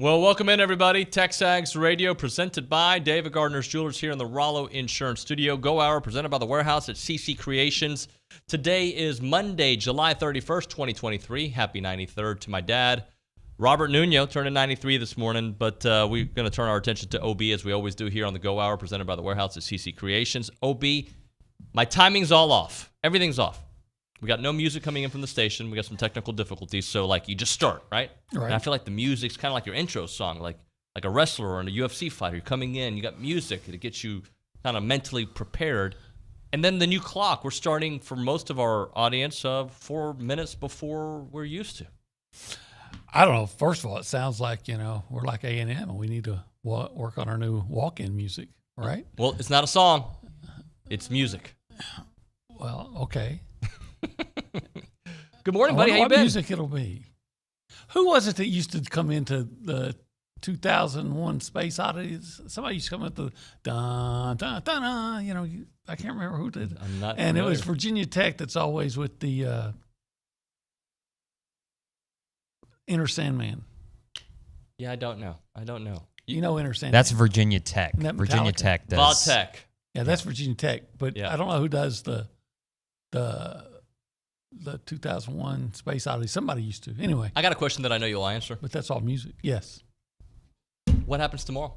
Well, welcome in, everybody. TexAgs Radio presented by David Gardner's Jewelers here in the Rollo Insurance Studio. Go Hour presented by the Warehouse at CC Creations. Today is Monday, July 31st, 2023. Happy 93rd to my dad. Robert Nuño turning 93 this morning, but we're going to turn our attention to OB as we always do here on the Go Hour presented by the Warehouse at CC Creations. OB, my timing's all off. Everything's off. We got no music coming in from the station. We got some technical difficulties, so you just start, right? Right. And I feel like the music's kind of like your intro song, like a wrestler or a UFC fighter. You're coming in, you got music to get you kind of mentally prepared. And then the new clock, we're starting for most of our audience 4 minutes before we're used to. I don't know. First of all, it sounds like, we're like A&M and we need to work on our new walk-in music, right? Well, it's not a song. It's music. Well, okay. Good morning, buddy. How you been? What music it'll be? Who was it that used to come into the 2001 Space Oddities? Somebody used to come into the dun dun dun dun. I can't remember who did. I'm not. And familiar. it was Virginia Tech that's always with the Inner Sandman. Yeah, I don't know. You know Inner Sandman. That's Virginia Tech. Isn't that Virginia Metallica? Tech does. Vautech. Yeah, that's Virginia Tech. But Yeah. I don't know who does the 2001 Space Odyssey. Somebody used to. Anyway, I got a question that I know you'll answer. but that's all music. Yes. What happens tomorrow?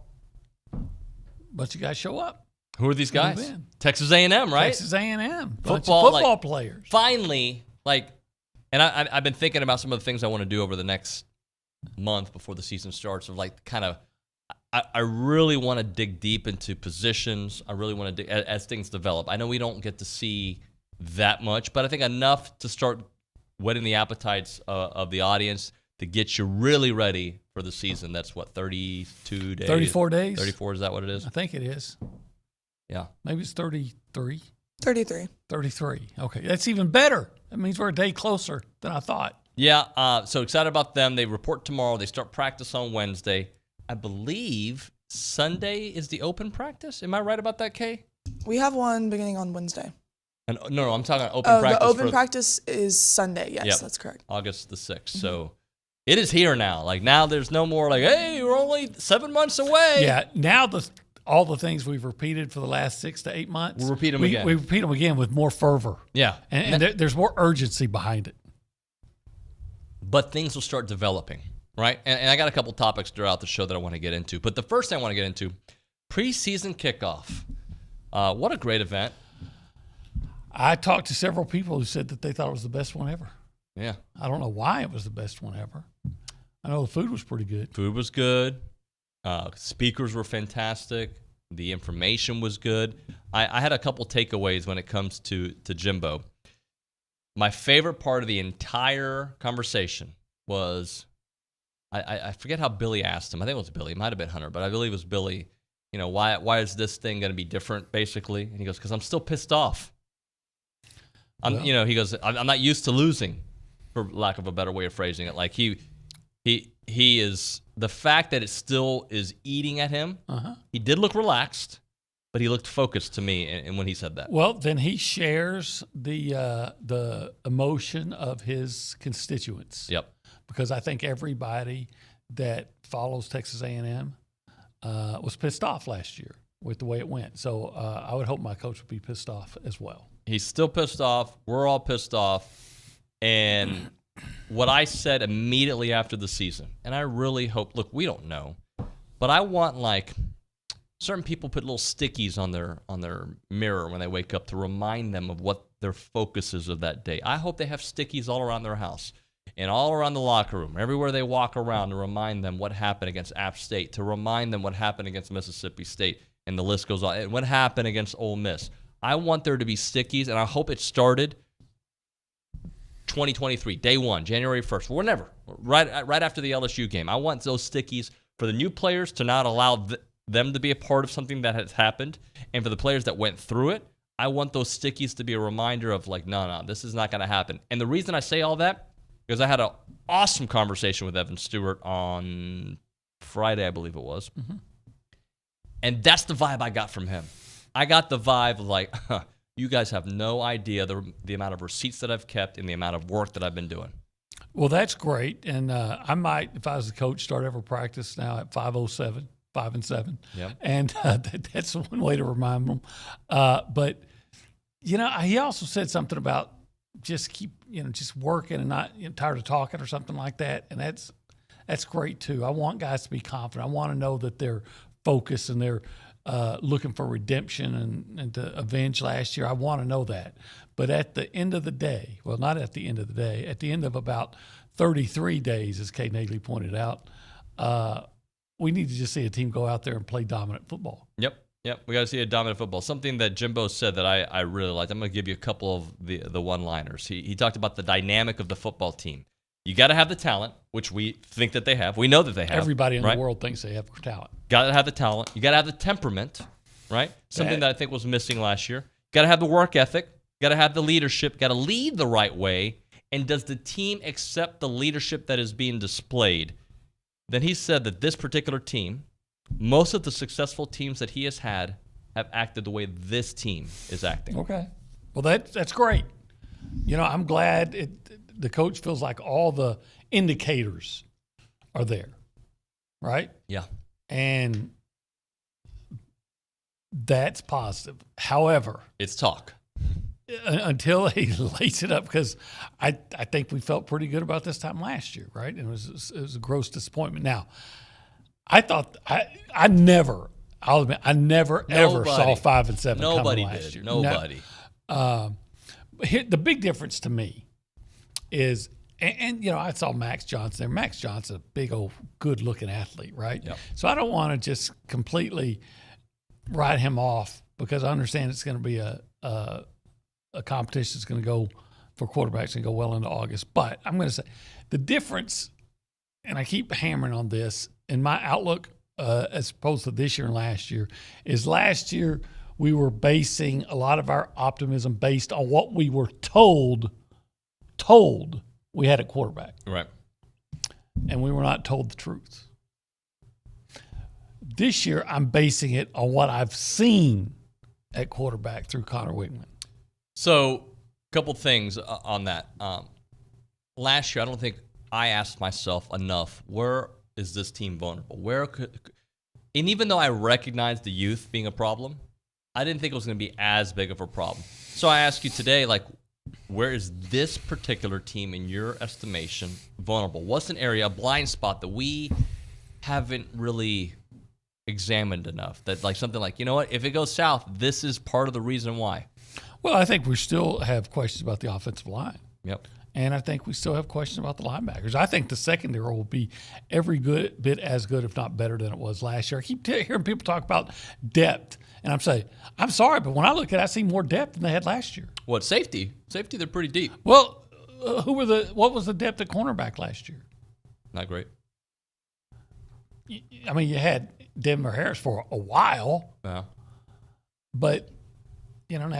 Bunch of guys show up. Who are these guys? Move in. Texas A&M, right? Texas A&M. Bunch Football, of football players. Finally, and I've been thinking about some of the things I want to do over the next month before the season starts. I really want to dig deep into positions. I really want to dig as things develop. I know we don't get to see that much, but I think enough to start whetting the appetites of the audience to get you really ready for the season. That's 32 days? 34 days. 34, is that what it is? I think it is. Yeah. Maybe it's 33. 33. 33. Okay. That's even better. That means we're a day closer than I thought. Yeah, so excited about them. They report tomorrow. They start practice on Wednesday. I believe Sunday is the open practice. Am I right about that, Kay? We have one beginning on Wednesday. And no, I'm talking open practice. The open practice is Sunday. Yes, Yep. That's correct. August the 6th. So it is here now. Now there's no more hey, we're only 7 months away. Yeah. Now all the things we've repeated for the last 6 to 8 months. We'll repeat them again. We repeat them again with more fervor. Yeah. And there's more urgency behind it. But things will start developing, right? And I got a couple topics throughout the show that I want to get into. But the first thing I want to get into, preseason kickoff. What a great event. I talked to several people who said that they thought it was the best one ever. Yeah. I don't know why it was the best one ever. I know the food was pretty good. Food was good. Speakers were fantastic. The information was good. I had a couple takeaways when it comes to Jimbo. My favorite part of the entire conversation was, I forget how Billy asked him. I think it was Billy. It might have been Hunter, but I believe it was Billy. Why is this thing going to be different, basically? And he goes, because I'm still pissed off. He goes, I'm not used to losing, for lack of a better way of phrasing it. He is, the fact that it still is eating at him. He did look relaxed, but he looked focused to me. And when he said that, well, then he shares the emotion of his constituents. Yep. Because I think everybody that follows Texas A&M was pissed off last year with the way it went. So I would hope my coach would be pissed off as well. He's still pissed off. We're all pissed off. And what I said immediately after the season, and I really hope, look, we don't know, but I want certain people put little stickies on their mirror when they wake up to remind them of what their focus is of that day. I hope they have stickies all around their house and all around the locker room, everywhere they walk around, to remind them what happened against App State, to remind them what happened against Mississippi State, and the list goes on, and what happened against Ole Miss. I want there to be stickies, and I hope it started 2023, day one, January 1st, whenever, right after the LSU game. I want those stickies for the new players to not allow them to be a part of something that has happened, and for the players that went through it, I want those stickies to be a reminder of no, this is not going to happen. And the reason I say all that, because I had an awesome conversation with Evan Stewart on Friday, I believe it was. Mm-hmm. And that's the vibe I got from him. I got the vibe of you guys have no idea the amount of receipts that I've kept and the amount of work that I've been doing. Well, that's great, and I might, if I was the coach, start every practice now at 5:07, 5 and 7. Yep. And that's one way to remind them. But he also said something about just just working and not tired of talking or something like that, and that's great too. I want guys to be confident. I want to know that they're focused and they're looking for redemption and to avenge last year. I want to know that. But at the end of the day, well, not at the end of the day, at the end of about 33 days, as Kay Nagley pointed out, we need to just see a team go out there and play dominant football. Yep. We got to see a dominant football. Something that Jimbo said that I really liked. I'm going to give you a couple of the one-liners. He talked about the dynamic of the football team. You got to have the talent, which we think that they have. We know that they have. Everybody in the world thinks they have talent. Got to have the talent. You got to have the temperament, right? Something that I think was missing last year. Got to have the work ethic. Got to have the leadership. Got to lead the right way. And does the team accept the leadership that is being displayed? Then he said that this particular team, most of the successful teams that he has had, have acted the way this team is acting. Okay. Well, that's great. I'm glad the coach feels like all the indicators are there, right? Yeah. And that's positive. However, it's talk. Until he lays it up, because I think we felt pretty good about this time last year, right? And it was a gross disappointment. Now, I thought I'll admit, I never ever saw 5 and 7 coming last year. Nobody. Here, the big difference to me is, and I saw Max Johnson there. Max Johnson's a big old good-looking athlete, right? Yep. So I don't want to just completely write him off, because I understand it's going to be a competition that's going to go for quarterbacks and go well into August. But I'm going to say the difference, and I keep hammering on this, in my outlook as opposed to this year and last year, is last year we were basing a lot of our optimism based on what we were told we had at quarterback. Right. And we were not told the truth. This year I'm basing it on what I've seen at quarterback through Connor Wigman. So, a couple things on that. Last year, I don't think I asked myself enough, where is this team vulnerable? And even though I recognized the youth being a problem, I didn't think it was going to be as big of a problem. So I ask you today, where is this particular team, in your estimation, vulnerable? What's an area, a blind spot that we haven't really examined enough? That something like, if it goes south, this is part of the reason why. Well, I think we still have questions about the offensive line. Yep. And I think we still have questions about the linebackers. I think the secondary will be every bit as good, if not better, than it was last year. I keep hearing people talk about depth, and I'm saying, I'm sorry, but when I look at it, I see more depth than they had last year. What, safety? Safety, they're pretty deep. Well, what was the depth at cornerback last year? Not great. I mean, you had Denver Harris for a while. Yeah. But, now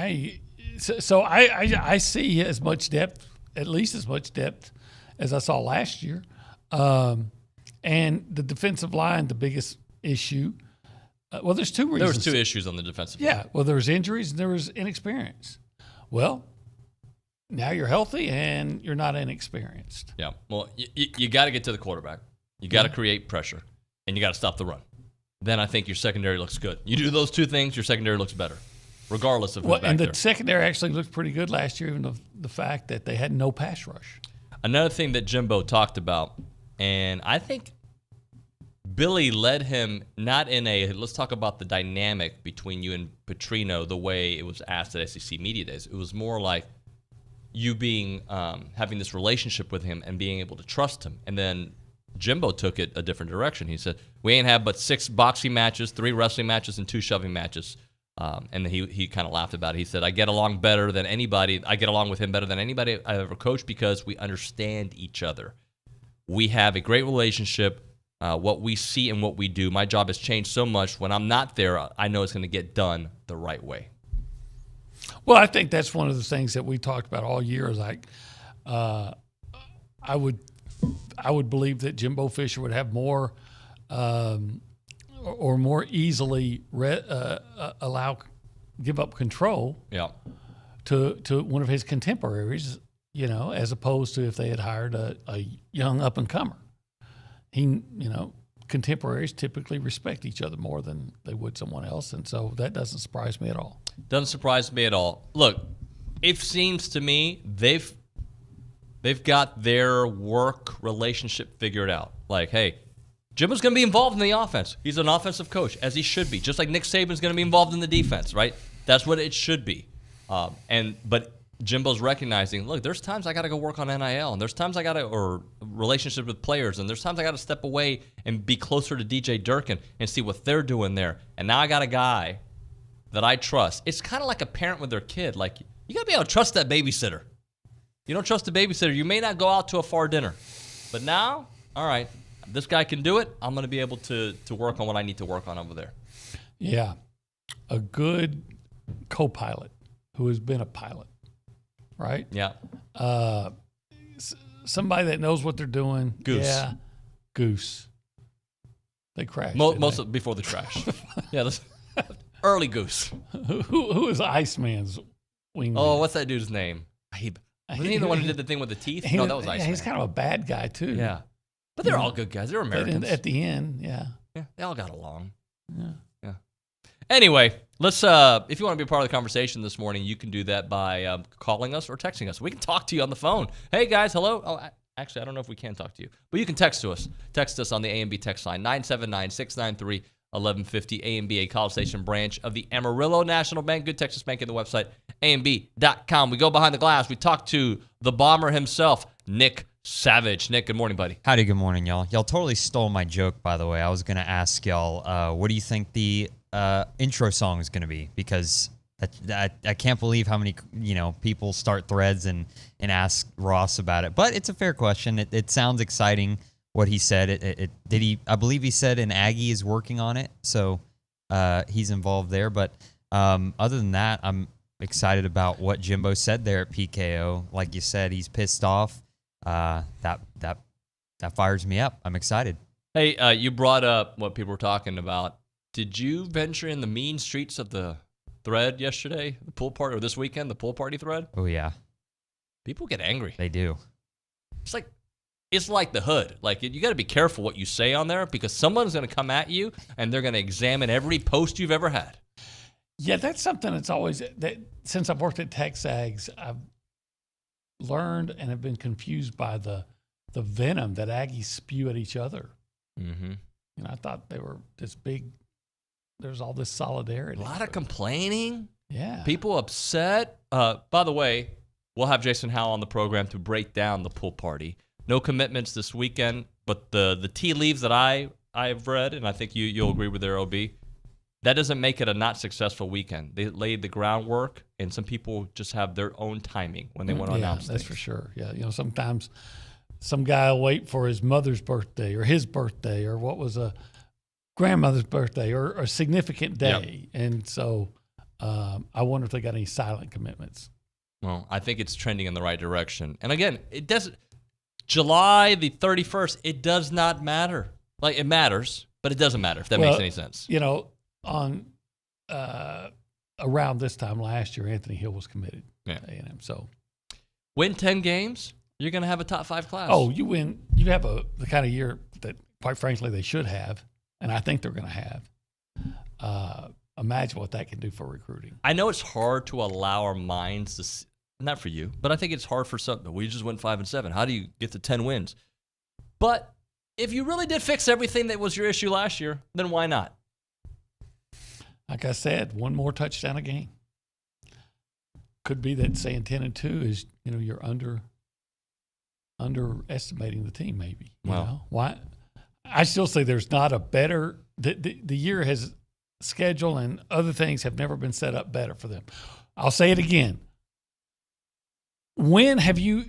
so I see as much depth, at least as much depth as I saw last year. And the defensive line, the biggest issue. Well, there's two reasons. There was two issues on the defensive line. Yeah. Well, there was injuries and there was inexperience. Well, now you're healthy and you're not inexperienced. Yeah. Well, you got to get to the quarterback. You got to create pressure, and you got to stop the run. Then I think your secondary looks good. You do those two things, your secondary looks better, regardless of who's back and the there. secondary actually looked pretty good last year, even the fact that they had no pass rush. Another thing that Jimbo talked about, and I think Billy led him not in let's talk about the dynamic between you and Petrino the way it was asked at SEC Media Days. It was more like you being having this relationship with him and being able to trust him. And then Jimbo took it a different direction. He said, we ain't had but 6 boxing matches, 3 wrestling matches, and 2 shoving matches. And he kind of laughed about it. He said, I get along better than anybody. I get along with him better than anybody I've ever coached because we understand each other. We have a great relationship. What we see and what we do. My job has changed so much. When I'm not there, I know it's going to get done the right way. Well, I think that's one of the things that we talked about all year. Is I would believe that Jimbo Fisher would have more or more easily give up control Yeah. to one of his contemporaries as opposed to if they had hired a young up-and-comer. Contemporaries typically respect each other more than they would someone else, and so that doesn't surprise me at all. Doesn't surprise me at all. Look, it seems to me they've got their work relationship figured out. Like, hey, Jimbo's going to be involved in the offense. He's an offensive coach, as he should be, just like Nick Saban's going to be involved in the defense, right? That's what it should be. But Jimbo's recognizing, look, there's times I got to go work on NIL, and there's times or relationship with players, and there's times I got to step away and be closer to DJ Durkin and see what they're doing there. And now I got a guy that I trust. It's kind of like a parent with their kid. Like, you got to be able to trust that babysitter. You don't trust the babysitter, you may not go out to a far dinner. But now, all right, this guy can do it. I'm going to be able to work on what I need to work on over there. Yeah. A good co-pilot who has been a pilot, right? Yeah. Somebody that knows what they're doing. Goose. Yeah. Goose. They crashed. Before the crash. Yeah, early Goose. Who is Iceman's wingman? Oh, what's that dude's name? Wasn't he the one who did the thing with the teeth? No, that was Iceman. He's kind of a bad guy, too. Yeah. But they're all good guys. They're Americans. At the end, yeah. Yeah, they all got along. Yeah. Anyway, let's. If you want to be a part of the conversation this morning, you can do that by calling us or texting us. We can talk to you on the phone. Hey, guys, hello. Oh, actually, I don't know if we can talk to you. But you can text to us. Text us on the A&B text line, 979-693-1150, A&B, a College Station branch of the Amarillo National Bank. Good Texas Bank, and the website, amb.com. We go behind the glass. We talk to the bomber himself, Nick Savage. Nick, good morning, buddy. Howdy, good morning, y'all. Y'all totally stole my joke, by the way. I was going to ask y'all, what do you think the intro song is going to be? Because I can't believe how many people start threads and ask Ross about it. But it's a fair question. It sounds exciting what he said. I believe he said an Aggie is working on it, so he's involved there. But other than that, I'm excited about what Jimbo said there at PKO. Like you said, he's pissed off. That fires me up. I'm excited. Hey, you brought up what people were talking about. Did you venture in the mean streets of the thread yesterday, the pool party, or this weekend, the pool party thread? Oh, yeah. People get angry. They do. It's like the hood. Like, you got to be careful what you say on there, because someone's going to come at you and they're going to examine every post you've ever had. Yeah, that's something that's always that since I've worked at TexAgs, I've learned and have been confused by the venom that Aggies spew at each other. Mm-hmm. I thought they were this big. There's all this solidarity. A lot of complaining. Yeah. People upset. By the way, we'll have Jason Howell on the program to break down the pool party. No commitments this weekend, but the tea leaves that I've read, and I think you'll agree with their OB, that doesn't make it a not successful weekend. They laid the groundwork, and some people just have their own timing when they want to announce that's things. For sure. Yeah, sometimes some guy will wait for his mother's birthday or his birthday or what was a grandmother's birthday or a significant day. Yep. And so I wonder if they got any silent commitments. Well, I think it's trending in the right direction. And again, it doesn't. July the 31st, it does not matter. Like, it matters, but it doesn't matter, if that makes any sense. On around this time last year, Anthony Hill was committed to A&M. So win 10 games, you're going to have a top 5 class. Oh, you win. You have the kind of year that, quite frankly, they should have, and I think they're going to have. Imagine what that can do for recruiting. I know it's hard to allow our minds to, not for you, but I think it's hard for some. We just went 5-7. How do you get to 10 wins? But if you really did fix everything that was your issue last year, then why not? Like I said, one more touchdown a game. Could be that saying 10-2 is, you're underestimating the team. Maybe. Why? I still say there's not a better. The year has schedule and other things have never been set up better for them. I'll say it again. When have you,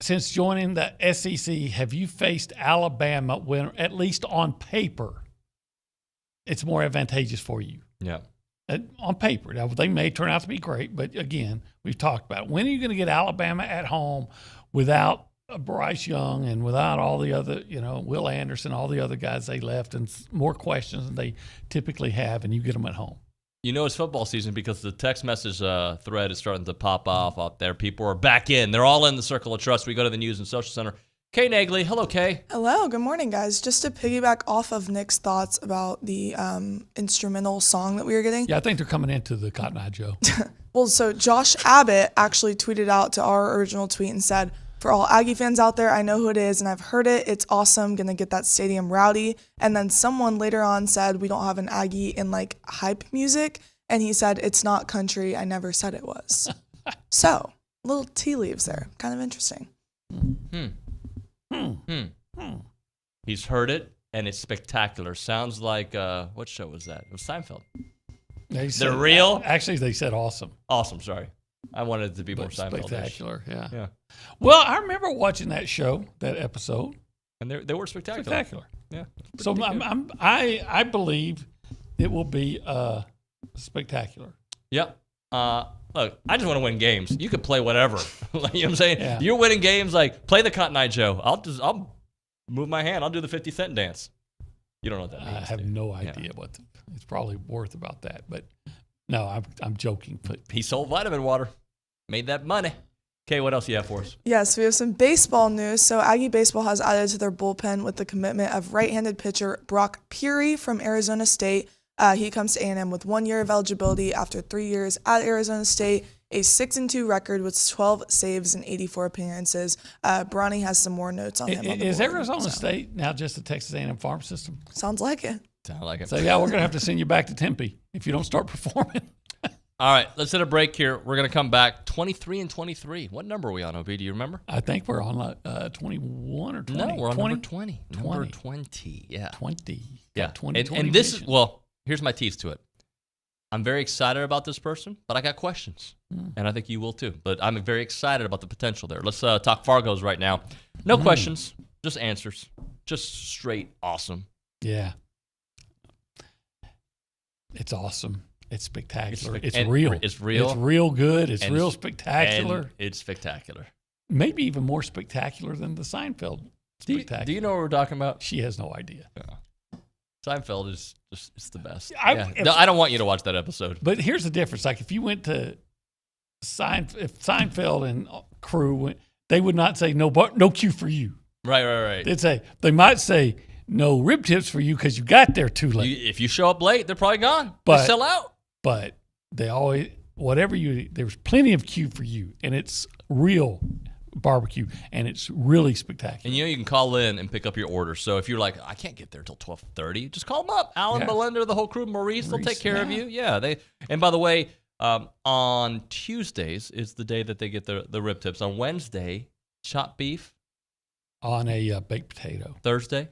since joining the SEC, have you faced Alabama when, at least on paper, it's more advantageous for you? Yeah. On paper. Now, they may turn out to be great, but again, we've talked about it. When are you going to get Alabama at home without Bryce Young and without all the other, Will Anderson, all the other guys they left, and more questions than they typically have, and you get them at home? You know it's football season because the text message thread is starting to pop off out there. People are back in. They're all in the circle of trust. We go to the News and Social Center. Kay Nagley. Hello, Kay. Hello, good morning, guys. Just to piggyback off of Nick's thoughts about the instrumental song that we were getting. Yeah, I think they're coming into the Cotton Eye Joe. Well, so Josh Abbott actually tweeted out to our original tweet and said, "For all Aggie fans out there, I know who it is and I've heard it. It's awesome. Gonna get that stadium rowdy." And then someone later on said, "We don't have an Aggie in like hype music." And he said, "It's not country. I never said it was." So, little tea leaves there. Kind of interesting. He's heard it, and it's spectacular. Sounds like, what show was that? It was Seinfeld. They're real? Actually, they said awesome. Awesome, sorry. I wanted it to be more But Seinfeld. spectacular, yeah. Yeah. Well, I remember watching that show, that episode. And they were spectacular. Spectacular. Yeah. So I believe it will be spectacular. Yep. Look, I just want to win games. You could play whatever. You know what I'm saying? Yeah. You're winning games, like play the Cotton Eye Joe. I'll move my hand. I'll do the 50 Cent dance. You don't know what that means. I have do you? no idea what it's probably worth about that. But no, I'm joking. But He sold vitamin water. Made that money. Okay, what else you have for us? Yes, we have some baseball news. So Aggie Baseball has added to their bullpen with the commitment of right-handed pitcher Brock Peary from Arizona State. He comes to A&M with 1 year of eligibility after 3 years at Arizona State, a 6-2 record with 12 saves and 84 appearances. Bronny has some more notes on him. On the is board, Arizona so. State now just the Texas A&M farm system? Sounds like it. Sound like it. So yeah, we're gonna have to send you back to Tempe if you don't start performing. All right, let's hit a break here. We're going to come back 23 and 23. What number are we on, OB? Do you remember? I think we're on like 21 or 20. No, we're on 20? number 20. Number 20, yeah. 20. Yeah. Got 20, And this is, well, here's my tease to it. I'm very excited about this person, but I got questions. And I think you will too. But I'm very excited about the potential there. Let's talk Fargos right now. No questions, just answers. Just straight awesome. Yeah. It's awesome. It's spectacular. It's and real. It's real. It's real good. It's And real it's- spectacular. And it's spectacular. Maybe even more spectacular than the Seinfeld spectacular. Do you know what we're talking about? She has no idea. Seinfeld is just it's the best. I- No, I don't want you to watch that episode. But here's the difference. Like if you went to if Seinfeld and crew went, they would not say no cue for you. Right. They might say no rib tips for you because you got there too late. If you show up late, they're probably gone. But- They sell out. But they always there's plenty of cue for you, and it's real barbecue, and it's really spectacular. And you can call in and pick up your order. So if you're like, I can't get there till 12:30, just call them up. Alan, Yeah. Belinda, the whole crew, Maurice, they'll take care of yeah. you. Yeah. And by the way, on Tuesdays is the day that they get the rib tips. On Wednesday, chopped beef. On a baked potato. Thursday,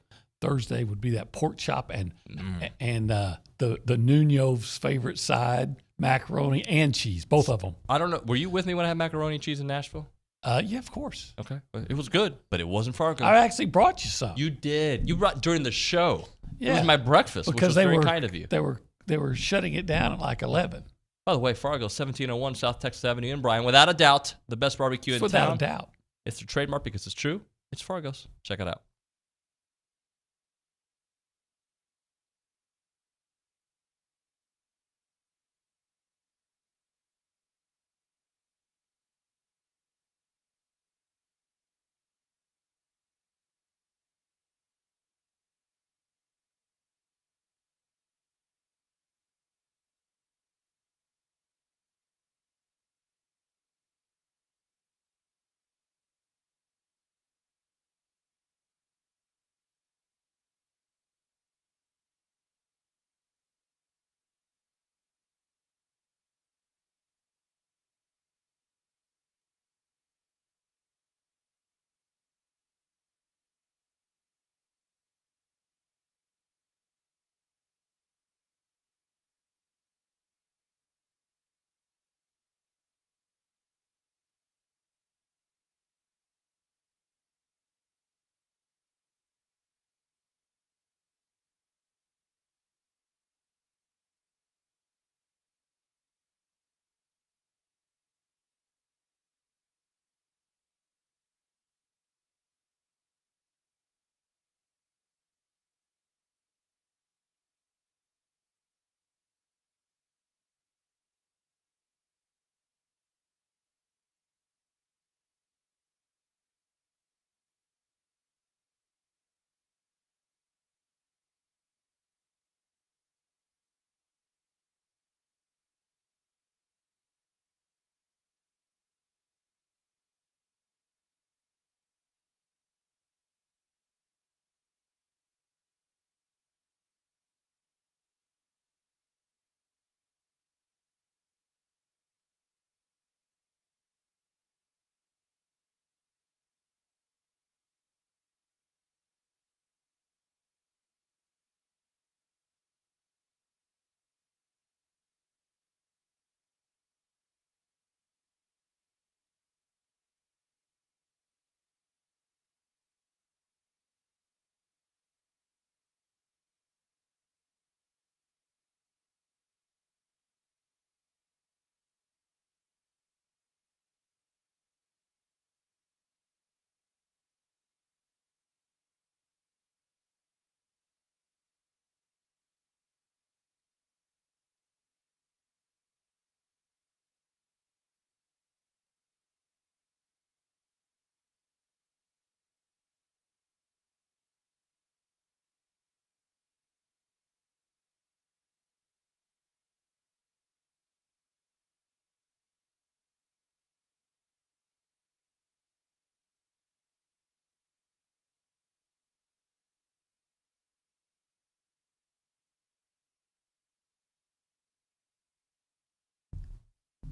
would be that pork chop and the Nuño's favorite side, macaroni and cheese, both of them. I don't know. Were you with me when I had macaroni and cheese in Nashville? Yeah, of course. Okay. It was good, but it wasn't Fargo. I actually brought you some. You did. You brought during the show. It Yeah. was my breakfast, which was very kind of you. They were shutting it down at like 11. By the way, Fargo, 1701 South Texas Avenue in Bryan. Without a doubt, the best barbecue in Without town. a doubt. It's their trademark because it's true. It's Fargo's. Check it out.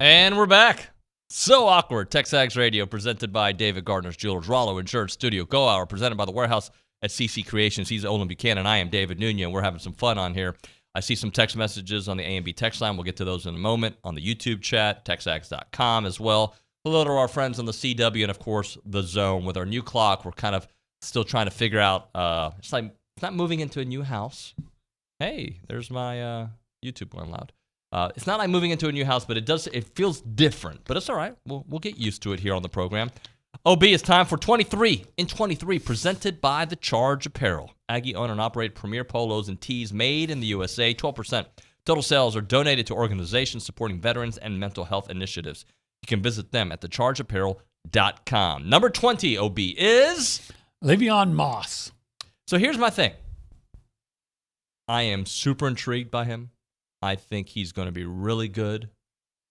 And we're back. So awkward. TexAgs Radio, presented by David Gardner's Jewelers, Rollo Insurance Studio, Go Hour, presented by The Warehouse at CC Creations. He's Olin Buchanan. I am David Nuño, and we're having some fun on here. I see some text messages on the A&B text line. We'll get to those in a moment. On the YouTube chat, TexAgs.com as well. Hello to our friends on the CW and, of course, the Zone. With our new clock, we're kind of still trying to figure out. It's not moving into a new house. Hey, there's my YouTube going loud. It's not like moving into a new house, but it feels different. But it's all right. We'll get used to it here on the program. OB, it's time for 23 in 23, presented by The Charge Apparel. Aggie own and operate premier polos and tees made in the USA. 12% total sales are donated to organizations supporting veterans and mental health initiatives. You can visit them at thechargeapparel.com. Number 20, OB, is Le'Veon Moss. So here's my thing. I am super intrigued by him. I think he's going to be really good.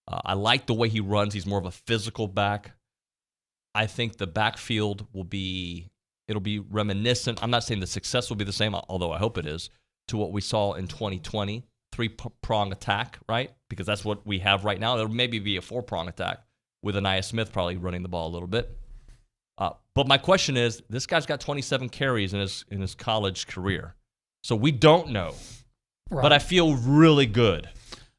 I like the way he runs. He's more of a physical back. I think the backfield it'll be reminiscent. I'm not saying the success will be the same, although I hope it is, to what we saw in 2020. Three-prong attack, right? Because that's what we have right now. It'll maybe be a four-prong attack with Anaya Smith probably running the ball a little bit. But my question is, this guy's got 27 carries in his college career. So we don't know. Right. But I feel really good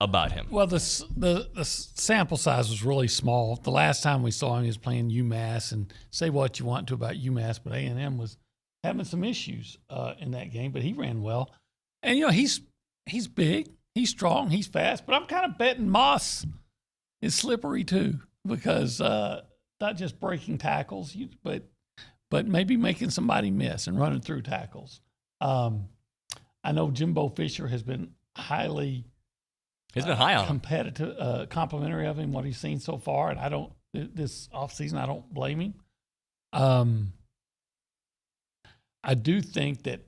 about him. Well, the sample size was really small. The last time we saw him, he was playing UMass, and say what you want to about UMass, but A&M was having some issues in that game, but he ran well. And, he's big, he's strong, he's fast, but I'm kind of betting Moss is slippery too, because not just breaking tackles, but maybe making somebody miss and running through tackles. I know Jimbo Fisher has been He's been high on competitive, complimentary of him, what he's seen so far, and this offseason, I don't blame him. I do think that,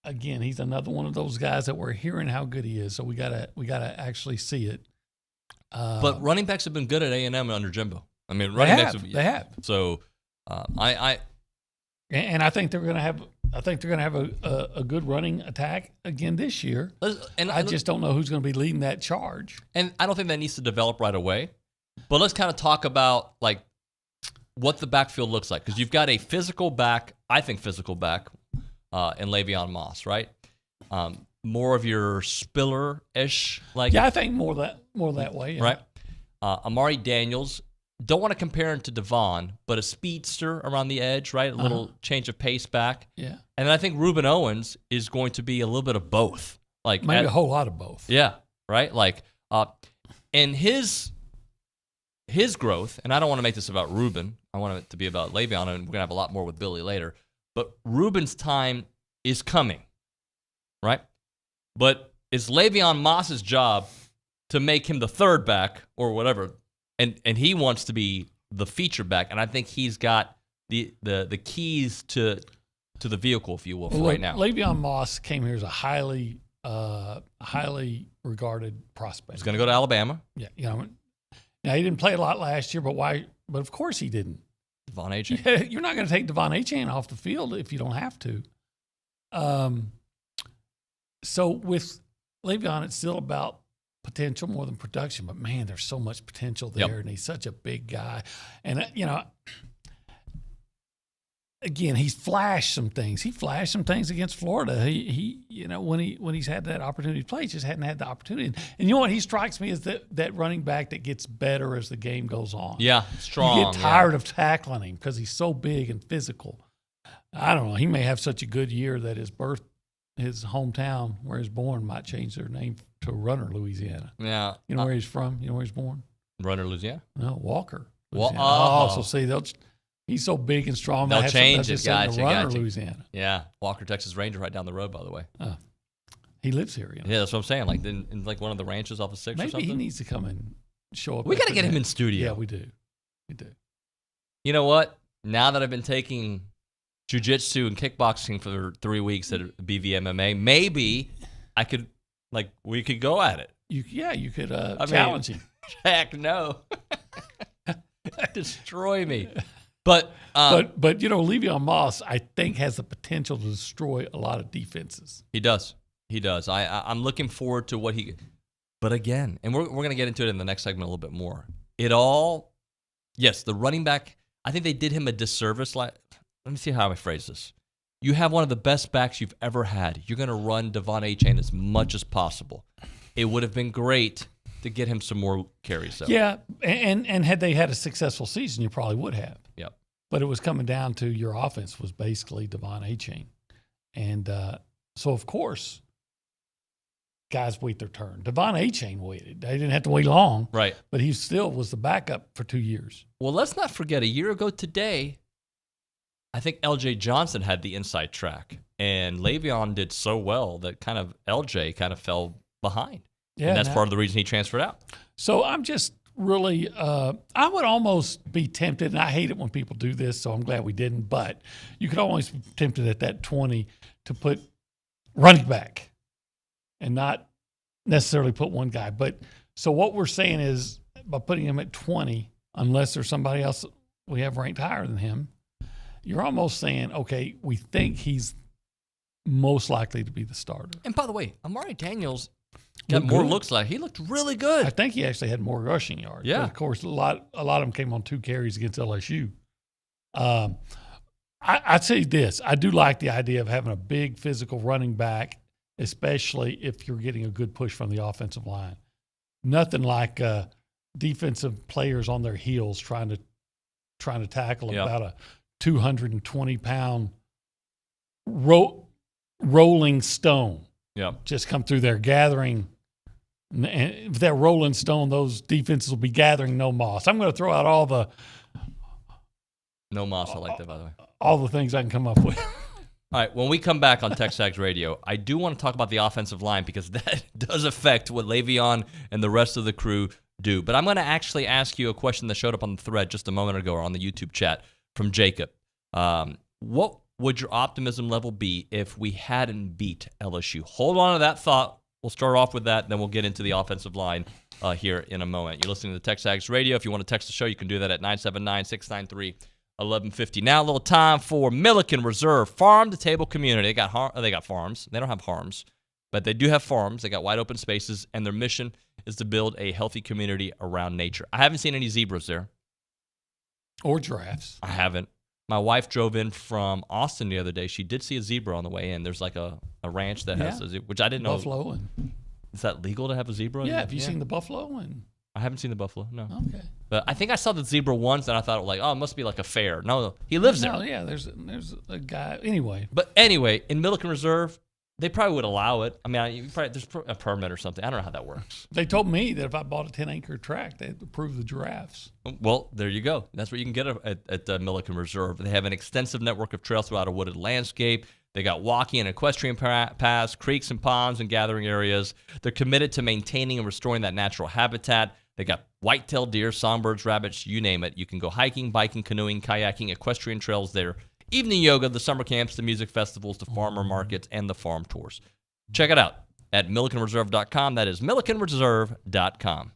again, he's another one of those guys that we're hearing how good he is, so we gotta actually see it. But running backs have been good at A&M under Jimbo. I mean, they have. So, I think they're gonna have. I think they're going to have a good running attack again this year. And I just don't know who's going to be leading that charge. And I don't think that needs to develop right away. But let's kind of talk about what the backfield looks like, because you've got a physical back, I think physical back, in Le'Veon Moss, right? More of your Spiller-ish, I think more that way, yeah. Right? Amari Daniels. Don't want to compare him to Devon, but a speedster around the edge, right? A little change of pace back. Yeah. And then I think Reuben Owens is going to be a little bit of both. Maybe a whole lot of both. Yeah, right? And his growth, and I don't want to make this about Reuben. I want it to be about Le'Veon, and we're going to have a lot more with Billy later. But Reuben's time is coming, right? But it's Le'Veon Moss's job to make him the third back or whatever. And he wants to be the feature back, and I think he's got the keys to the vehicle, if you will, for right now. Le'Veon Moss came here as a highly regarded prospect. He's going to go to Alabama. Yeah, now he didn't play a lot last year, but why? But of course he didn't. Devon Achane. Yeah, you're not going to take Devon Achane off the field if you don't have to. So with Le'Veon, it's still about potential more than production, but man, there's so much potential there, and he's such a big guy. And again, he's flashed some things. He flashed some things against Florida. He when he's had that opportunity to play, he just hadn't had the opportunity. And you know what? He strikes me as that running back that gets better as the game goes on. Yeah, strong. You get tired of tackling him because he's so big and physical. I don't know. He may have such a good year that his hometown where he's born might change their name to Runner, Louisiana. Yeah. You know where he's from? You know where he's born? Runner, Louisiana? No, Walker. Louisiana. So see, he's so big and strong. They'll change it. Runner, Louisiana. Yeah. Walker, Texas Ranger right down the road, by the way. He lives here. Yeah, that's what I'm saying. In one of the ranches off of 6 or something. Maybe he needs to come and show up. We got to get him in studio. Yeah, we do. We do. You know what? Now that I've been taking jiu-jitsu and kickboxing for 3 weeks at BVMMA, maybe we could go at it. You could challenge him. Heck no. Destroy me. But Le'Veon Moss, I think, has the potential to destroy a lot of defenses. He does. I'm looking forward to what he. But again, and we're going to get into it in the next segment a little bit more. Yes, the running back, I think they did him a disservice. Let me see how I phrase this. You have one of the best backs you've ever had. You're going to run Devon Achane as much as possible. It would have been great to get him some more carries, though. Yeah, and had they had a successful season, you probably would have. Yep. But it was coming down to your offense was basically Devon Achane. And so, of course, guys wait their turn. Devon Achane waited. They didn't have to wait long. Right. But he still was the backup for 2 years. Well, let's not forget, a year ago today, I think L.J. Johnson had the inside track. And Le'Veon did so well that kind of L.J. kind of fell behind. Yeah, and that's part of the reason he transferred out. So I'm just really, I would almost be tempted, and I hate it when people do this, so I'm glad we didn't, but you could always be tempted at that 20 to put running back and not necessarily put one guy. But so what we're saying is by putting him at 20, unless there's somebody else we have ranked higher than him, you're almost saying, okay, we think he's most likely to be the starter. And by the way, Amari Daniels got Looked more good. looks like. He looked really good. I think he actually had more rushing yards. Yeah. But of course, a lot of them came on 2 carries against LSU. I'd say this. I do like the idea of having a big physical running back, especially if you're getting a good push from the offensive line. Nothing like defensive players on their heels trying to tackle about a 220-pound rolling stone. Yep. Just come through there gathering. And if they're rolling stone, those defenses will be gathering no moss. I'm going to throw out all the No moss. I like that, by the way. all the things I can come up with. All right, when we come back on TexAgs Radio, I do want to talk about the offensive line because that does affect what Le'Veon and the rest of the crew do. But I'm going to actually ask you a question that showed up on the thread just a moment ago or on the YouTube chat from Jacob. What would your optimism level be if we hadn't beat LSU? Hold on to that thought. We'll start off with that, then we'll get into the offensive line here in a moment. You're listening to TexAgs Radio. If you want to text the show, you can do that at 979-693-1150. Now a little time for Milliken Reserve farm-to-table community. They got farms. They don't have harms, but they do have farms. They got wide open spaces, and their mission is to build a healthy community around nature. I haven't seen any zebras there. Or giraffes. I haven't. My wife drove in from Austin the other day. She did see a zebra on the way in. There's like a ranch that has a zebra, which I didn't know. Buffalo. Is that legal to have a zebra? Yeah, have you seen the buffalo? I haven't seen the buffalo, no. Okay. But I think I saw the zebra once, and I thought, like, oh, it must be like a fair. No, he lives there. No, yeah, there's a guy. Anyway. But anyway, in Milliken Reserve, they probably would allow it. I mean, there's a permit or something. I don't know how that works. They told me that if I bought a 10-acre tract, they'd approve the giraffes. Well, there you go. That's what you can get at Milliken Reserve. They have an extensive network of trails throughout a wooded landscape. They got walking and equestrian paths, creeks and ponds and gathering areas. They're committed to maintaining and restoring that natural habitat. They got white-tailed deer, songbirds, rabbits, you name it. You can go hiking, biking, canoeing, kayaking, equestrian trails there. Evening yoga, the summer camps, the music festivals, the farmer markets, and the farm tours. Check it out at millikenreserve.com. That is millikenreserve.com.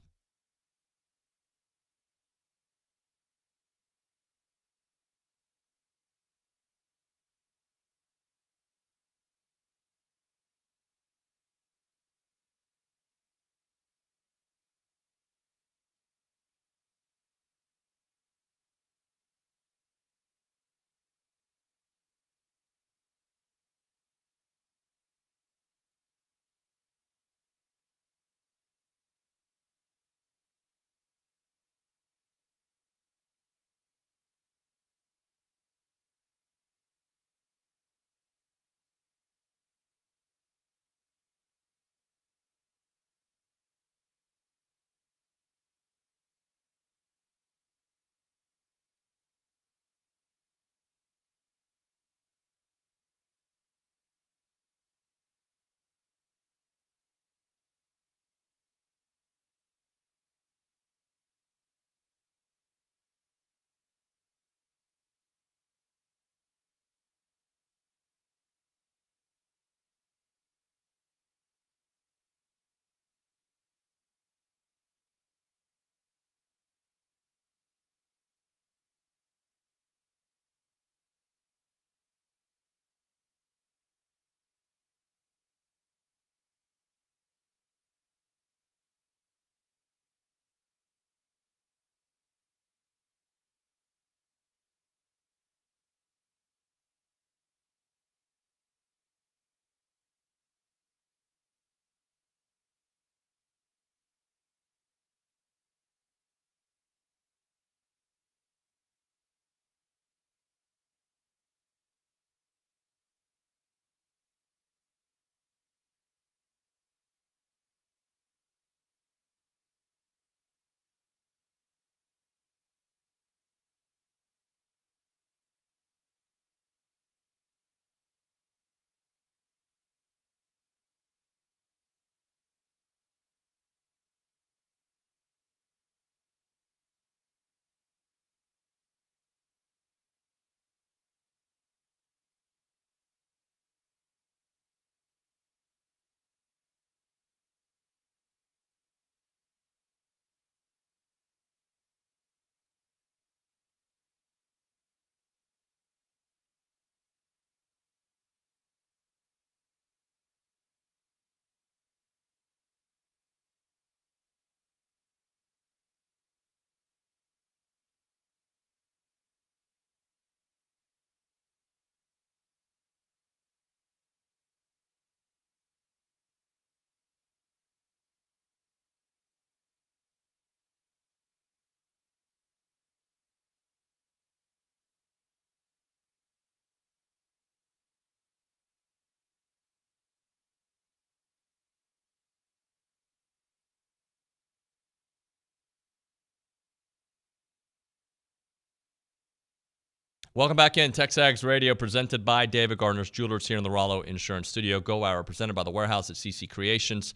Welcome back in. TexAgs Radio presented by David Gardner's Jewelers here in the Rollo Insurance Studio. Go Hour presented by The Warehouse at CC Creations.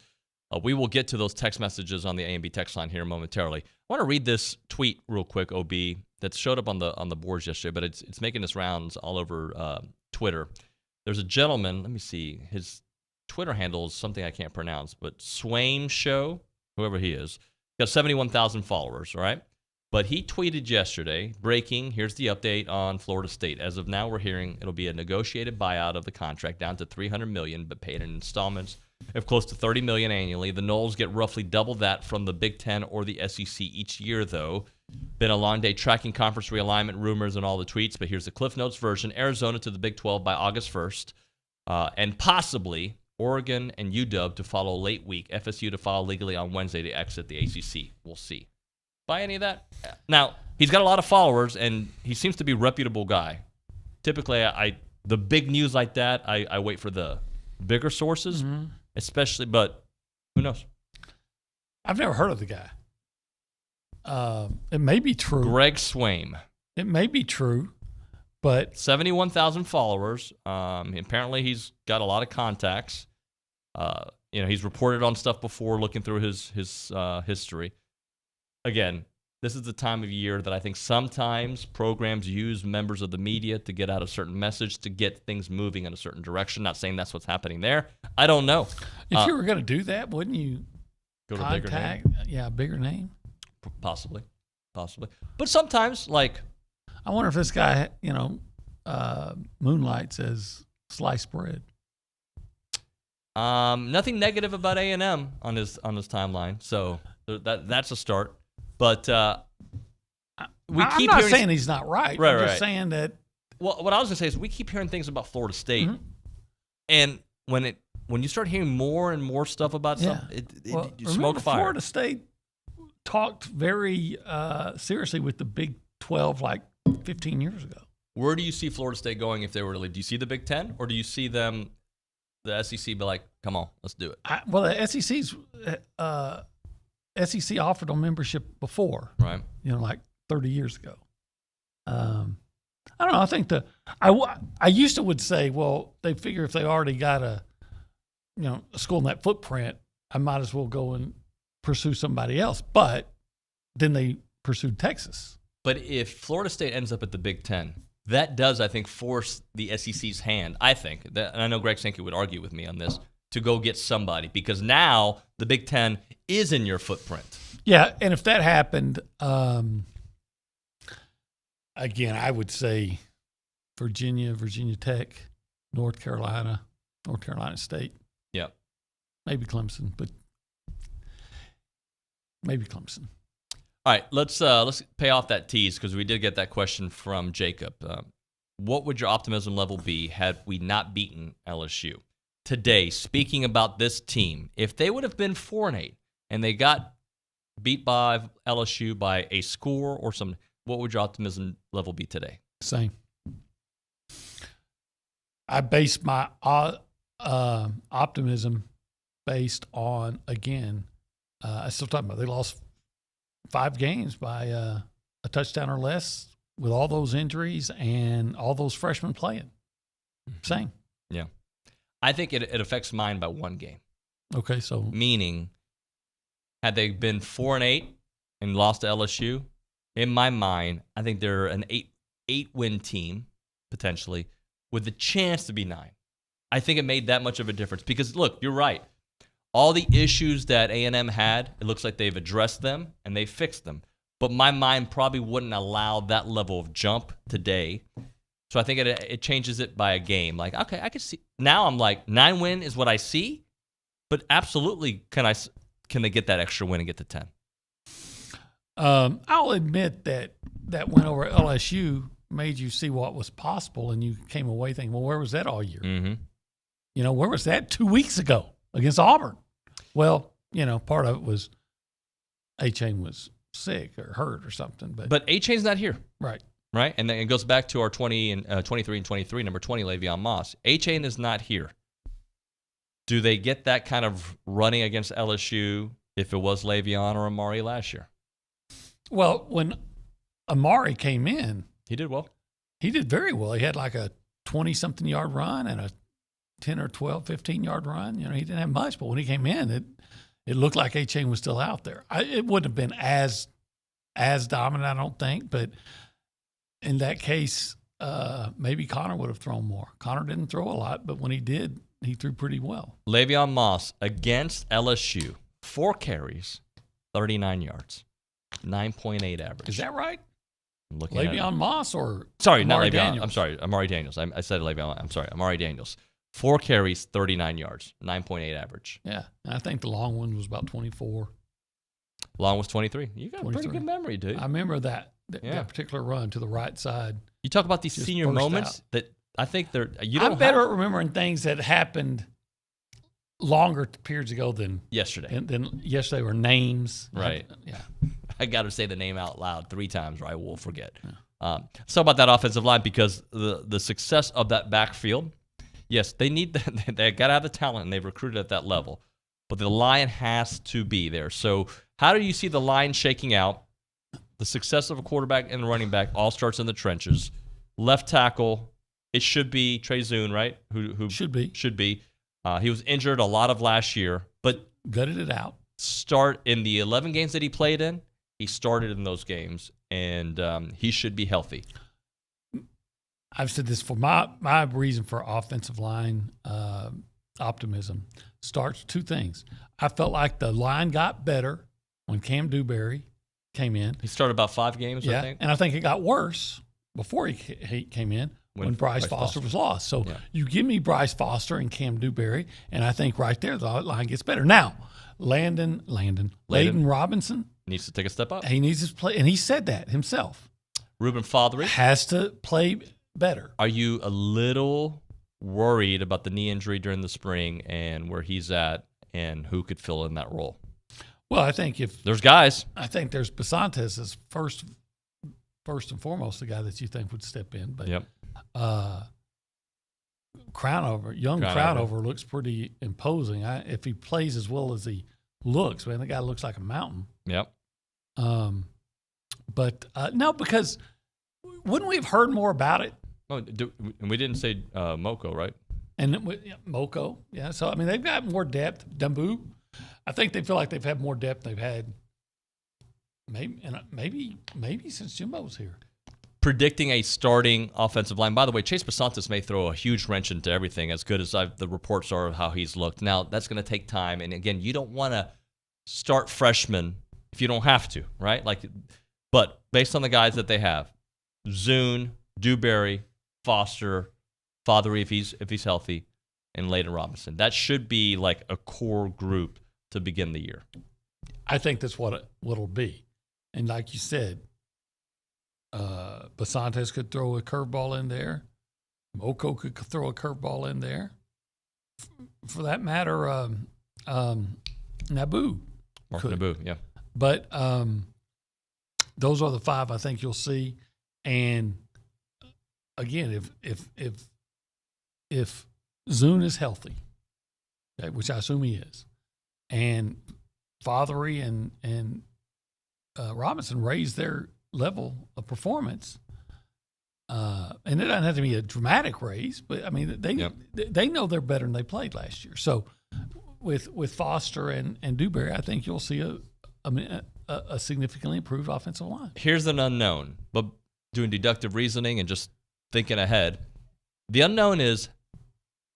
We will get to those text messages on the A&B text line here momentarily. I want to read this tweet real quick, OB, that showed up on the boards yesterday, but it's making its rounds all over Twitter. There's a gentleman, let me see, his Twitter handle is something I can't pronounce, but Swaim Show, whoever he is, got 71,000 followers, all right? But he tweeted yesterday, breaking, here's the update on Florida State. As of now, we're hearing it'll be a negotiated buyout of the contract down to $300 million, but paid in installments of close to $30 million annually. The Noles get roughly double that from the Big Ten or the SEC each year, though. Been a long day tracking conference realignment rumors and all the tweets, but here's the Cliff Notes version. Arizona to the Big 12 by August 1st, and possibly Oregon and UW to follow late week. FSU to file legally on Wednesday to exit the ACC. We'll see. Buy any of that? Now, he's got a lot of followers, and he seems to be a reputable guy. Typically, the big news like that, I wait for the bigger sources, especially, but who knows? I've never heard of the guy. It may be true. Greg Swaim. It may be true, but 71,000 followers. Apparently, he's got a lot of contacts. He's reported on stuff before, looking through his history. Again, this is the time of year that I think sometimes programs use members of the media to get out a certain message, to get things moving in a certain direction. Not saying that's what's happening there. I don't know. If you were going to do that, wouldn't you go to a bigger name? Yeah, a bigger name. Possibly. But sometimes, like, I wonder if this guy, moonlights as sliced bread. Nothing negative about A&M on his timeline, so that's a start. But I'm not saying he's not right. I'm just saying that. Well, what I was going to say is we keep hearing things about Florida State, and when you start hearing more and more stuff about something, you smoke fire. Florida State talked very seriously with the Big 12 like 15 years ago. Where do you see Florida State going if they were to leave? Do you see the Big Ten, or do you see them, the SEC, be like, come on, let's do it? The SEC offered them membership before, right? Like 30 years ago. I don't know. I think I used to would say, well, they figure if they already got a school in that footprint, I might as well go and pursue somebody else. But then they pursued Texas. But if Florida State ends up at the Big Ten, that does, I think, force the SEC's hand. I think that, and I know Greg Sankey would argue with me on this, to go get somebody, because now the Big Ten is in your footprint. Yeah, and if that happened, again, I would say Virginia Tech, North Carolina State. Yeah. Maybe Clemson, but maybe Clemson. All right, let's pay off that tease, because we did get that question from Jacob. What would your optimism level be had we not beaten LSU? Today, speaking about this team, if they would have been 4-8 and they got beat by LSU by a score or something, what would your optimism level be today? Same. I base my optimism based on, again, I still talking about they lost 5 games by a touchdown or less with all those injuries and all those freshmen playing. Same. Yeah. I think it affects mine by 1 game. Okay, so meaning, had they been 4-8 and lost to LSU, in my mind, I think they're an 8-win team potentially with the chance to be 9. I think it made that much of a difference because look, you're right. All the issues that A&M had, it looks like they've addressed them and they fixed them. But my mind probably wouldn't allow that level of jump today. So I think it changes it by a game. Like, okay, I can see. Now I'm like, 9-win is what I see, but absolutely can they get that extra win and get to 10? I'll admit that win over LSU made you see what was possible, and you came away thinking, well, where was that all year? Mm-hmm. Where was that 2 weeks ago against Auburn? Well, part of it was A-Chain was sick or hurt or something. But A-Chain's not here. Right. And then it goes back to our 23 and 23, number 20, Le'Veon Moss. A-Chain is not here. Do they get that kind of running against LSU if it was Le'Veon or Amari last year? Well, when Amari came in, he did well. He did very well. He had like a 20-something yard run and a 10 or 12, 15-yard run. He didn't have much, but when he came in, it looked like A-Chain was still out there. It wouldn't have been as dominant, I don't think, but in that case, maybe Connor would have thrown more. Connor didn't throw a lot, but when he did, he threw pretty well. Le'Veon Moss against LSU, 4 carries, 39 yards, 9.8 average. Is that right? I'm looking at Le'Veon Moss or sorry, Amari not Le'Veon. Daniels? I'm sorry, Amari Daniels. I said Le'Veon. I'm sorry, Amari Daniels. 4 carries, 39 yards, 9.8 average. Yeah, and I think the long one was about 24. Long was 23. You got a 23. pretty good memory, dude. I remember that particular run to the right side. You talk about these Just senior burst moments out. that I think they're. I'm better at remembering things that happened longer periods ago than yesterday. than yesterday, or names. Right. Yeah. I got to say the name out loud 3 times, or I will forget. Yeah. So about that offensive line, because the success of that backfield, yes, they need they got to have the talent, and they've recruited at that level, but the line has to be there. So how do you see the line shaking out? The success of a quarterback and a running back all starts in the trenches. Left tackle, it should be Trey Zune, right? Who should be. He was injured a lot of last year, but gutted it out. Start in the 11 games that he played in. He started in those games, and he should be healthy. I've said this for my reason for offensive line optimism starts 2 things. I felt like the line got better when Cam Dewberry came in. He started about 5 games, I think. And I think it got worse before he came in when Bryce Foster was lost. So you give me Bryce Foster and Cam Dewberry, and I think right there the line gets better. Now, Layden Robinson needs to take a step up. He needs to play, and he said that himself. Ruben Fothery has to play better. Are you a little worried about the knee injury during the spring and where he's at and who could fill in that role? Well, I think if there's guys, I think there's Basantes as first and foremost the guy that you think would step in. But Crownover looks pretty imposing. If he plays as well as he looks, man, the guy looks like a mountain. Yep. But no, because wouldn't we have heard more about it? Oh, we didn't say Moko, right? And Moko, yeah. So I mean, they've got more depth. Dumbu, I think they feel like they've had more depth than they've had. Maybe since Jimbo was here. Predicting a starting offensive line. By the way, Chase Basantes may throw a huge wrench into everything, as good as the reports are of how he's looked. Now, that's going to take time. And again, you don't want to start freshmen if you don't have to, right? But based on the guys that they have, Zune, Dewberry, Foster, Fothery if he's healthy, and Layden Robinson. That should be like a core group to begin the year. I think that's what it'll be. And like you said, Basantes could throw a curveball in there. Moko could throw a curveball in there. For that matter, Naboo. Naboo, yeah. But those are the 5 I think you'll see. And again, if Zune is healthy, okay, which I assume he is, and Fothery and Robinson raise their level of performance, and it doesn't have to be a dramatic raise, but I mean they know they're better than they played last year. So with Foster and Dewberry, I think you'll see a significantly improved offensive line. Here's an unknown, but doing deductive reasoning and just thinking ahead, the unknown is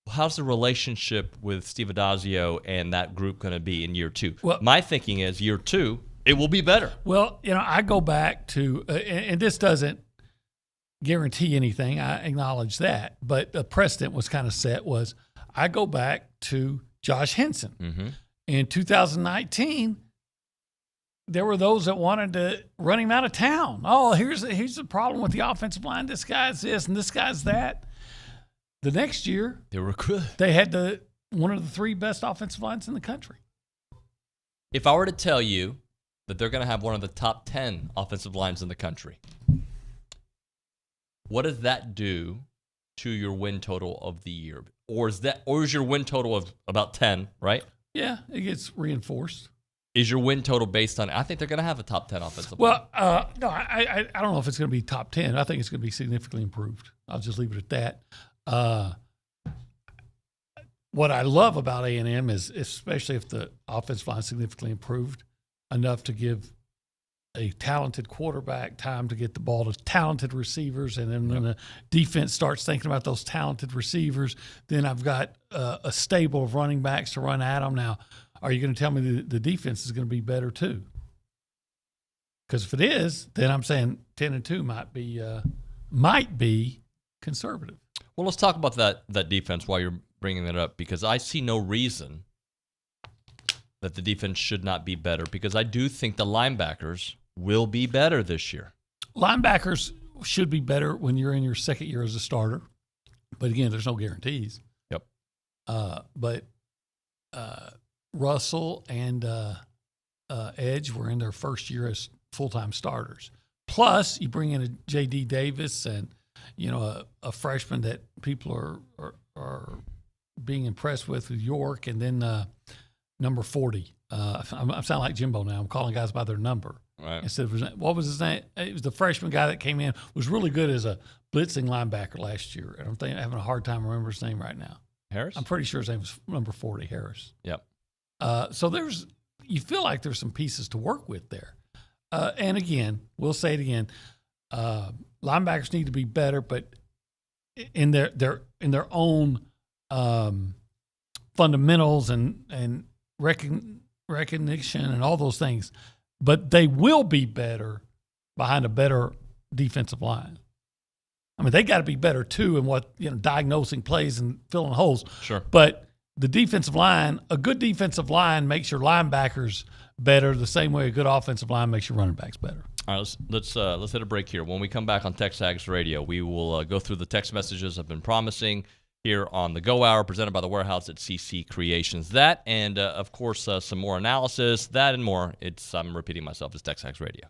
how's the relationship with Steve Adazio and that group going to be in year 2? Well, my thinking is year 2, it will be better. Well, I go back to, and this doesn't guarantee anything, I acknowledge that, but the precedent was kind of set was I go back to Josh Henson. Mm-hmm. In 2019, there were those that wanted to run him out of town. Oh, here's the problem with the offensive line. This guy's this and this guy's that. The next year, they were good. They had one of the 3 best offensive lines in the country. If I were to tell you that they're going to have one of the top 10 offensive lines in the country, what does that do to your win total of the year? Or is your win total of about 10, right? Yeah, it gets reinforced. Is your win total based on? I think they're going to have a top 10 offensive line. Well, no, I don't know if it's going to be top 10. I think it's going to be significantly improved. I'll just leave it at that. What I love about A&M is, especially if the offensive line is significantly improved enough to give a talented quarterback time to get the ball to talented receivers, and then when the defense starts thinking about those talented receivers, then I've got a stable of running backs to run at them. Now, are you going to tell me the defense is going to be better too? Because if it is, then I'm saying 10-2 might be conservative. Well, let's talk about that defense while you're bringing that up, because I see no reason that the defense should not be better, because I do think the linebackers will be better this year. Linebackers should be better when you're in your second year as a starter. But again, there's no guarantees. Yep. But Russell and Edge were in their first year as full-time starters. Plus, you bring in a J.D. Davis and, a freshman that people are being impressed with York, and then number 40. I sound like Jimbo now. I'm calling guys by their number. Right. Instead of, what was his name? It was the freshman guy that came in, was really good as a blitzing linebacker last year. I'm having a hard time remembering his name right now. Harris? I'm pretty sure his name was number 40, Harris. Yep. So you feel like there's some pieces to work with there. And again, we'll say it again, linebackers need to be better, but in their own fundamentals and recognition and all those things, but they will be better behind a better defensive line. I mean, they got to be better too in what, diagnosing plays and filling holes. Sure. But the defensive line, a good defensive line makes your linebackers better the same way a good offensive line makes your running backs better. All right, let's hit a break here. When we come back on TexAgs Radio, we will go through the text messages I've been promising here on the Go Hour, presented by the Warehouse at CC Creations. That and, of course, some more analysis, that and more. I'm repeating myself. It's TexAgs Radio.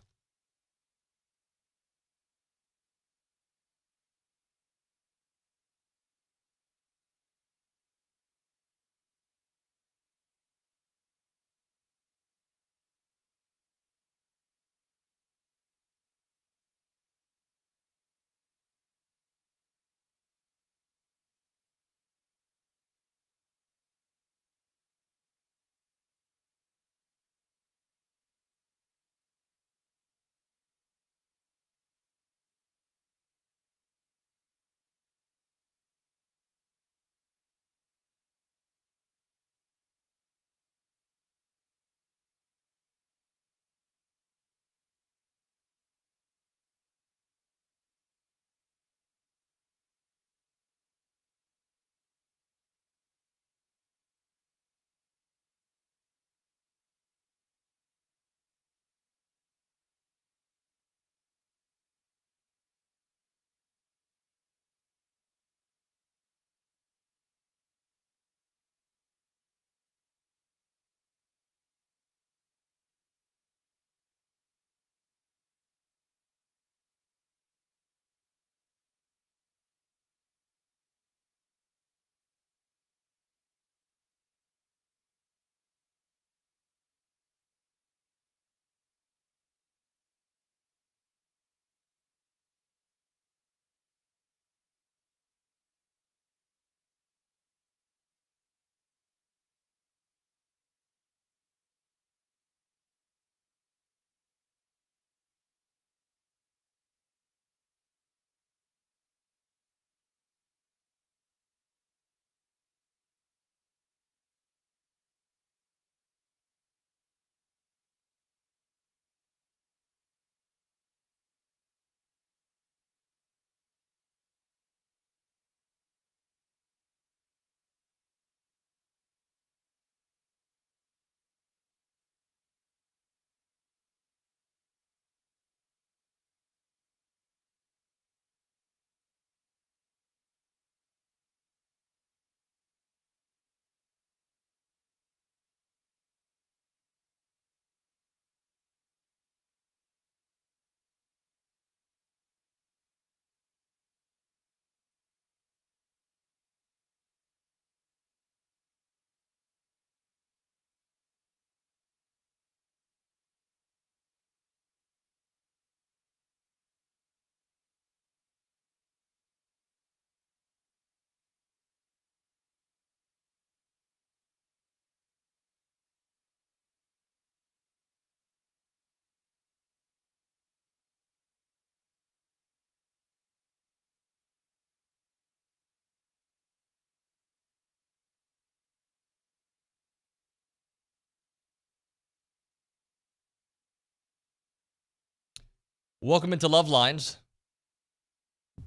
Welcome into Love Lines.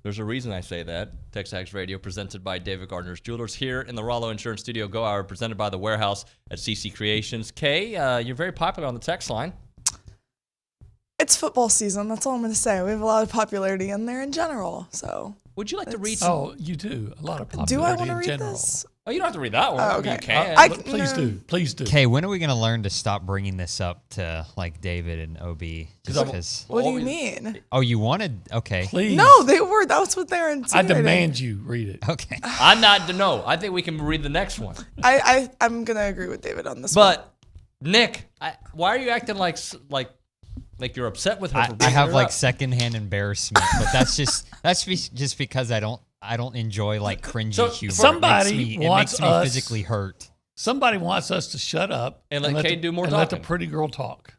There's a reason I say that. TexAgs Radio, presented by David Gardner's Jewelers, here in the Rollo Insurance Studio Go Hour, presented by The Warehouse at CC Creations. Kay, you're very popular on the text line. It's football season. That's all I'm going to say. We have a lot of popularity in there in general. So, would you like to read some? Oh, you do. A lot of popularity do I want to in read general. this? Oh, you don't have to read that one. Oh, I mean, okay. you can. But please do. Please do. Okay, when are we going to learn to stop bringing this up to like David and OB? Just because. What do you mean? Oh, you wanted? Okay. Please. No, they were. That's what they were I insinuating. demand you read it. Okay. I'm not. No, I think we can read the next one. I'm going to agree with David on this one. But, Nick, why are you acting like you're upset with her? For I bringing have her like up? secondhand embarrassment, but that's just because I don't enjoy like cringy So, humor. somebody it makes wants me us- physically hurt. Somebody wants us to shut up And let Kay do more and let the talking. pretty girl talk.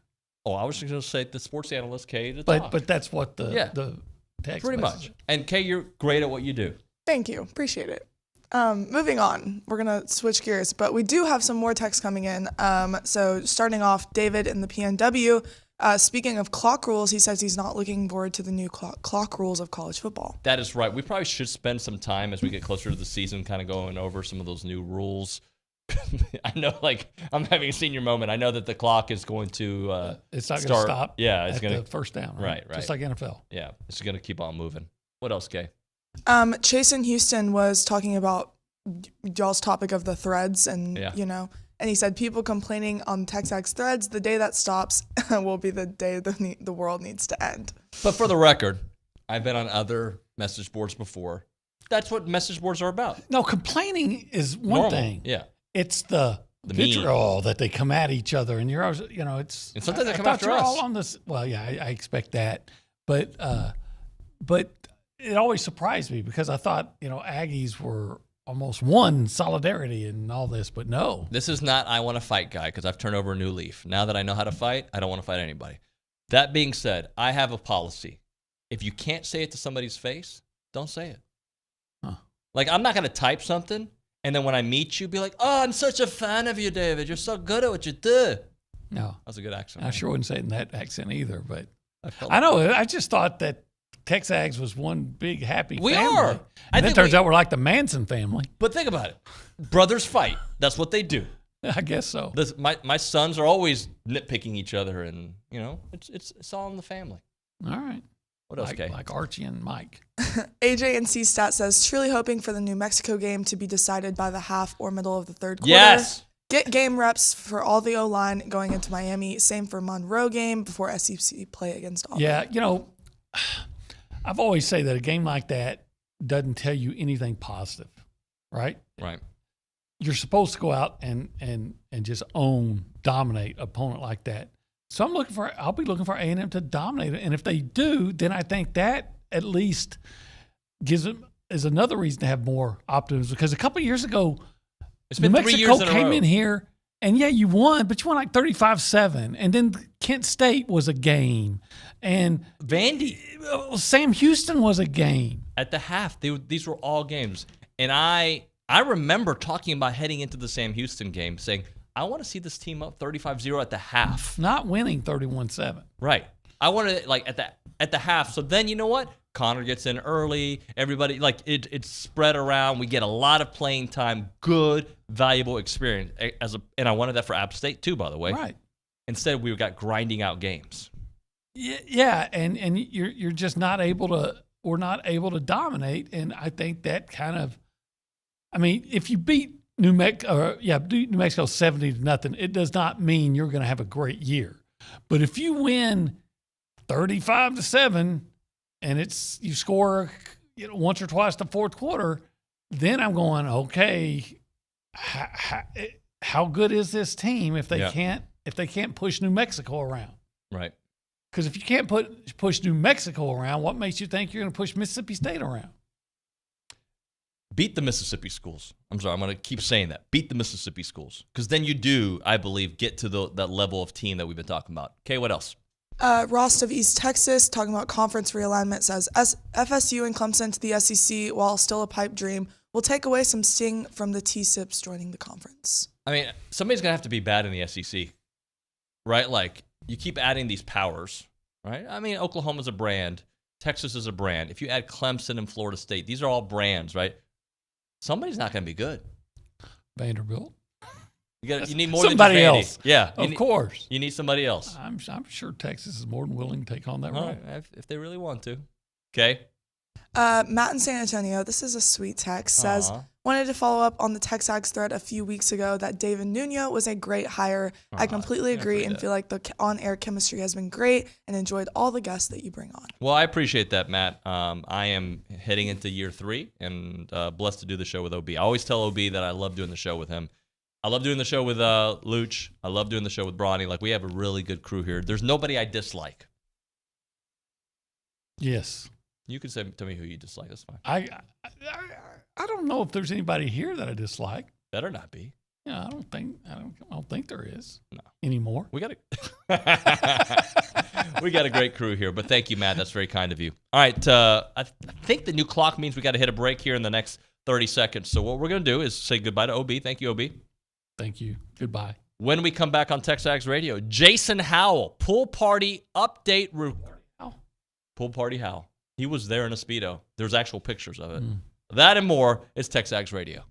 Oh, I was just going to say the sports analyst, Kay, to But talk. but that's what the Yeah. the text Pretty message. much. And Kay, you're great at what you do. Thank you. Appreciate it. Moving on, we're going to switch gears, but we do have some more texts coming in. So starting off, David in the PNW, speaking of clock rules, he says he's not looking forward to the new clock rules of college football. That is right. We probably should spend some time as we get closer to the season kind of going over some of those new rules. I know, like, I'm having a senior moment. I know that the clock is going to It's not going to start. stop. Yeah, it's at going the to. first down. Right. Just like NFL. Yeah, it's going to keep on moving. What else, Kay? Chase in Houston was talking about y'all's topic of the threads and, Yeah. And he said people complaining on TexAgs threads, the day that stops will be the day the world needs to end. But for the record, I've been on other message boards before. That's what message boards are about. No, complaining is one Normal. thing. Yeah. It's the The vitriol that they come at each other, and you're always, it's. And sometimes they I come thought after you're us. all on this. Well, yeah, I expect that, but it always surprised me because I thought Aggies were almost one solidarity and all this, but no. This is not I want to fight guy because I've turned over a new leaf. Now that I know how to fight, I don't want to fight anybody. That being said, I have a policy. If you can't say it to somebody's face, don't say it. Huh. Like, I'm not going to type something, and then when I meet you, be like, oh, I'm such a fan of you, David. You're so good at what you do. No, That's a good accent. I right? sure wouldn't say it in that accent either, but I felt I know. I just thought that TexAgs was one big happy We family. are. I And it think turns we- out we're like the Manson family. But think about it. Brothers fight. That's what they do. I guess so. My sons are always nitpicking each other, and, it's all in the family. All right. What else, Kay? Like Archie and Mike. AJ and C-Stat says, truly hoping for the New Mexico game to be decided by the half or middle of the third quarter. Yes. Get game reps for all the O-line going into Miami. Same for Monroe game before SEC play against Auburn. Yeah, I've always say that a game like that doesn't tell you anything positive, right? Right. You're supposed to go out and just dominate opponent like that. So I'll be looking for A&M to dominate it. And if they do, then I think that at least is another reason to have more optimism. Because a couple of years ago, It's New been 3 Mexico years in a came row. in here, and yeah, you won, but you won like 35-7. And then Kent State was a game. And Vandy. Sam Houston was a game. At the half, these were all games. And I remember talking about heading into the Sam Houston game saying, I want to see this team up 35-0 at the half. Not winning 31-7. Right. I want to, like, at the half. So then, you know what? Connor gets in early. Everybody, like, it's spread around. We get a lot of playing time. Good, valuable experience. And I wanted that for App State, too, by the way. Right. Instead, we got grinding out games. Yeah, and you're just not able to. We're not able to dominate, and I think that kind of. I mean, if you beat New Mexico 70-0, it does not mean you're going to have a great year. But if you win 35-7, and you score once or twice the fourth quarter, then I'm going, okay, how good is this team if they can't push New Mexico around? Right. Because if you can't push New Mexico around, what makes you think you're going to push Mississippi State around? Beat the Mississippi schools. I'm sorry, I'm going to keep saying that. Beat the Mississippi schools. Because then you do, I believe, get to that level of team that we've been talking about. Okay, what else? Rost of East Texas, talking about conference realignment, says FSU and Clemson to the SEC, while still a pipe dream, will take away some sting from the T-SIPs joining the conference. I mean, somebody's going to have to be bad in the SEC, right? Like, you keep adding these powers, right? I mean, Oklahoma's a brand. Texas is a brand. If you add Clemson and Florida State, these are all brands, right? Somebody's not going to be good. Vanderbilt. You need more somebody than else. Yeah, Of course. You need somebody else. I'm sure Texas is more than willing to take on that role. Right, if they really want to. Okay. Matt in San Antonio, this is a sweet text, says, wanted to follow up on the TexAgs thread a few weeks ago that David Nuño was a great hire. I completely agree and feel like the on-air chemistry has been great and enjoyed all the guests that you bring on. Well, I appreciate that, Matt. I am heading into year 3 and blessed to do the show with OB. I always tell OB that I love doing the show with him. I love doing the show with Luch. I love doing the show with Bronny. Like, we have a really good crew here. There's nobody I dislike. Yes. You can tell me who you dislike. That's fine. I don't know if there's anybody here that I dislike. Better not be. Yeah, I don't think there is. No. Anymore. We got a great crew here, but thank you, Matt. That's very kind of you. All right, I think the new clock means we got to hit a break here in the next 30 seconds. So what we're going to do is say goodbye to OB. Thank you, OB. Thank you. Goodbye. When we come back on TexAgs Radio, Jason Howell, pool party update. Pool party Howell. He was there in a Speedo. There's actual pictures of it. That and more is TexAgs Radio.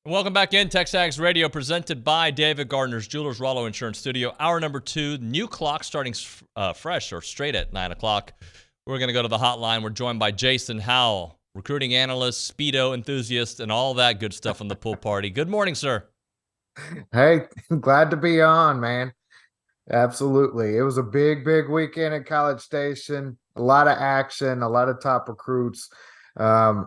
Welcome back in. TexAgs Radio presented by David Gardner's Jewelers, Rollo Insurance Studio. Hour number 2, new clock starting fresh or straight at 9 o'clock. We're going to go to the hotline. We're joined by Jason Howell, recruiting analyst, Speedo enthusiast, and all that good stuff on the pool party. Good morning, sir. Hey, glad to be on, man. Absolutely. It was a big weekend at College Station. A lot of action, a lot of top recruits. Yeah,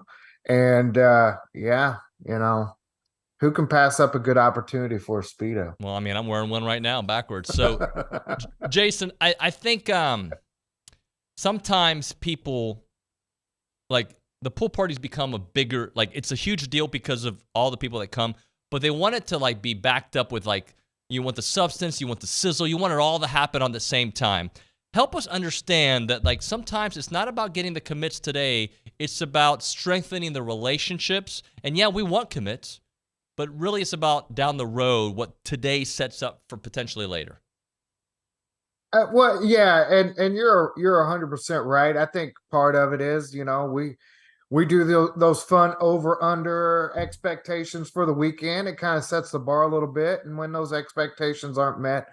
who can pass up a good opportunity for a Speedo? Well, I mean, I'm wearing one right now backwards. So, Jason, I think sometimes people, like, the pool parties become a bigger, like, it's a huge deal because of all the people that come, but they want it to, like, be backed up with, like, you want the substance, you want the sizzle, you want it all to happen on the same time. Help us understand that, like, sometimes it's not about getting the commits today, it's about strengthening the relationships. And yeah, we want commits, but really it's about down the road what today sets up for potentially later. Well, yeah, and you're 100% right. I think part of it is, we do those fun over-under expectations for the weekend. It kind of sets the bar a little bit, and when those expectations aren't met,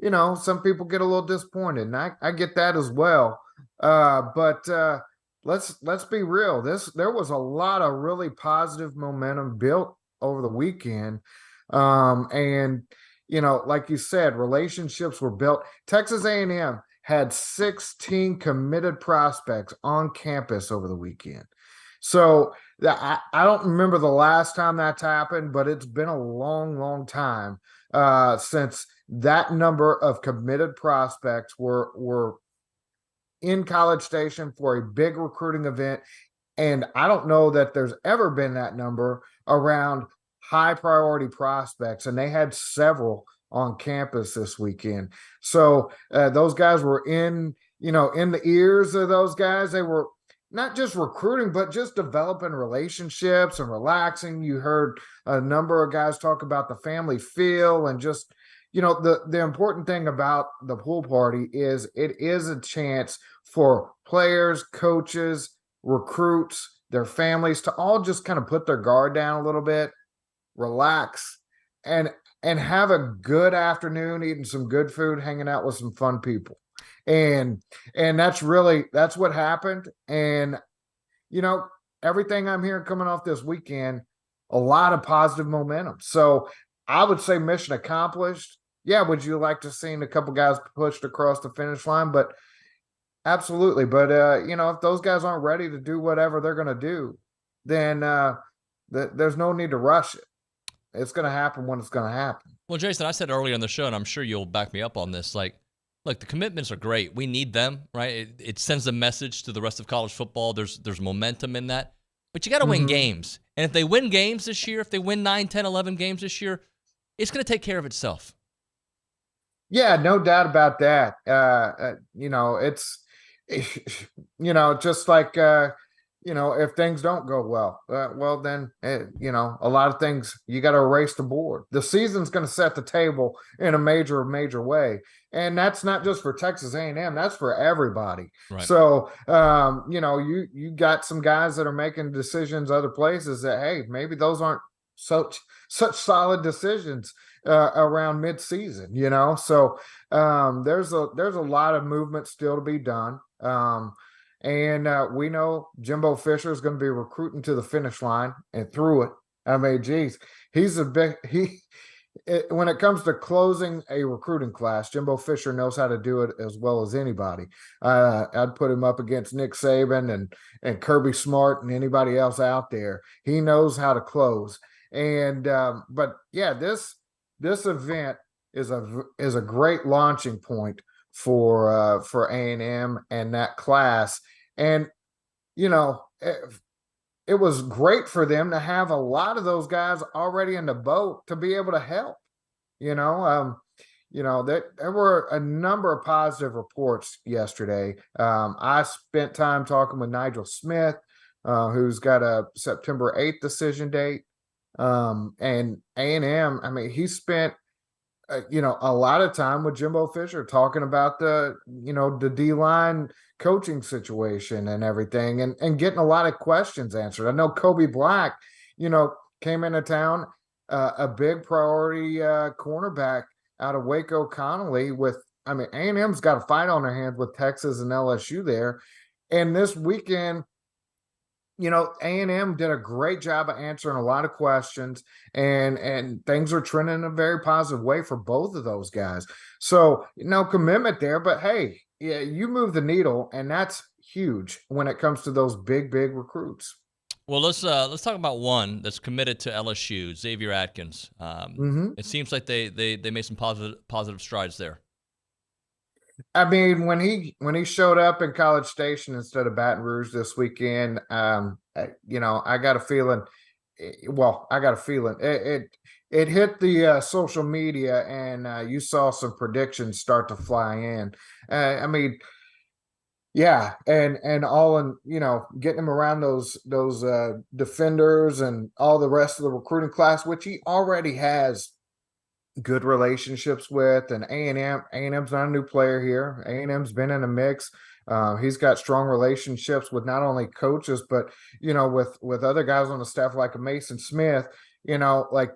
some people get a little disappointed, and I get that as well. But let's be real. There was a lot of really positive momentum built over the weekend, and like you said, relationships were built. Texas A&M had 16 committed prospects on campus over the weekend. So I don't remember the last time that's happened, but it's been a long time since that number of committed prospects were in College Station for a big recruiting event. And I don't know that there's ever been that number around high priority prospects. And they had several on campus this weekend. So those guys were in the ears of those guys. They were not just recruiting, but just developing relationships and relaxing. You heard a number of guys talk about the family feel and just, the important thing about the pool party is it is a chance for players, coaches, recruits, their families to all just kind of put their guard down a little bit, relax, and have a good afternoon, eating some good food, hanging out with some fun people. And that's what happened. And, everything I'm hearing coming off this weekend, a lot of positive momentum. So I would say mission accomplished. Yeah. Would you like to see a couple guys pushed across the finish line? But absolutely. But, if those guys aren't ready to do whatever they're going to do, then there's no need to rush it. It's going to happen when it's going to happen. Well, Jason, I said earlier in the show, and I'm sure you'll back me up on this, like, look, the commitments are great. We need them, right? It sends a message to the rest of college football. There's momentum in that. But you got to win games. And if they win games this year, if they win 9, 10, 11 games this year, it's going to take care of itself. Yeah, no doubt about that. It's, just like, if things don't go well, then, a lot of things you got to erase the board. The season's going to set the table in a major way. And that's not just for Texas A&M, that's for everybody. Right. So, you got some guys that are making decisions other places that, hey, maybe those aren't such solid decisions around midseason, So there's a lot of movement still to be done. And we know Jimbo Fisher is going to be recruiting to the finish line and through it. I mean, geez, when it comes to closing a recruiting class, Jimbo Fisher knows how to do it as well as anybody. I'd put him up against Nick Saban and Kirby Smart and anybody else out there. He knows how to close. And but yeah, this event is a great launching point for A&M and that class. And it was great for them to have a lot of those guys already in the boat to be able to help. There were a number of positive reports yesterday. I spent time talking with Nigel Smith, who's got a September 8th decision date. And A&M, I mean, he spent a lot of time with Jimbo Fisher talking about the D-line coaching situation and everything and getting a lot of questions answered. I know Kobe Black, came into town a big priority cornerback out of Waco Connolly. A&M's got a fight on their hands with Texas and LSU there. And this weekend, A&M did a great job of answering a lot of questions, and things are trending in a very positive way for both of those guys. So no commitment there, but hey, yeah, you move the needle, and that's huge when it comes to those big recruits. Well, let's talk about one that's committed to LSU, Xavier Atkins. It seems like they made some positive strides there. I mean, when he showed up in College Station instead of Baton Rouge this weekend, I got a feeling. Well, I got a feeling it hit the social media, and you saw some predictions start to fly in. I mean, yeah, and all in, getting him around those defenders and all the rest of the recruiting class, which he already has good relationships with. And A&M's not a new player here. A&M's been in a mix. He's got strong relationships with not only coaches, but with other guys on the staff like a Mason Smith. Like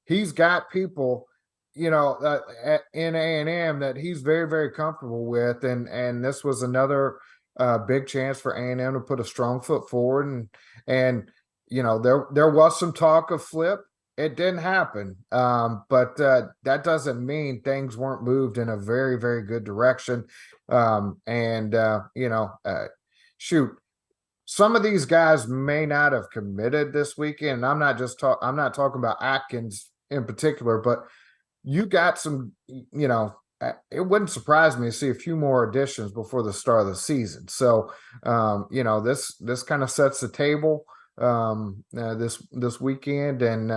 he's got people in A&M that he's very, very comfortable with, and this was another big chance for A&M to put a strong foot forward. And there was some talk of flip. It didn't happen, but that doesn't mean things weren't moved in a very, very good direction. Shoot, some of these guys may not have committed this weekend. I'm not talking about Atkins in particular, but you got some. It wouldn't surprise me to see a few more additions before the start of the season. So, this kind of sets the table this weekend, and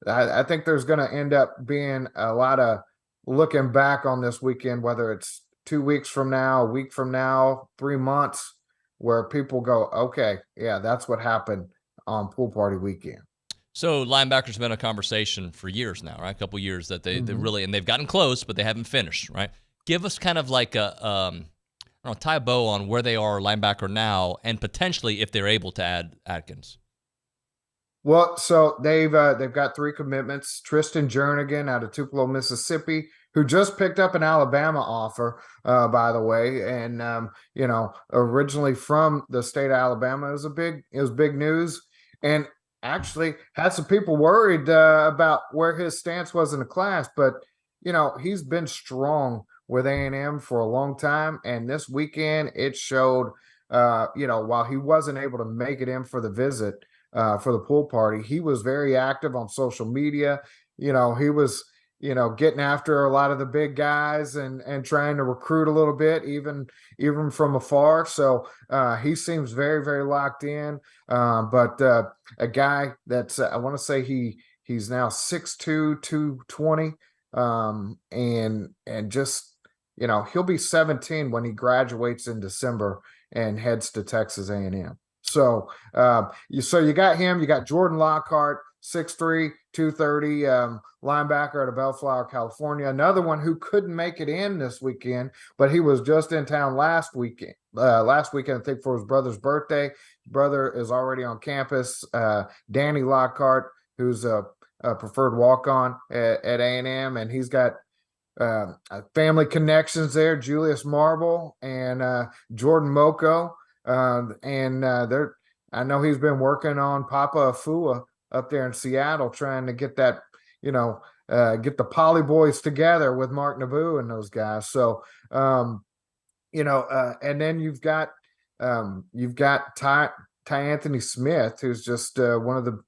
I think there's going to end up being a lot of looking back on this weekend, whether it's 2 weeks from now, a week from now, 3 months, where people go, okay, yeah, that's what happened on pool party weekend. So linebackers been a conversation for years now, right? A couple years that they really, and they've gotten close, but they haven't finished, right? Give us kind of like tie a bow on where they are linebacker now, and potentially if they're able to add Atkins. Well, so they've got 3 commitments. Tristan Jernigan out of Tupelo, Mississippi, who just picked up an Alabama offer, by the way, and originally from the state of Alabama. It was big news, and actually had some people worried about where his stance was in the class, but he's been strong with A&M for a long time, and this weekend it showed. While he wasn't able to make it in for the visit, for the pool party, he was very active on social media. He was getting after a lot of the big guys and trying to recruit a little bit, even from afar. So he seems very, very locked in. But a guy that's I want to say he's now 6'2", 220, and just he'll be 17 when he graduates in December and heads to Texas A&M. So you got him. You got Jordan Lockhart, 6'3", 230, linebacker out of Bellflower, California. Another one who couldn't make it in this weekend, but he was just in town last weekend, I think, for his brother's birthday. His brother is already on campus. Danny Lockhart, who's a preferred walk-on at A&M, and he's got family connections there, Julius Marble and Jordan Moko. I know he's been working on Papa Afua up there in Seattle, trying to get that, get the Poly Boys together with Mark Naboo and those guys. So, and then you've got Ty Anthony Smith, who's just one of the,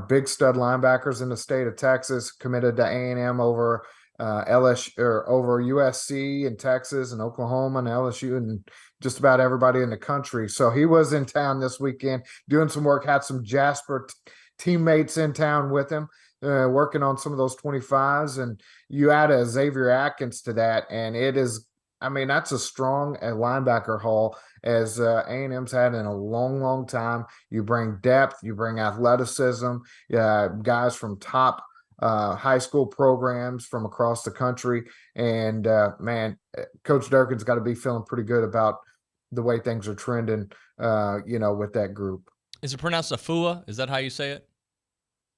big stud linebackers in the state of Texas, committed to A&M over LSU or over USC and Texas and Oklahoma and LSU and just about everybody in the country. So he was in town this weekend doing some work, had some Jasper teammates in town with him, working on some of those 25s. And you add a Xavier Atkins to that, and that's as strong a linebacker haul as A&M's had in a long, long time. You bring depth, you bring athleticism, guys from top high school programs from across the country. And Coach Durkin's got to be feeling pretty good about the way things are trending, with that group. Is it pronounced Afua? Is that how you say it?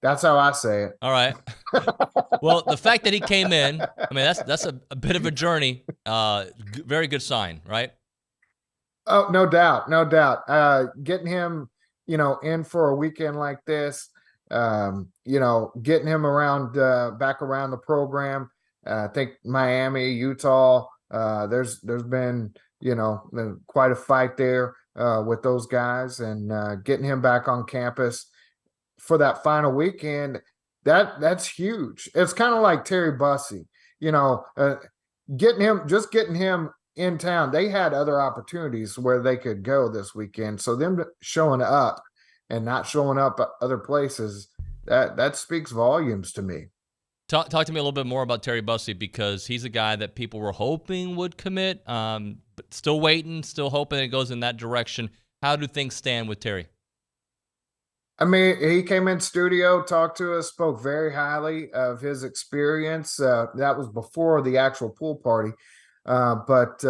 That's how I say it. All right. Well, the fact that he came in, I mean, that's a bit of a journey. Very good sign, right? Oh, no doubt, no doubt. Getting him, in for a weekend like this, getting him around, back around the program. I think Miami, Utah. There's been, quite a fight there with those guys, and getting him back on campus for that final weekend, that's huge. It's kind of like Terry Bussey, getting him in town. They had other opportunities where they could go this weekend. So them showing up and not showing up at other places, that speaks volumes to me. Talk to me a little bit more about Terry Bussey, because he's a guy that people were hoping would commit, but still waiting, still hoping it goes in that direction. How do things stand with Terry? I mean, he came in studio, talked to us, spoke very highly of his experience. That was before the actual pool party. But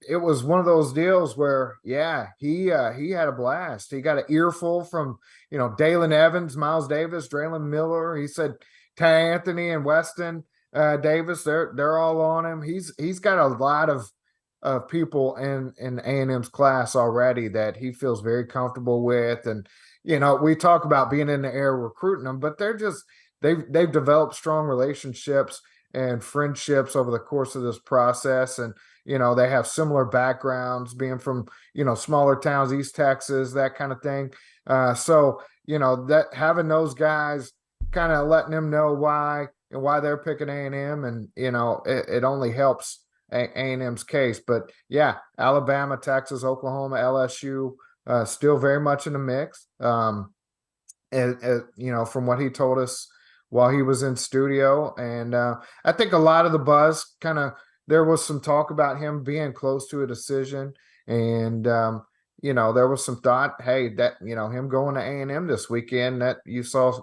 it was one of those deals where, yeah, he had a blast. He got an earful from, Dalen Evans, Miles Davis, Draylon Miller. He said Ty Anthony and Weston Davis, they're all on him. He's got a lot of people in A&M's class already that he feels very comfortable with. And, we talk about being in the air recruiting them, but they've developed strong relationships and friendships over the course of this process. And, they have similar backgrounds, being from, smaller towns, East Texas, that kind of thing. So, that having those guys kind of letting them know why they're picking A&M, and, it only helps A&M's case. But yeah, Alabama, Texas, Oklahoma, LSU, still very much in the mix. From what he told us while he was in studio. And I think a lot of the buzz there was some talk about him being close to a decision. And, there was some thought, hey, that, him going to A&M this weekend, that you saw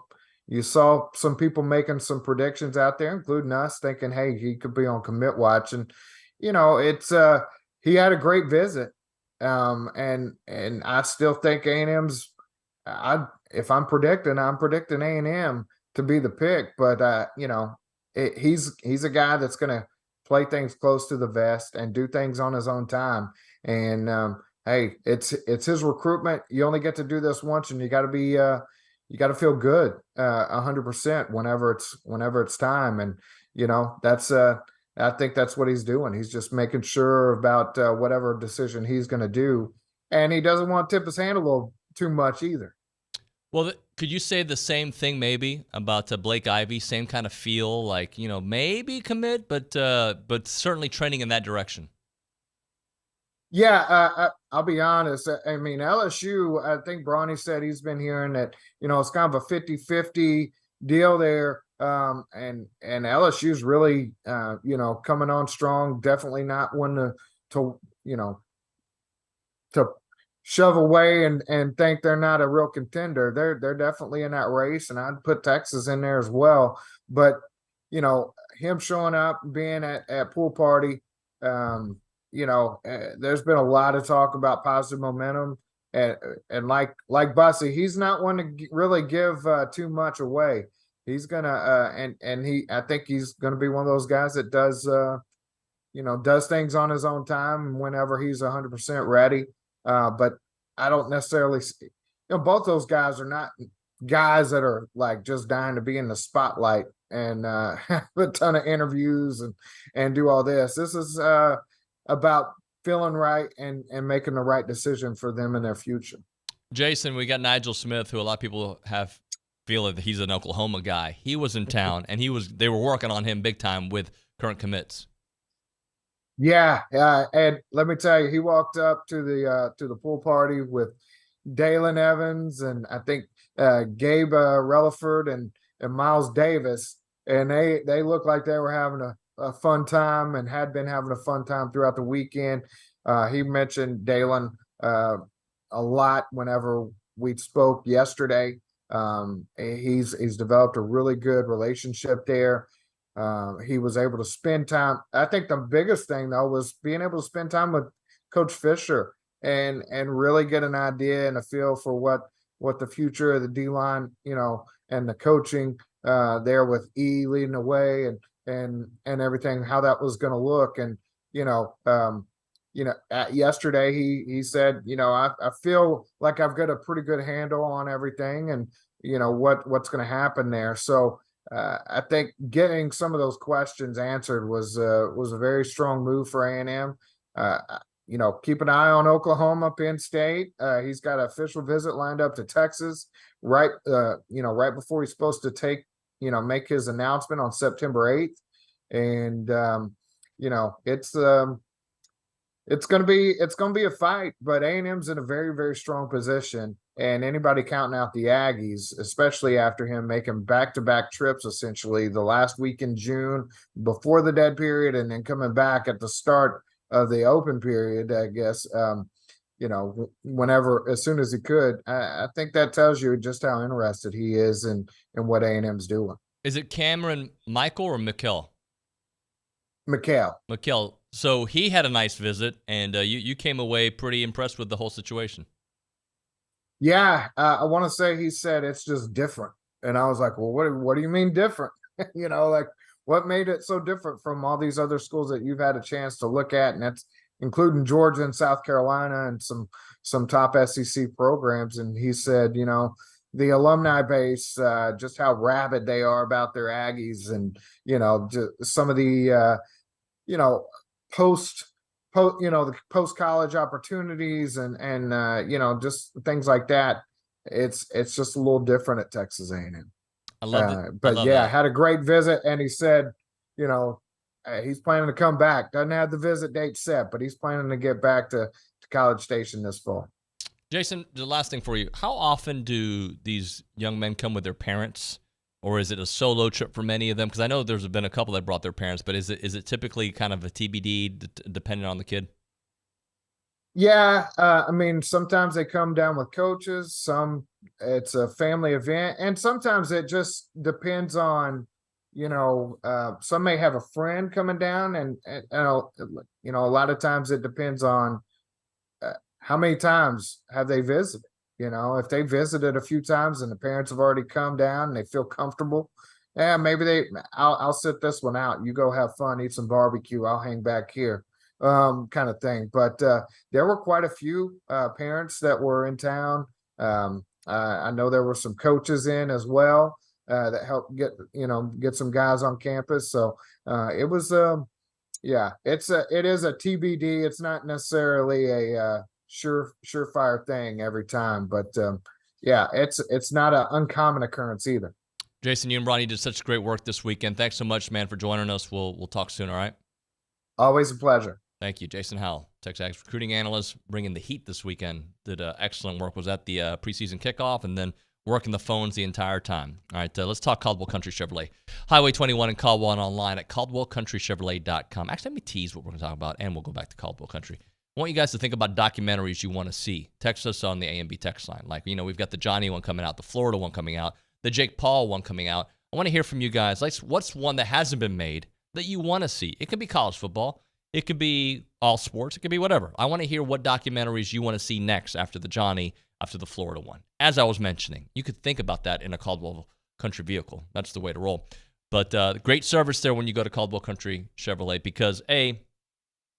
some people making some predictions out there, including us, thinking, hey, he could be on commit watch. And, it's he had a great visit. And I still think A&M's, if I'm predicting A&M to be the pick, but he's a guy that's going to play things close to the vest and do things on his own time. And hey, it's his recruitment. You only get to do this once, and you got to feel good 100% whenever it's time. And that's I think that's what he's doing. He's just making sure about whatever decision he's going to do, and he doesn't want to tip his hand a little too much either. Well, could you say the same thing maybe about Blake Ivy? Same kind of feel, like, maybe commit, but certainly trending in that direction. Yeah, I'll be honest. I mean, LSU, I think Bronny said he's been hearing that, it's kind of a 50-50 deal there. And LSU's really, coming on strong. Definitely not one to shove away and think they're not a real contender. They're definitely in that race, and I'd put Texas in there as well. But him showing up, being at pool party, there's been a lot of talk about positive momentum, and like Bussey, he's not one to really give too much away. He's gonna I think he's gonna be one of those guys that does things on his own time whenever he's 100% ready. But I don't necessarily see, both those guys are not guys that are like just dying to be in the spotlight and have a ton of interviews and do all this. This is about feeling right and making the right decision for them in their future. Jason, we got Nigel Smith, who a lot of people feel that he's an Oklahoma guy. He was in town, and they were working on him big time with current commits. Yeah, and let me tell you, he walked up to the pool party with Dalen Evans and I think Gabe Relaford and Miles Davis, and they looked like they were having a fun time and had been having a fun time throughout the weekend. He mentioned Dalen a lot whenever we spoke yesterday. He's developed a really good relationship there. He was able to spend time. I think the biggest thing though was being able to spend time with Coach Fisher and really get an idea and a feel for what what the future of the D-line, and the coaching there with E leading the way and everything, how that was going to look. And, yesterday he said, I feel like I've got a pretty good handle on everything and, what's going to happen there. So I think getting some of those questions answered was a very strong move for A&M. Keep an eye on Oklahoma, Penn State. He's got an official visit lined up to Texas right before he's supposed to make his announcement on September 8th. And, it's going to be a fight, but A&M's in a very, very strong position. And anybody counting out the Aggies, especially after him making back-to-back trips, essentially the last week in June before the dead period, and then coming back at the start of the open period, I guess, whenever, as soon as he could. I think that tells you just how interested he is in what A&M's doing. Is it Cameron Michael or Mikkel? Mikkel. So he had a nice visit, and you came away pretty impressed with the whole situation. Yeah, I want to say he said it's just different. And I was like, well, what do you mean different? What made it so different from all these other schools that you've had a chance to look at? And that's including Georgia and South Carolina and some top SEC programs. And he said, the alumni base, just how rabid they are about their Aggies, and, just some of the, the post-college opportunities and just things like that. It's just a little different at Texas A&M. I love it. But had a great visit, and he said, he's planning to come back. Doesn't have the visit date set, but he's planning to get back to College Station this fall. Jason, the last thing for you: how often do these young men come with their parents, or is it a solo trip for many of them? Because I know there's been a couple that brought their parents, but is it typically kind of a TBD, depending on the kid? Yeah, sometimes they come down with coaches. Some it's a family event, and sometimes it just depends on, some may have a friend coming down, and a lot of times it depends on how many times have they visited. If they visited a few times and the parents have already come down and they feel comfortable, maybe I'll sit this one out. You go have fun, eat some barbecue. I'll hang back here. Kind of thing. But there were quite a few parents that were in town. I know there were some coaches in as well that helped get some guys on campus. So it was it is a TBD. It's not necessarily a surefire thing every time, but it's not an uncommon occurrence either. Jason, you and Ronnie did such great work this weekend. Thanks so much, man, for joining us. We'll talk soon. All right. Always a pleasure. Thank you. Jason Howell, TexAgs recruiting analyst, bringing the heat this weekend. Did excellent work. Was at the preseason kickoff and then working the phones the entire time. All right, let's talk Caldwell Country Chevrolet. Highway 21 in Caldwell and online at caldwellcountrychevrolet.com. Actually, let me tease what we're going to talk about, and we'll go back to Caldwell Country. I want you guys to think about documentaries you want to see. Text us on the A&B text line. Like, we've got the Johnny one coming out, the Florida one coming out, the Jake Paul one coming out. I want to hear from you guys. Like, what's one that hasn't been made that you want to see? It could be college football. It could be all sports. It could be whatever. I want to hear what documentaries you want to see next after the Johnny, after the Florida one. As I was mentioning, you could think about that in a Caldwell Country vehicle. That's the way to roll. But great service there when you go to Caldwell Country Chevrolet because, A,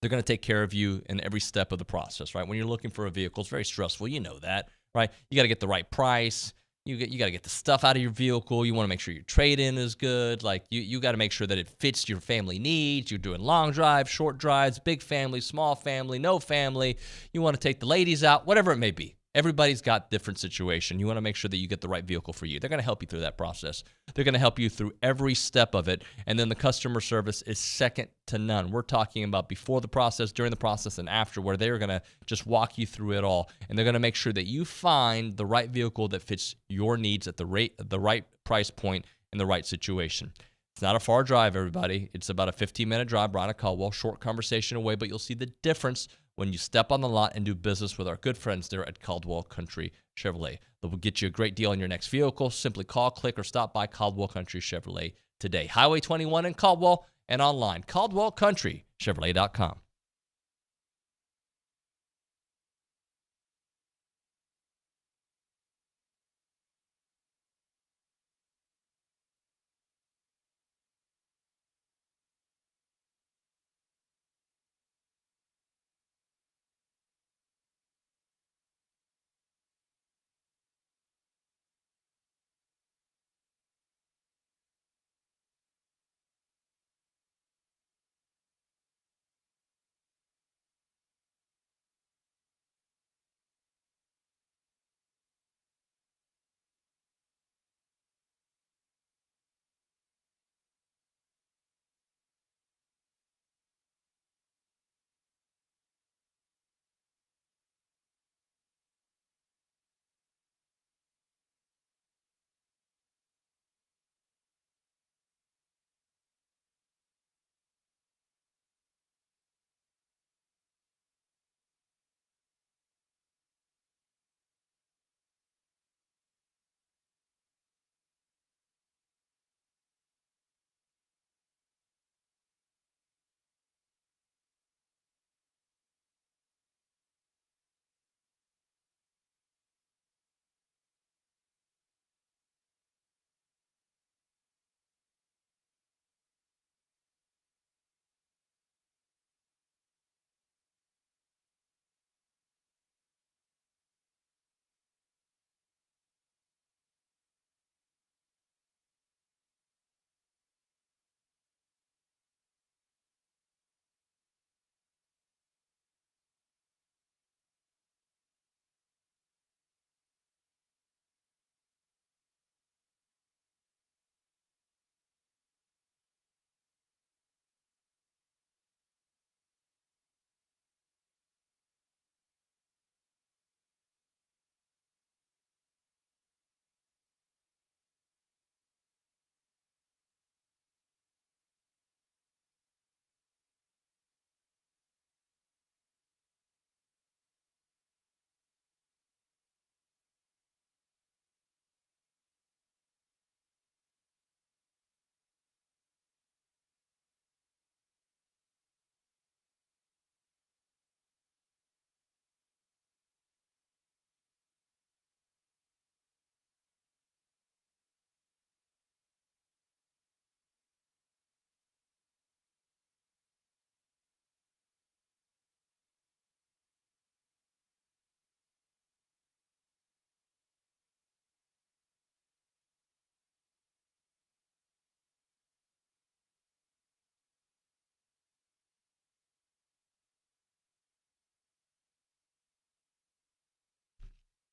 they're going to take care of you in every step of the process, right? When you're looking for a vehicle, it's very stressful. You know that, right? You got to get the right price. You got to get the stuff out of your vehicle. You want to make sure your trade-in is good. Like, you got to make sure that it fits your family needs. You're doing long drives, short drives, big family, small family, no family. You want to take the ladies out, whatever it may be. Everybody's got different situation. You want to make sure that you get the right vehicle for you. They're going to help you through that process. They're going to help you through every step of it. And then the customer service is second to none. We're talking about before the process, during the process, and after, where they're going to just walk you through it all. And they're going to make sure that you find the right vehicle that fits your needs at the right price point in the right situation. It's not a far drive, everybody. It's about a 15-minute drive right to Caldwell, short conversation away, but you'll see the difference when you step on the lot and do business with our good friends there at Caldwell Country Chevrolet. They will get you a great deal on your next vehicle. Simply call, click, or stop by Caldwell Country Chevrolet today. Highway 21 in Caldwell and online, caldwellcountrychevrolet.com.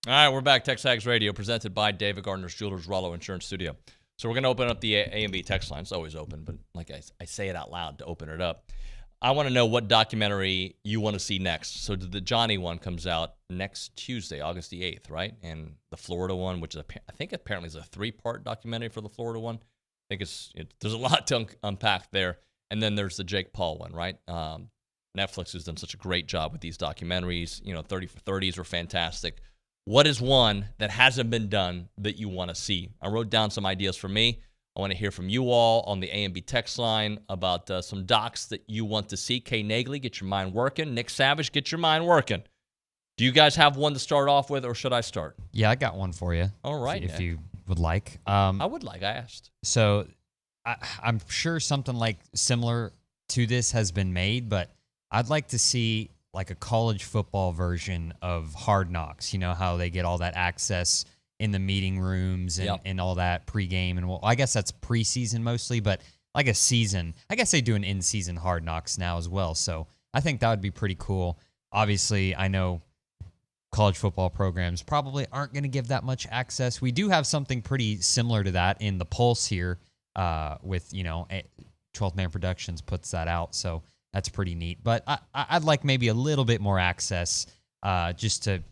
All right, we're back. TexAgs Radio, presented by David Gardner's Jewelers, Rollo Insurance Studio. So we're going to open up the A&B text line. It's always open, but like I say it out loud to open it up. I want to know what documentary you want to see next. So the Johnny one comes out next Tuesday, August the 8th, right? And the Florida one, which is I think apparently is a 3-part documentary for the Florida one. I think there's a lot to unpack there. And then there's the Jake Paul one, right? Netflix has done such a great job with these documentaries. 30 for 30s were fantastic. What is one that hasn't been done that you want to see? I wrote down some ideas for me. I want to hear from you all on the A&B text line about some docs that you want to see. Kay Nagley, get your mind working. Nick Savage, get your mind working. Do you guys have one to start off with, or should I start? Yeah, I got one for you. All right. If you would like. I would like. I asked. So I'm sure something like similar to this has been made, but I'd like to see like a college football version of Hard Knocks. You know how they get all that access in the meeting rooms and all that pregame. And I guess that's preseason mostly, but like a season. I guess they do an in-season Hard Knocks now as well. So I think that would be pretty cool. Obviously, I know college football programs probably aren't going to give that much access. We do have something pretty similar to that in the Pulse here with, 12th Man Productions puts that out. So that's pretty neat. But I'd like maybe a little bit more access just to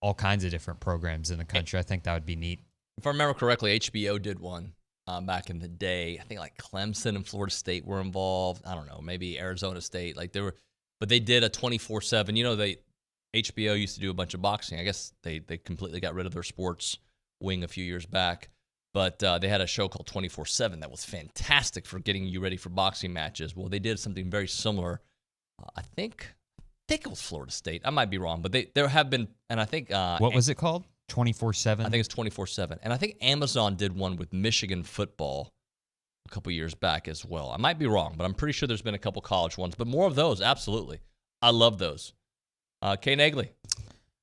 all kinds of different programs in the country. I think that would be neat. If I remember correctly, HBO did one back in the day. I think like Clemson and Florida State were involved. I don't know, maybe Arizona State. But they did a 24/7. HBO used to do a bunch of boxing. I guess they completely got rid of their sports wing a few years back. But they had a show called 24/7 that was fantastic for getting you ready for boxing matches. Well, they did something very similar. I think it was Florida State. I might be wrong, but there have been, and I think what was it called? 24/7. I think it's 24/7, and I think Amazon did one with Michigan football a couple years back as well. I might be wrong, but I'm pretty sure there's been a couple college ones. But more of those, absolutely. I love those. Kay Nagley.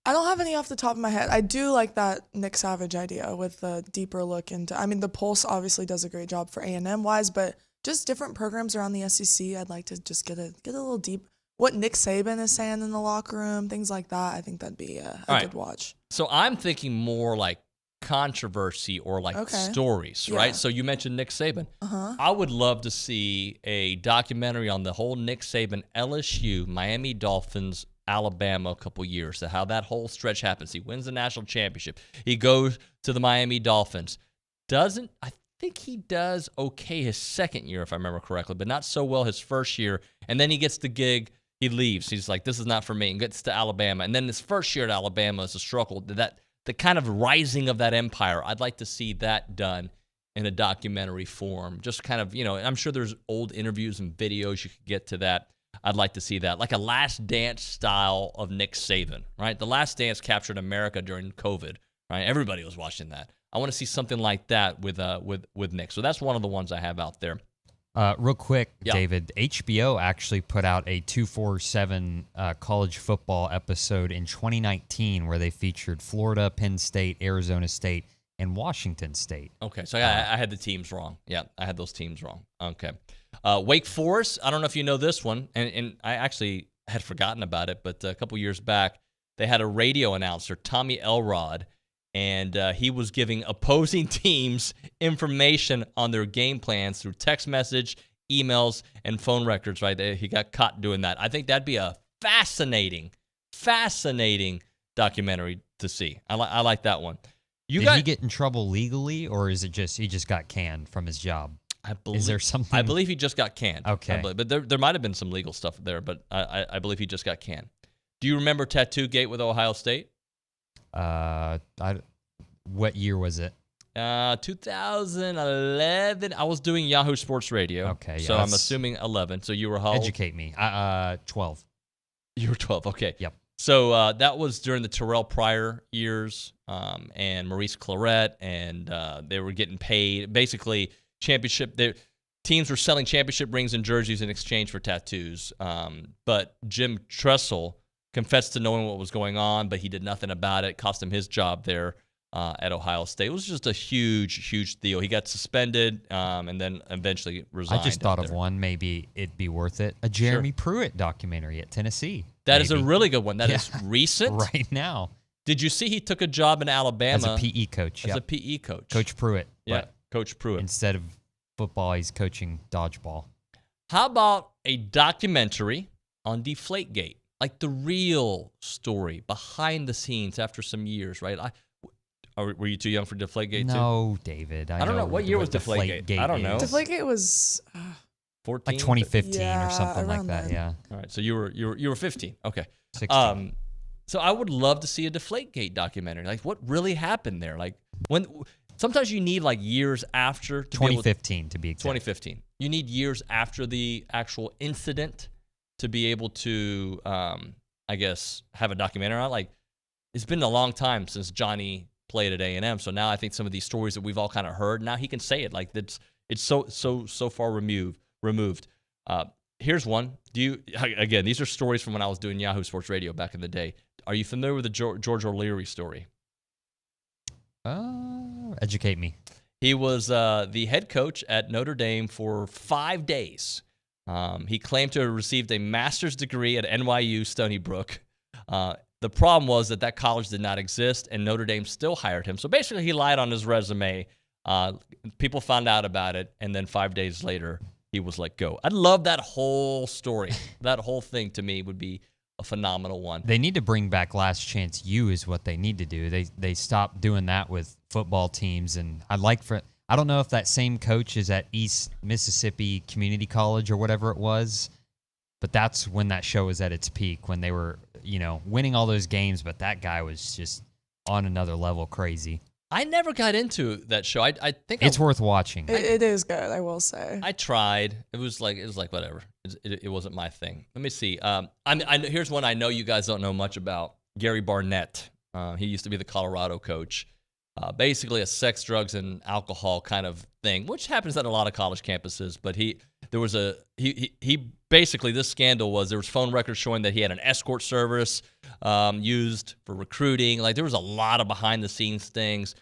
I don't have any off the top of my head. I do like that Nick Savage idea with the deeper look into. I mean, the Pulse obviously does a great job for A&M wise, but just different programs around the SEC. I'd like to just get a little deep. What Nick Saban is saying in the locker room, things like that. I think that'd be a good watch. So I'm thinking more like controversy or like stories, right? So you mentioned Nick Saban. I would love to see a documentary on the whole Nick Saban LSU, Miami Dolphins, Alabama a couple years, to how that whole stretch happens. He wins the national championship. He goes to the Miami Dolphins. I think he does okay his second year, if I remember correctly, but not so well his first year. And then he gets the gig. He leaves. He's like, this is not for me, and gets to Alabama. And then his first year at Alabama is a struggle. The kind of rising of that empire, I'd like to see that done in a documentary form. Just kind of, I'm sure there's old interviews and videos you could get to that. I'd like to see that, like a Last Dance style of Nick Saban, right? The Last Dance captured America during COVID, right? Everybody was watching that. I want to see something like that with Nick. So that's one of the ones I have out there. Real quick, David, HBO actually put out a 247 college football episode in 2019 where they featured Florida, Penn State, Arizona State, and Washington State. Okay, so I had the teams wrong. Yeah, I had those teams wrong. Okay. Wake Forest, I don't know if you know this one, and I actually had forgotten about it, but a couple years back, they had a radio announcer, Tommy Elrod, and he was giving opposing teams information on their game plans through text message, emails, and phone records, right? He got caught doing that. I think that'd be a fascinating documentary to see. I like that one. Did he get in trouble legally, or is it just he just got canned from his job? Is there something? I believe he just got canned. Okay. But there might have been some legal stuff there, but I believe he just got canned. Do you remember Tattoo Gate with Ohio State? What year was it? 2011. I was doing Yahoo Sports Radio. Okay. Yeah, so I'm assuming 11. So you were how old? Educate me. 12. You were 12. Okay. Yep. So that was during the Terrell Pryor years and Maurice Claret, and they were getting paid. Basically, teams were selling championship rings and jerseys in exchange for tattoos. But Jim Tressel confessed to knowing what was going on, but he did nothing about it. It cost him his job there at Ohio State. It was just a huge deal. He got suspended and then eventually resigned. I just thought of one. Maybe it'd be worth it. A Jeremy Pruitt documentary at Tennessee. That is a really good one. That is recent. Right now. Did you see he took a job in Alabama as a PE coach. as a PE coach? Coach Pruitt. Yeah, but Coach Pruitt. instead of football, he's coaching dodgeball. How about a documentary on Deflategate? Like the real story behind the scenes after some years, right? Were you too young for Deflategate too? No, David. I don't know. What year was Deflategate? I don't know. Deflategate was 14? like 2015 Yeah, or something like around that. then. Yeah, All right, so you were 15. Okay. 16. So I would love to see a Deflategate documentary. Like what really happened there? Like when sometimes you need like years after to be able 2015 to be exact. 2015. You need years after the actual incident to be able to, I guess, have a documentary on. Like, it's been a long time since Johnny played at A&M, so now I think some of these stories that we've all kind of heard, now he can say it. Like, it's so far removed. Here's one. Again, these are stories from when I was doing Yahoo Sports Radio back in the day. Are you familiar with the George O'Leary story? Educate me. He was the head coach at Notre Dame for 5 days. He claimed to have received a master's degree at NYU Stony Brook. The problem was that college did not exist, and Notre Dame still hired him. So basically, he lied on his resume. People found out about it, and then 5 days later, he was let go. I'd love that whole story. That whole thing, to me, would be a phenomenal one. They need to bring back Last Chance U is what they need to do. They stopped doing that with football teams, and I don't know if that same coach is at East Mississippi Community College or whatever it was, but that's when that show was at its peak, when they were, winning all those games, but that guy was just on another level crazy. I never got into that show. I think it's worth watching. It is good, I will say. I tried. It was like whatever. It wasn't my thing. Let me see. Here's one I know you guys don't know much about. Gary Barnett. He used to be the Colorado coach. Basically a sex, drugs, and alcohol kind of thing, which happens at a lot of college campuses. But he basically, this scandal was there was phone records showing that he had an escort service used for recruiting. Like there was a lot of behind the scenes things.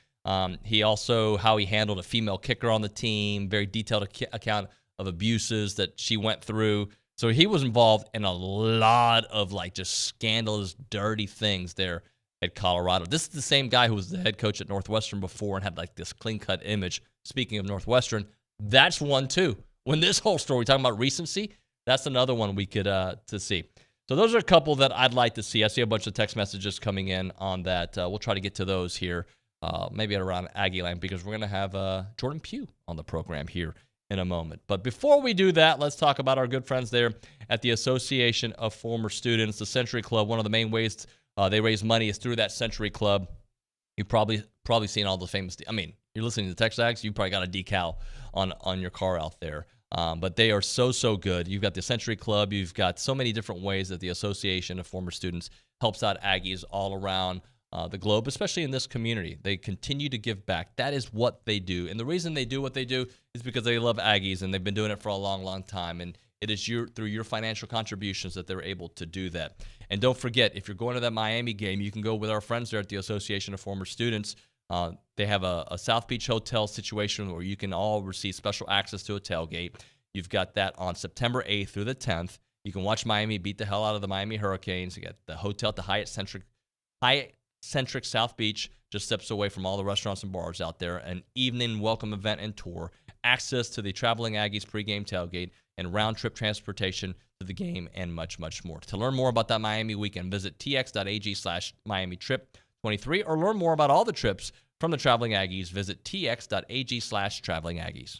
He also how he handled a female kicker on the team. Very detailed account of abuses that she went through. So he was involved in a lot of like just scandalous, dirty things there at Colorado. This is the same guy who was the head coach at Northwestern before and had like this clean-cut image. Speaking of Northwestern, that's one too. When this whole story, talking about recency, that's another one we could to see. So those are a couple that I'd like to see. I see a bunch of text messages coming in on that. We'll try to get to those here, maybe at around Aggie Land, because we're going to have Jordan Pugh on the program here in a moment. But before we do that, let's talk about our good friends there at the Association of Former Students, the Century Club. One of the main ways they raise money is through that Century Club. You've probably seen all the famous. You're listening to TexAgs, you probably got a decal on your car out there. But they are so good. You've got the Century Club. You've got so many different ways that the Association of Former Students helps out Aggies all around the globe, especially in this community. They continue to give back. That is what they do. And the reason they do what they do is because they love Aggies, and they've been doing it for a long time. And it is through your financial contributions that they're able to do that. And don't forget, if you're going to that Miami game, you can go with our friends there at the Association of Former Students. They have a South Beach hotel situation where you can all receive special access to a tailgate. You've got that on September 8th through the 10th. You can watch Miami beat the hell out of the Miami Hurricanes. You got the hotel at the Hyatt Centric South Beach, just steps away from all the restaurants and bars out there. An evening welcome event and tour. Access to the Traveling Aggies pregame tailgate and round-trip transportation to the game and much more. To learn more about that Miami weekend, visit tx.ag/MiamiTrip23 or learn more about all the trips from the Traveling Aggies. Visit tx.ag/Traveling Aggies.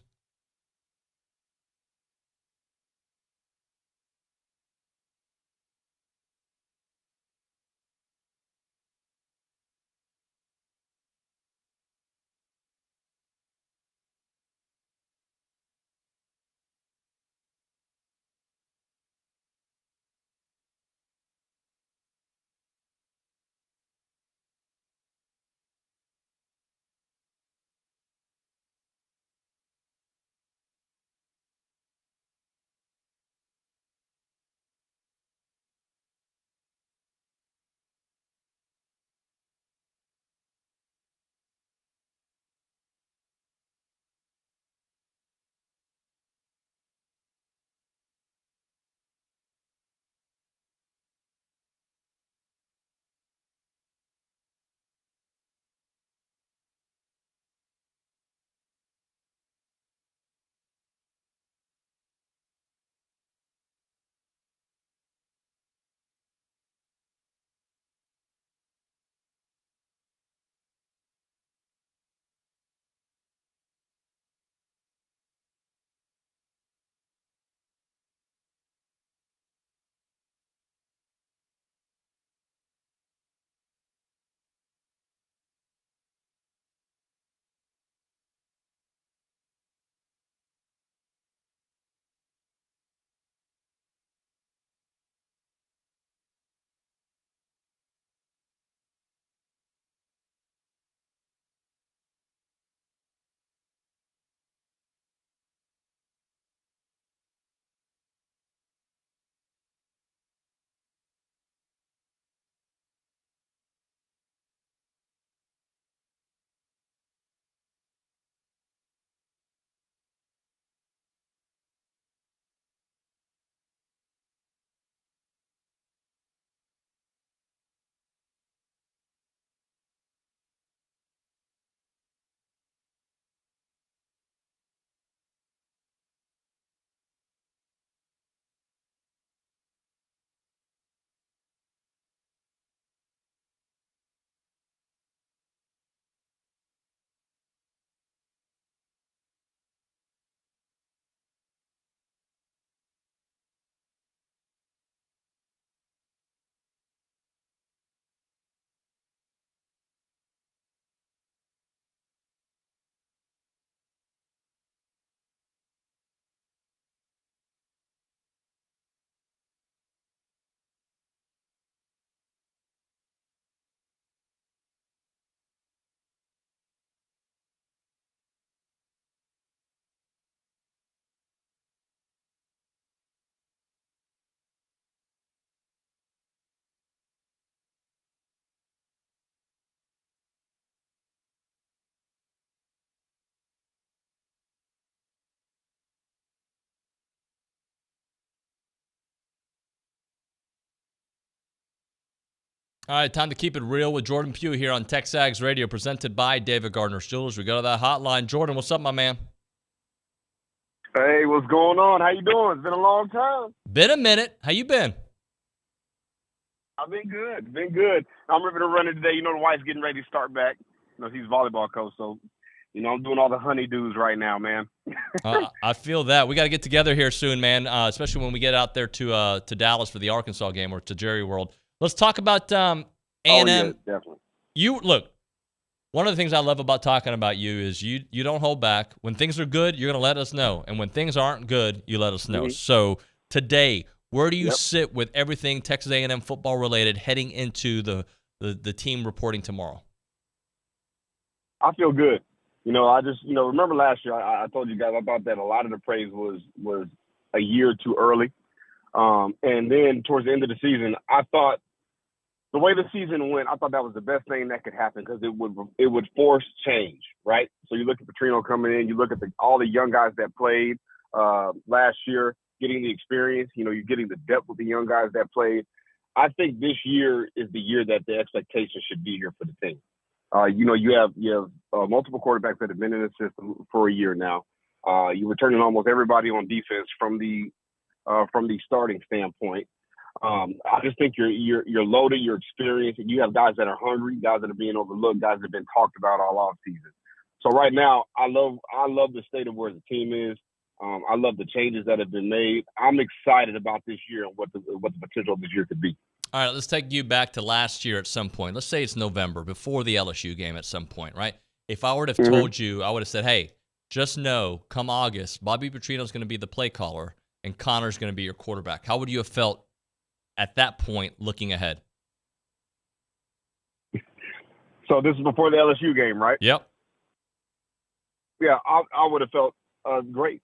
All right, time to keep it real with Jordan Pugh here on TexAgs Radio, presented by David Gardner's Jewelers. We go to that hotline. Jordan, what's up, my man? Hey, what's going on? How you doing? It's been a long time. Been a minute. How you been? I've been good. Been good. I'm ripping and running today. You know, the wife's getting ready to start back. You know, she's a volleyball coach, so I'm doing all the honeydews right now, man. I feel that. We got to get together here soon, man, especially when we get out there to Dallas for the Arkansas game or to Jerry World. Let's talk about A&M. Oh, yeah, definitely. Look, one of the things I love about talking about you is you don't hold back. When things are good, you're going to let us know. And when things aren't good, you let us know. Mm-hmm. So today, where do you sit with everything Texas A&M football related heading into the team reporting tomorrow? I feel good. I just, remember last year I told you guys I thought that a lot of the praise was a year too early. And then towards the end of the season, I thought the way the season went, I thought that was the best thing that could happen because it would force change, right? So you look at Petrino coming in, you look at all the young guys that played last year, getting the experience. You're getting the depth with the young guys that played. I think this year is the year that the expectation should be here for the team. You have multiple quarterbacks that have been in the system for a year now. You're returning almost everybody on defense from the starting standpoint. I just think you're loaded, you're experienced, and you have guys that are hungry, guys that are being overlooked, guys that have been talked about all off season. So right now, I love the state of where the team is. I love the changes that have been made. I'm excited about this year and what the potential of this year could be. All right, let's take you back to last year at some point. Let's say it's November, before the LSU game at some point, right? If I would have told you, I would have said, hey, just know, come August, Bobby Petrino's going to be the play caller and Connor's going to be your quarterback. How would you have felt at that point looking ahead? So this is before the LSU game, right? Yep. Yeah, I would have felt great.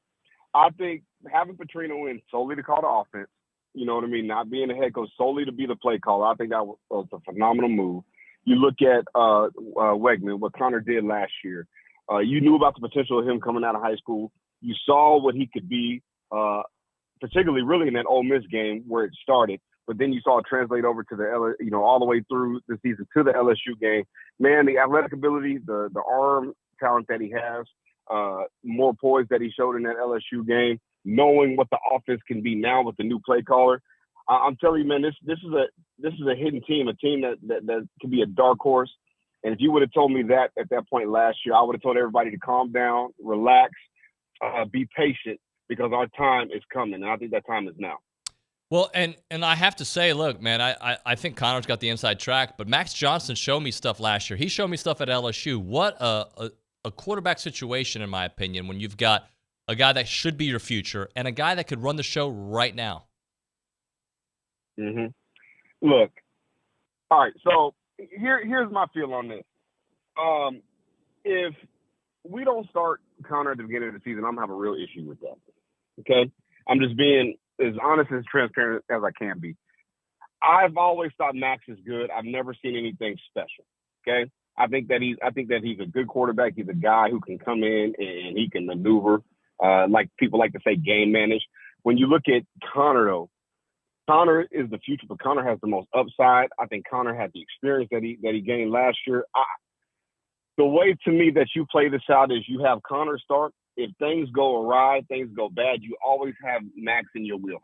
I think having Petrino in solely to call the offense, you know what I mean, not being a head coach solely to be the play caller, I think that was a phenomenal move. You look at Wegman, what Connor did last year. You knew about the potential of him coming out of high school. You saw what he could be, particularly really in that Ole Miss game where it started. But then you saw it translate over to all the way through the season to the LSU game. Man, the athletic ability, the arm talent that he has, more poise that he showed in that LSU game, knowing what the offense can be now with the new play caller. I'm telling you, man, this is a hidden team, a team that could be a dark horse. And if you would have told me that at that point last year, I would have told everybody to calm down, relax, be patient, because our time is coming. And I think that time is now. Well, and I have to say, look, man, I think Connor's got the inside track, but Max Johnson showed me stuff last year. He showed me stuff at LSU. What a quarterback situation, in my opinion, when you've got a guy that should be your future and a guy that could run the show right now. Mm-hmm. Look, all right, so here's my feel on this. If we don't start Connor at the beginning of the season, I'm going to have a real issue with that, okay? I'm just being as honest and transparent as I can be. I've always thought Max is good. I've never seen anything special, okay? I think that he's a good quarterback. He's a guy who can come in and he can maneuver, like people like to say, game manage. When you look at Connor, though, Connor is the future, but Connor has the most upside. I think Connor had the experience that he gained last year. The way to me that you play this out is you have Connor start. If things go awry, things go bad, you always have Max in your wheelhouse.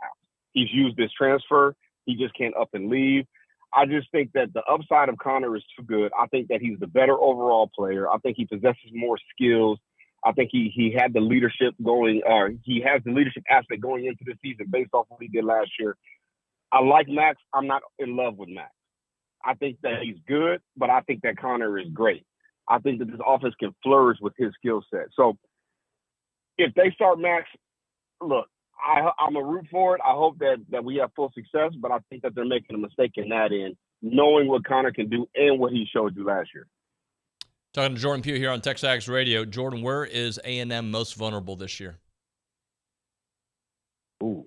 He's used this transfer. He just can't up and leave. I just think that the upside of Connor is too good. I think that he's the better overall player. I think he possesses more skills. I think he had the leadership going, or he has the leadership aspect going into the season based off what he did last year. I like Max. I'm not in love with Max. I think that he's good, but I think that Connor is great. I think that this offense can flourish with his skill set. So if they start Max, look, I'm a root for it. I hope that we have full success, but I think that they're making a mistake in that end, knowing what Connor can do and what he showed you last year. Talking to Jordan Pugh here on TexAgs Radio. Jordan, where is A&M most vulnerable this year? Ooh,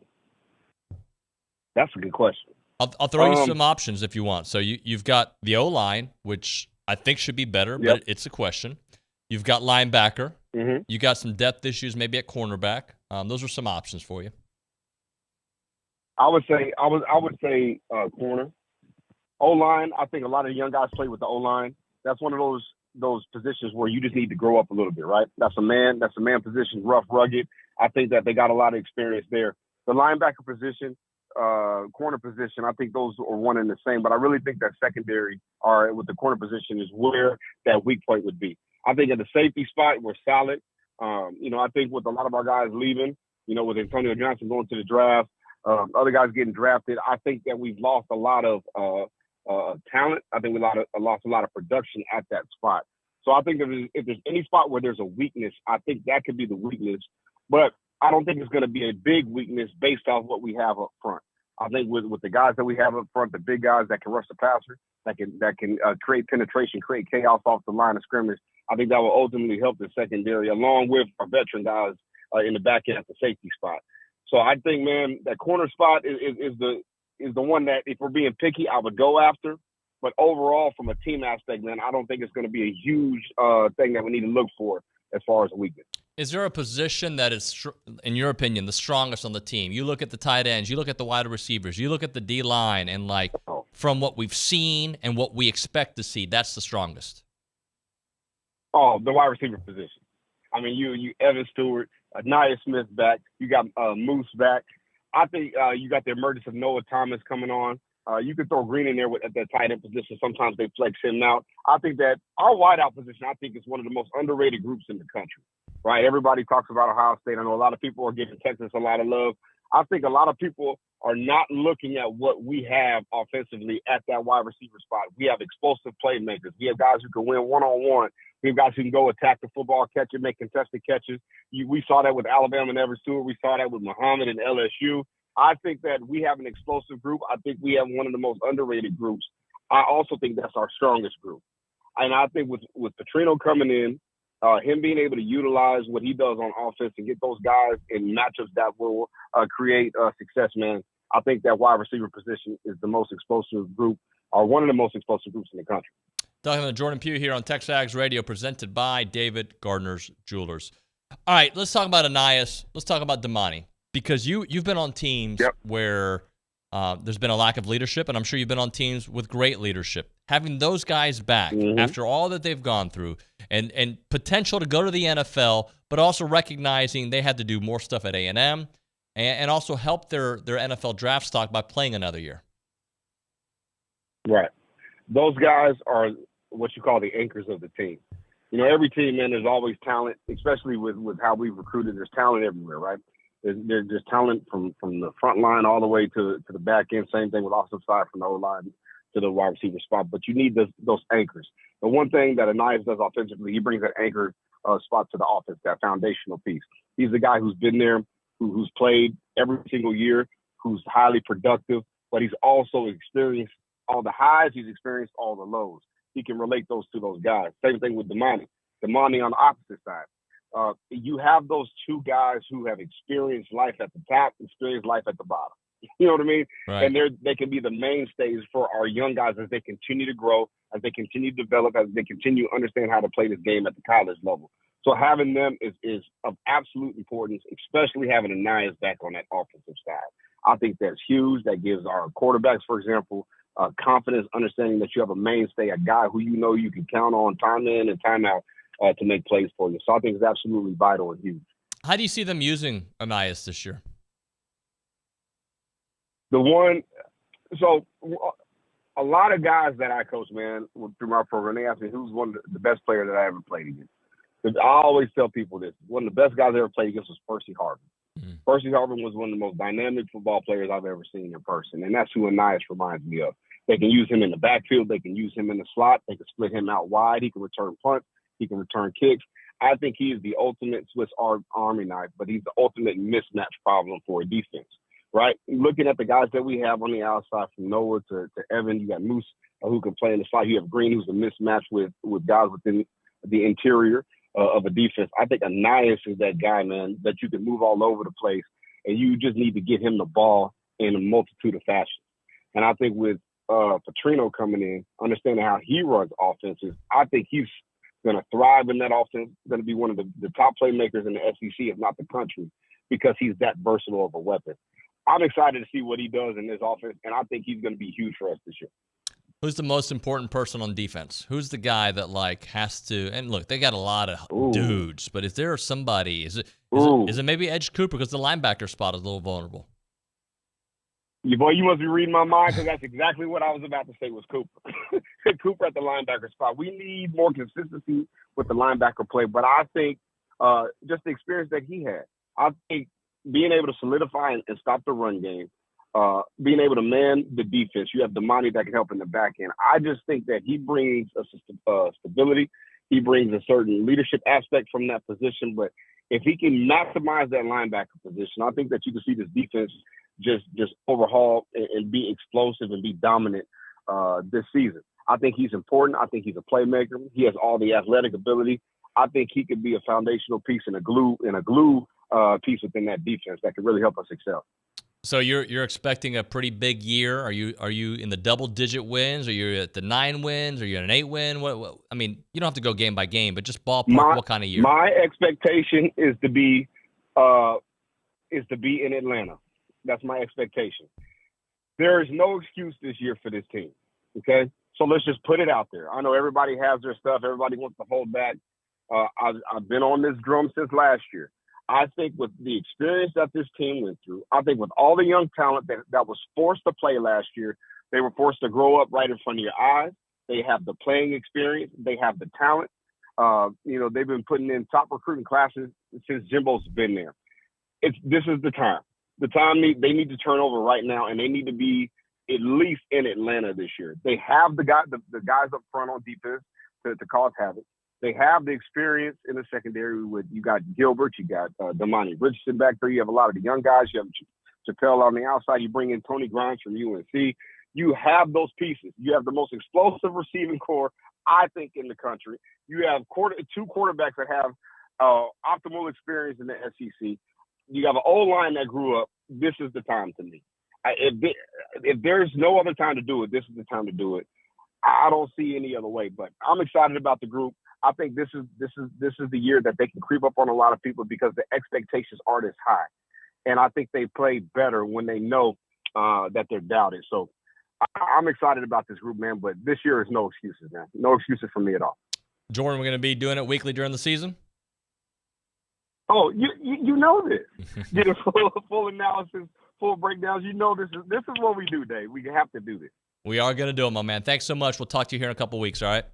that's a good question. I'll throw you some options if you want. So you've got the O-line, which I think should be better, but it's a question. You've got linebacker. Mm-hmm. You got some depth issues maybe at cornerback. Those are some options for you. I would say corner. O-line, I think a lot of the young guys play with the O-line. That's one of those positions where you just need to grow up a little bit, right? That's a man position, rough, rugged. I think that they got a lot of experience there. The linebacker position, corner position, I think those are one and the same. But I really think that secondary, or with the corner position, is where that weak point would be. I think at the safety spot, we're solid. I think with a lot of our guys leaving, with Antonio Johnson going to the draft, other guys getting drafted, I think that we've lost a lot of talent. I think we lost a lot of production at that spot. So I think if there's any spot where there's a weakness, I think that could be the weakness. But I don't think it's going to be a big weakness based off what we have up front. I think with the guys that we have up front, the big guys that can rush the passer, that can create penetration, create chaos off the line of scrimmage, I think that will ultimately help the secondary, along with our veteran guys in the back end at the safety spot. So I think, man, that corner spot is the one that, if we're being picky, I would go after. But overall, from a team aspect, man, I don't think it's going to be a huge thing that we need to look for as far as a weakness. Is there a position that is, in your opinion, the strongest on the team? You look at the tight ends, you look at the wide receivers, you look at the D-line, and from what we've seen and what we expect to see, that's the strongest. Oh, the wide receiver position. I mean, you Evan Stewart, Nia Smith back. You got Moose back. I think you got the emergence of Noah Thomas coming on. You could throw Green in there at that tight end position. Sometimes they flex him out. I think that our wideout position, I think, is one of the most underrated groups in the country. Right? Everybody talks about Ohio State. I know a lot of people are giving Texas a lot of love. I think a lot of people are not looking at what we have offensively at that wide receiver spot. We have explosive playmakers. We have guys who can win one-on-one. We have guys who can go attack the football, catch it, make contested catches. We saw that with Alabama and Evan Stewart. We saw that with Muhammad and LSU. I think that we have an explosive group. I think we have one of the most underrated groups. I also think that's our strongest group. And I think with Petrino coming in, him being able to utilize what he does on offense and get those guys in matchups that will create success, man, I think that wide receiver position is the most explosive group, or one of the most explosive groups in the country. Talking to Jordan Pugh here on TexAgs Radio, presented by David Gardner's Jewelers. All right, let's talk about Ainias. Let's talk about Damani, because you've been on teams where there's been a lack of leadership, and I'm sure you've been on teams with great leadership. Having those guys back after all that they've gone through, and potential to go to the NFL, but also recognizing they had to do more stuff at A&M, and also help their NFL draft stock by playing another year. Right. Those guys are what you call the anchors of the team. Every team, man, there's always talent, especially with how we've recruited. There's talent everywhere, right? There's talent from the front line all the way to the back end. Same thing with offensive side, from the O-line to the wide receiver spot. But you need those anchors. The one thing that Ainias does offensively, he brings that anchor spot to the offense, that foundational piece. He's the guy who's been there, who's played every single year, who's highly productive, but he's also experienced all the highs. He's experienced all the lows. He can relate those to those guys. Same thing with Damani. Damani on the opposite side. You have those two guys who have experienced life at the top, experienced life at the bottom. You know what I mean? Right. And they can be the mainstays for our young guys as they continue to grow, as they continue to develop, as they continue to understand how to play this game at the college level. So having them is of absolute importance, especially having Ainias back on that offensive side. I think that's huge. That gives our quarterbacks, for example, confidence, understanding that you have a mainstay, a guy who you can count on time in and time out to make plays for you. So I think it's absolutely vital and huge. How do you see them using Ainias this year? So a lot of guys that I coach, man, through my program, they ask me who's one of the best player that I ever played against. I always tell people this. One of the best guys I ever played against was Percy Harvin. Mm-hmm. Percy Harvin was one of the most dynamic football players I've ever seen in person, and that's who Ainias reminds me of. They can use him in the backfield. They can use him in the slot. They can split him out wide. He can return punts. He can return kicks. I think he is the ultimate Swiss Army knife, but he's the ultimate mismatch problem for a defense, right? Looking at the guys that we have on the outside, from Noah to Evan, you got Moose who can play in the slot. You have Green, who's a mismatch with guys within the interior of a defense. I think Ainias is that guy, man, that you can move all over the place, and you just need to get him the ball in a multitude of fashions. And I think with Petrino coming in, understanding how he runs offenses, I think he's going to thrive in that offense, going to be one of the top playmakers in the SEC, if not the country, because he's that versatile of a weapon. I'm excited to see what he does in this offense, and I think he's going to be huge for us this year. Who's the most important person on defense? Who's the guy that like has to? And look, they got a lot of dudes, but is there somebody? Is it maybe Edge Cooper because the linebacker spot is a little vulnerable? Boy, you must be reading my mind because that's exactly what I was about to say was Cooper. Cooper at the linebacker spot. We need more consistency with the linebacker play, but I think just the experience that he had, I think being able to solidify and stop the run game, being able to man the defense. You have the money that can help in the back end. I just think that he brings a stability. He brings a certain leadership aspect from that position. But if he can maximize that linebacker position, I think that you can see this defense just overhaul and be explosive and be dominant this season. I think he's important. I think he's a playmaker. He has all the athletic ability. I think he could be a foundational piece and a glue piece within that defense that could really help us excel. So you're expecting a pretty big year. Are you in the double-digit wins? Are you at the 9 wins? Are you at an 8 win? What? I mean, you don't have to go game by game, but just ballpark. What kind of year? My expectation is to be in Atlanta. That's my expectation. There is no excuse this year for this team. Okay, so let's just put it out there. I know everybody has their stuff. Everybody wants to hold back. I've been on this drum since last year. I think with the experience that this team went through, I think with all the young talent that was forced to play last year, they were forced to grow up right in front of your eyes. They have the playing experience. They have the talent. They've been putting in top recruiting classes since Jimbo's been there. This is the time. The time they need to turn over right now, and they need to be at least in Atlanta this year. They have the guys up front on defense to cause havoc. They have the experience in the secondary with you got Gilbert, you got Damani Richardson back there. You have a lot of the young guys. You have Chappelle on the outside. You bring in Tony Grimes from UNC. You have those pieces. You have the most explosive receiving core, I think, in the country. You have two quarterbacks that have optimal experience in the SEC. You have an O-line that grew up. This is the time to me. If there's no other time to do it, this is the time to do it. I don't see any other way. But I'm excited about the group. I think this is the year that they can creep up on a lot of people because the expectations aren't as high, and I think they play better when they know that they're doubted. So I'm excited about this group, man. But this year is no excuses, man. No excuses for me at all. Jordan, we're going to be doing it weekly during the season. Oh, you know this. Get a full analysis, full breakdowns. You know this is what we do, Dave. We have to do this. We are going to do it, my man. Thanks so much. We'll talk to you here in a couple weeks. All right.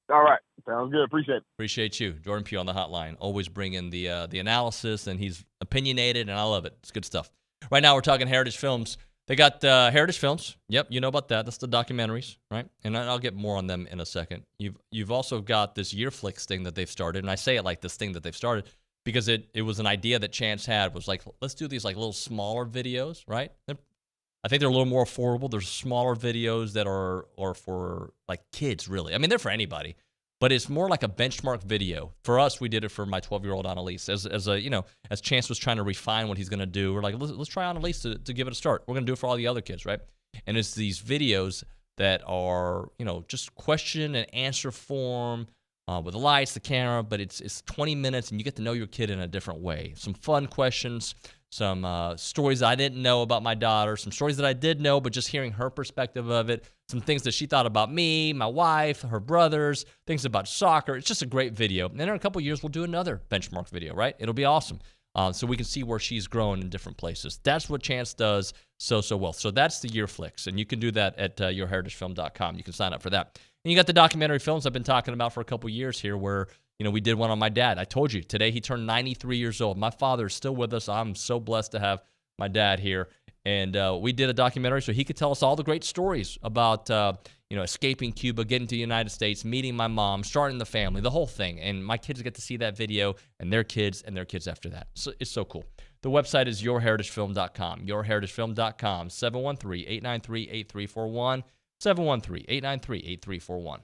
All right. Sounds good. Appreciate it. Appreciate you. Jordan Pugh on the hotline. Always bringing the analysis, and he's opinionated, and I love it. It's good stuff. Right now we're talking Heritage Films. They got Heritage Films. Yep, you know about that. That's the documentaries, right? And I'll get more on them in a second. You've also got this Yearflix thing that they've started, and I say it like this thing that they've started because it was an idea that Chance had, was like, let's do these like little smaller videos, right? I think they're a little more affordable. There's smaller videos that are for like kids, really. I mean, they're for anybody, but it's more like a benchmark video. For us, we did it for my 12-year-old Annalise. As Chance was trying to refine what he's going to do, we're like, let's try Annalise to give it a start. We're going to do it for all the other kids, right? And it's these videos that are, just question and answer form with the lights, the camera, but it's 20 minutes, and you get to know your kid in a different way. Some fun questions, some stories I didn't know about my daughter, some stories that I did know, but just hearing her perspective of it, some things that she thought about me, my wife, her brothers, things about soccer. It's just a great video. And in a couple of years, we'll do another benchmark video, right? It'll be awesome. So we can see where she's growing in different places. That's what Chance does so well. So that's the Yearflix, and you can do that at yourheritagefilm.com. You can sign up for that. And you got the documentary films I've been talking about for a couple of years here where, we did one on my dad. I told you, today he turned 93 years old. My father is still with us. I'm so blessed to have my dad here. And we did a documentary so he could tell us all the great stories about, escaping Cuba, getting to the United States, meeting my mom, starting the family, the whole thing. And my kids get to see that video, and their kids after that. So it's so cool. The website is yourheritagefilm.com, yourheritagefilm.com, 713-893-8341, 713-893-8341.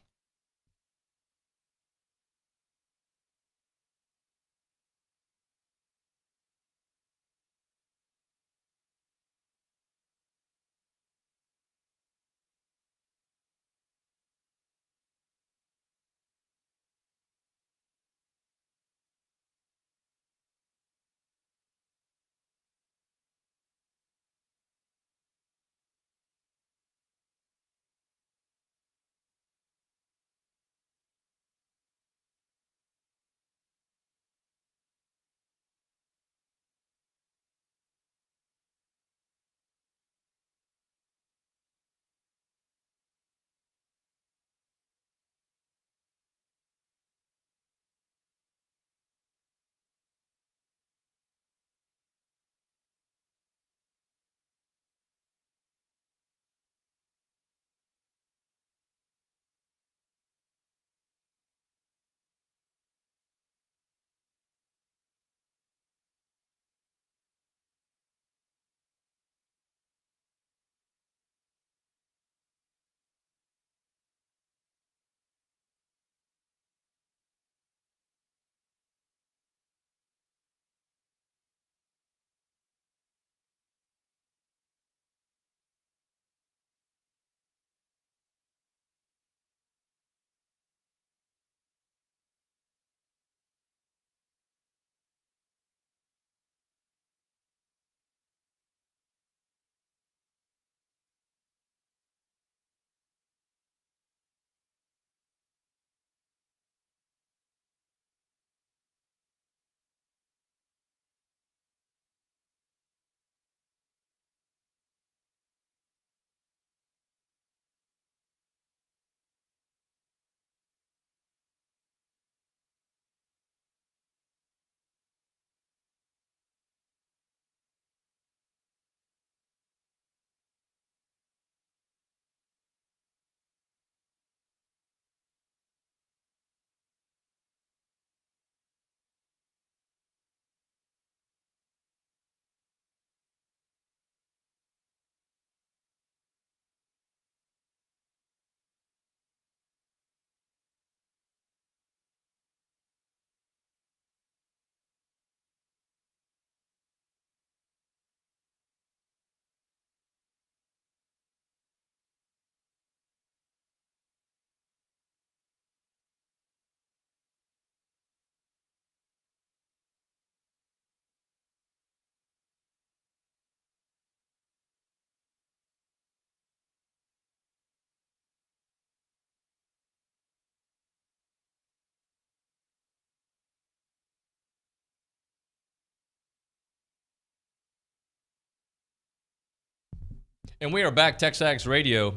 And we are back, TexAgs Radio.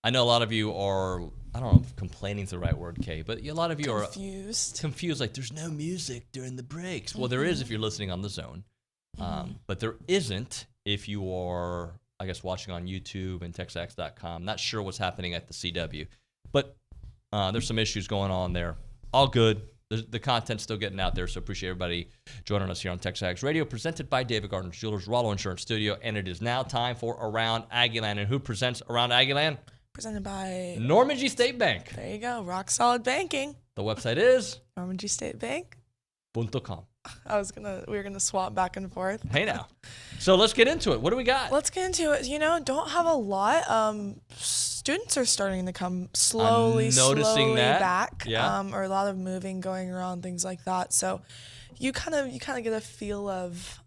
I know a lot of you are, I don't know if complaining is the right word, Kay, but a lot of you are confused. Like, there's no music during the breaks. Well, there is if you're listening on the Zone. But there isn't if you are, I guess, watching on YouTube and TexAgs.com. Not sure what's happening at the CW. But there's some issues going on there. All good. The content's still getting out there, so appreciate everybody joining us here on TexAgs Radio, presented by David Gardner Jewelers, Rollo Insurance Studio, and it is now time for Around Aggieland. And who presents Around Aggieland? Presented by Normandy State Bank. There you go, rock solid banking. The website is Normandy State Bank. .com. We were gonna swap back and forth. Hey now. So let's get into it. What do we got? Let's get into it. Don't have a lot. Students are starting to come slowly that. back. Yeah. Or a lot of moving going around, things like that. So you kind of get a feel of,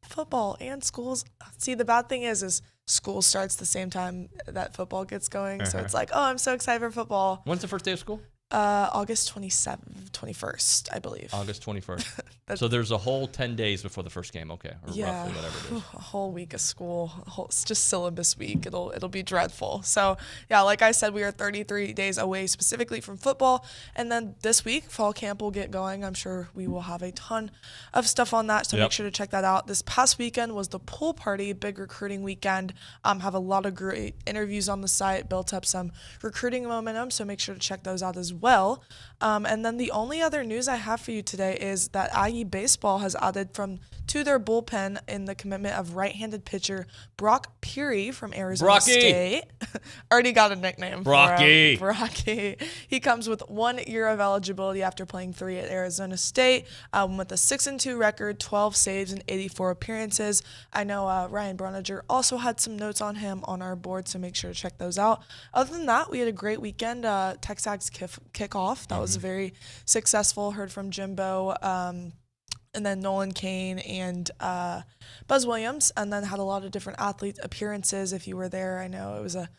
football and schools. See, the bad thing is school starts the same time that football gets going. So it's like, I'm so excited for football. When's the first day of school? August 21st, I believe. August 21st. So there's a whole 10 days before the first game, okay, or roughly whatever it is. A whole week of school. It's just syllabus week. It'll be dreadful. So yeah, like I said, we are 33 days away specifically from football, and then this week fall camp will get going. I'm sure we will have a ton of stuff on that, so make sure to check that out. This past weekend was the pool party, big recruiting weekend. Have a lot of great interviews on the site, built up some recruiting momentum, so make sure to check those out as well. And then the only other news I have for you today is that Aggie baseball has added to their bullpen in the commitment of right-handed pitcher Brock Peary from Arizona State. Already got a nickname Brocky. for him. Brocky. He comes with 1 year of eligibility after playing 3 at Arizona State, with a 6-2 record, 12 saves, and 84 appearances. I know Ryan Broniger also had some notes on him on our board, so make sure to check those out. Other than that, we had a great weekend. TexAgs kickoff. That was very successful. Heard from Jimbo, and then Nolan Kane and Buzz Williams, and then had a lot of different athlete appearances. If you were there, I know it was a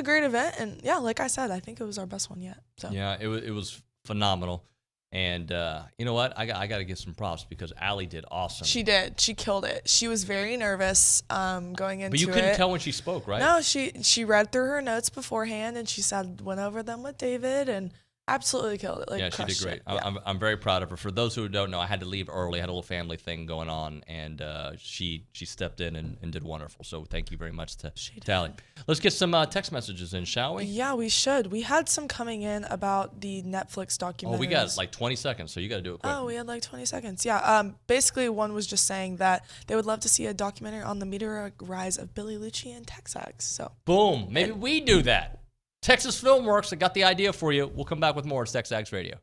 great event, and yeah, like I said, I think it was our best one yet. So yeah, it was phenomenal, and you know what? I got to give some props because Allie did awesome. She did. She killed it. She was very nervous going into it. But you couldn't tell when she spoke, right? No, she read through her notes beforehand, and she went over them with David, and absolutely killed it. Yeah, she did great. I'm very proud of her. For those who don't know, I had to leave early. I had a little family thing going on, and she stepped in and did wonderful. So thank you very much to Allie. Let's get some text messages in, shall we? Yeah, we should. We had some coming in about the Netflix documentary. Oh, we got like 20 seconds, so you got to do it quick. Oh, we had like 20 seconds. Yeah. Basically, one was just saying that they would love to see a documentary on the meteoric rise of Billy Lucci and TexAgs. So boom. Maybe we do that. Texas Filmworks, I got the idea for you. We'll come back with more. It's TexAgs Radio.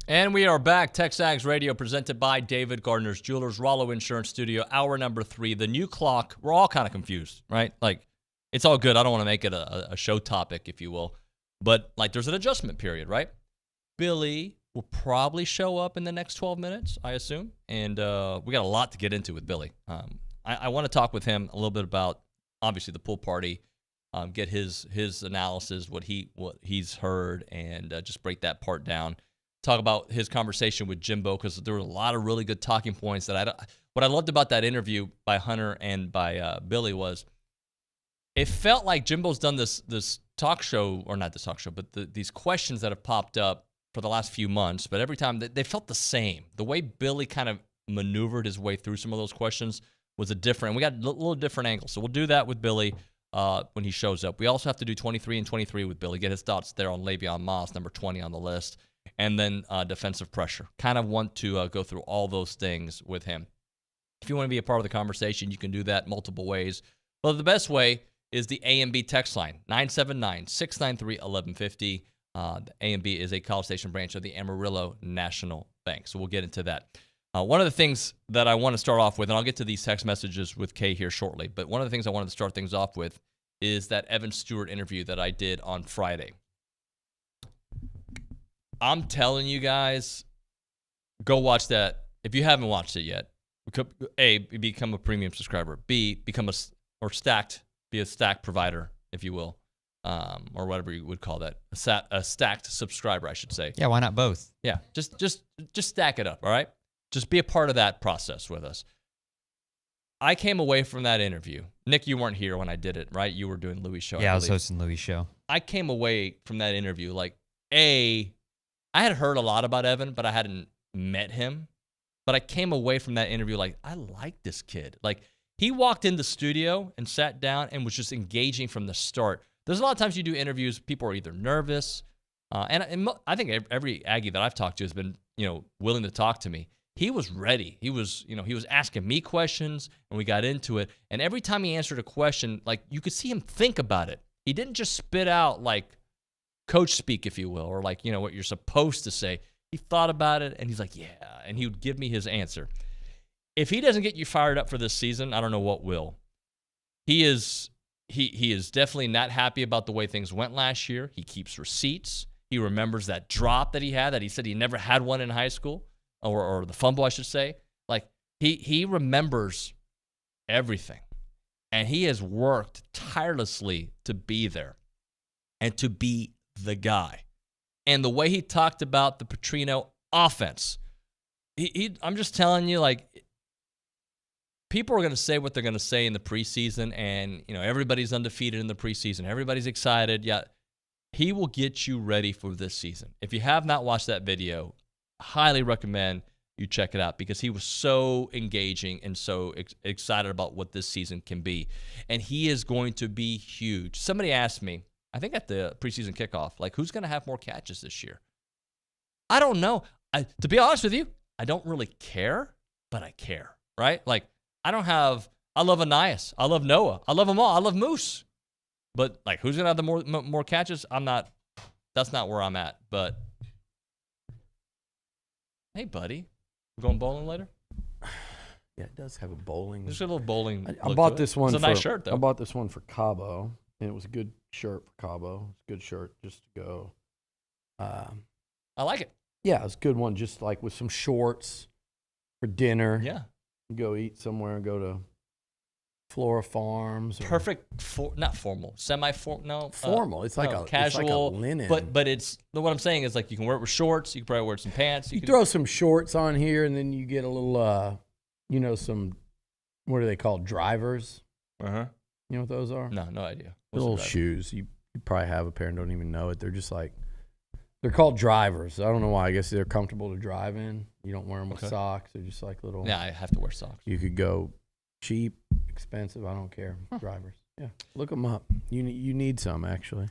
And we are back. TexAgs Radio presented by David Gardner's Jewelers, Rollo Insurance Studio, hour number 3. The new clock, we're all kind of confused, right? Like, it's all good. I don't want to make it a show topic, if you will. But, like, there's an adjustment period, right? Billy will probably show up in the next 12 minutes, I assume. And we got a lot to get into with Billy. I want to talk with him a little bit about, obviously, the pool party, get his analysis, what he's heard, and just break that part down. Talk about his conversation with Jimbo, because there were a lot of really good talking points what I loved about that interview by Hunter and by Billy was it felt like Jimbo's done this talk show, or not this talk show, but these questions that have popped up for the last few months, but every time they felt the same. The way Billy kind of maneuvered his way through some of those questions was we got a little different angle. So we'll do that with Billy when he shows up. We also have to do 23 and 23 with Billy, get his thoughts there on Le'Veon Moss, number 20 on the list. And then defensive pressure. Kind of want to go through all those things with him. If you want to be a part of the conversation, you can do that multiple ways. Well, the best way is the A&B text line, 979-693-1150. The A&B is a College Station branch of the Amarillo National Bank. So we'll get into that. One of the things that I want to start off with, and I'll get to these text messages with Kay here shortly, but one of the things I wanted to start things off with is that Evan Stewart interview that I did on Friday. I'm telling you guys, go watch that. If you haven't watched it yet, A, become a premium subscriber. B, be a stacked provider, if you will, or whatever you would call that. A stacked subscriber, I should say. Yeah, why not both? Yeah, just stack it up, all right? Just be a part of that process with us. I came away from that interview. Nick, you weren't here when I did it, right? You were doing Louis' show. Yeah, I was hosting Louis' show. I came away from that interview like, I had heard a lot about Evan, but I hadn't met him. But I came away from that interview like, I like this kid. Like, he walked in the studio and sat down and was just engaging from the start. There's a lot of times you do interviews, people are either nervous, and I think every Aggie that I've talked to has been, willing to talk to me. He was ready. He was asking me questions, and we got into it. And every time he answered a question, like, you could see him think about it. He didn't just spit out like coach speak, if you will, or like, what you're supposed to say. He thought about it, and he's like, yeah, and he would give me his answer. If he doesn't get you fired up for this season, I don't know what will. He is definitely not happy about the way things went last year. He keeps receipts. He remembers that drop that he had, that he said he never had one in high school, or the fumble, I should say. Like, he remembers everything, and he has worked tirelessly to be there and to be the guy. And the way he talked about the Petrino offense, I'm just telling you, like, people are going to say what they're going to say in the preseason, and, everybody's undefeated in the preseason. Everybody's excited. Yeah, he will get you ready for this season. If you have not watched that video, highly recommend you check it out, because he was so engaging and so excited about what this season can be. And he is going to be huge. Somebody asked me, I think at the preseason kickoff, like, who's going to have more catches this year? I don't know. To be honest with you, I don't really care, but I care, right? Like, I love Anais. I love Noah. I love them all. I love Moose. But, like, who's going to have the more catches? That's not where I'm at. But, hey, buddy, we going bowling later? Yeah, it does have a bowling. There's a little bowling. I bought this one. It's a nice shirt, though. I bought this one for Cabo, and it was a good shirt for Cabo. It's a good shirt just to go. I like it. Yeah, it's a good one, just like with some shorts for dinner. Yeah. Go eat somewhere and go to Flora Farms. Perfect, not formal, semi-formal. No, formal. It's like a casual, it's like a linen. But it's what I'm saying is, like, you can wear it with shorts. You can probably wear some pants. You throw some shorts on here, and then you get a little, some, what are they called? Drivers. Uh-huh. You know what those are? No idea. Little shoes. You probably have a pair and don't even know it. They're just like, they're called drivers. I don't know why. I guess they're comfortable to drive in. You don't wear them with socks. They're just like little. Yeah, I have to wear socks. You could go cheap, expensive. I don't care. Drivers. Yeah, look them up. You need some, actually.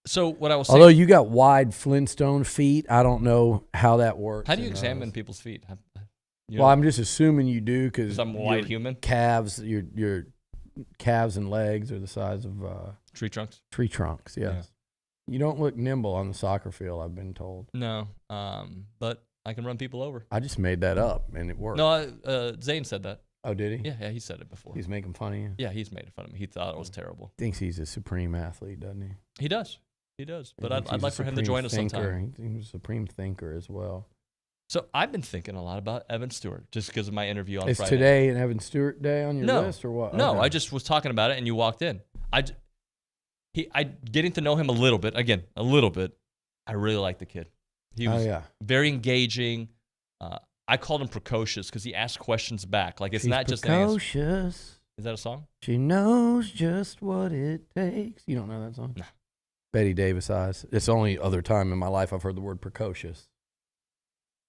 So what I was saying. Although you got wide Flintstone feet, I don't know how that works. How do you examine people's feet? Well, I'm just assuming you do, because I'm a white human. Calves, your calves and legs are the size of tree trunks. Tree trunks, yes. Yeah. You don't look nimble on the soccer field, I've been told. No, but I can run people over. I just made that up, and it worked. No, Zane said that. Oh, did he? Yeah, he said it before. He's making fun of you? Yeah, he's made fun of me. He thought it was terrible. Thinks he's a supreme athlete, doesn't he? He does. But He thinks I'd he's like a for him to supreme join us thinker. sometime. He's a supreme thinker as well. So I've been thinking a lot about Evan Stewart just because of my interview on Is Friday. today an Evan Stewart day on your No. list or what? No, Okay. I just was talking about it and you walked in. I getting to know him a little bit. Again, a little bit. I really like the kid. He was very engaging. I called him precocious because he asked questions back. Like it's She's not just an answer. precocious. Is that a song? She knows just what it takes. You don't know that song? No. Betty Davis eyes. It's the only other time in my life I've heard the word precocious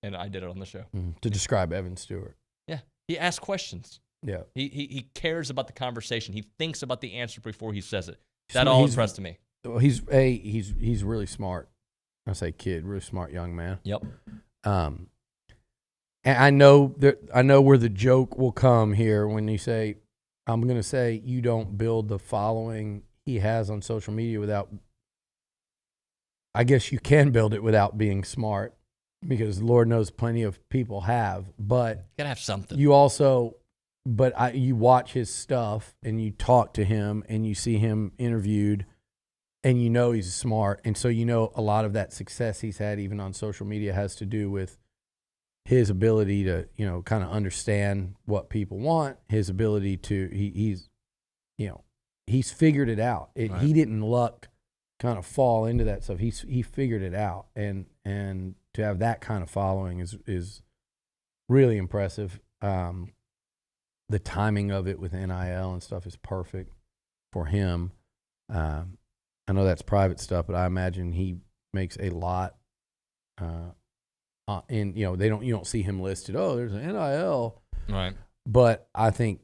And I did it on the show. to describe Evan Stewart. Yeah. He asks questions. Yeah. He cares about the conversation. He thinks about the answer before he says it. He's- That all impressed me. Well, he's really smart. I say kid, really smart young man. Yep. And I know where the joke will come here when you say, I'm going to say you don't build the following he has on social media without, I guess you can build it without being smart because Lord knows plenty of people have, but Gotta have something. you also, you watch his stuff and you talk to him and you see him interviewed and you know he's smart. And so you know a lot of that success he's had even on social media has to do with his ability to, kind of understand what people want, his ability to, he's figured it out. Right. He didn't kind of fall into that stuff. He figured it out. And to have that kind of following is really impressive. The timing of it with NIL and stuff is perfect for him. I know that's private stuff, but I imagine he makes a lot, and you don't see him listed. Oh, there's an NIL, Right. but I think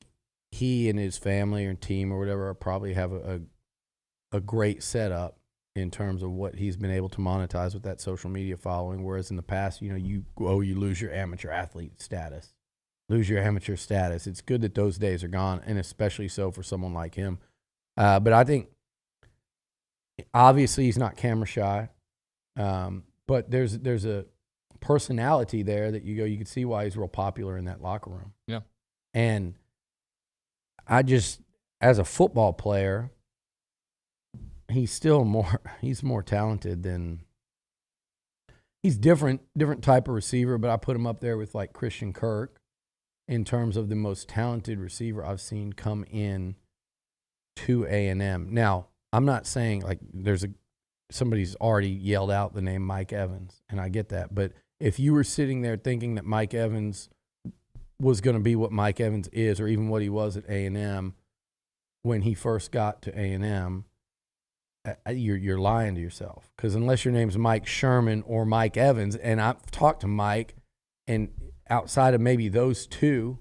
he and his family or team or whatever probably have a great setup in terms of what he's been able to monetize with that social media following. Whereas in the past, you lose your amateur athlete status, lose your amateur status. It's good that those days are gone, and especially so for someone like him. But I think obviously he's not camera shy, but there's a personality there that you can see why he's real popular in that locker room. Yeah. And as a football player, he's more talented than, he's different type of receiver, but I put him up there with like Christian Kirk in terms of the most talented receiver I've seen come in to A&M. Now, I'm not saying like somebody's already yelled out the name Mike Evans, and I get that, but if you were sitting there thinking that Mike Evans was going to be what Mike Evans is, or even what he was at A&M when he first got to A&M, you're lying to yourself. Because unless your name's Mike Sherman or Mike Evans, and I've talked to Mike, and outside of maybe those two,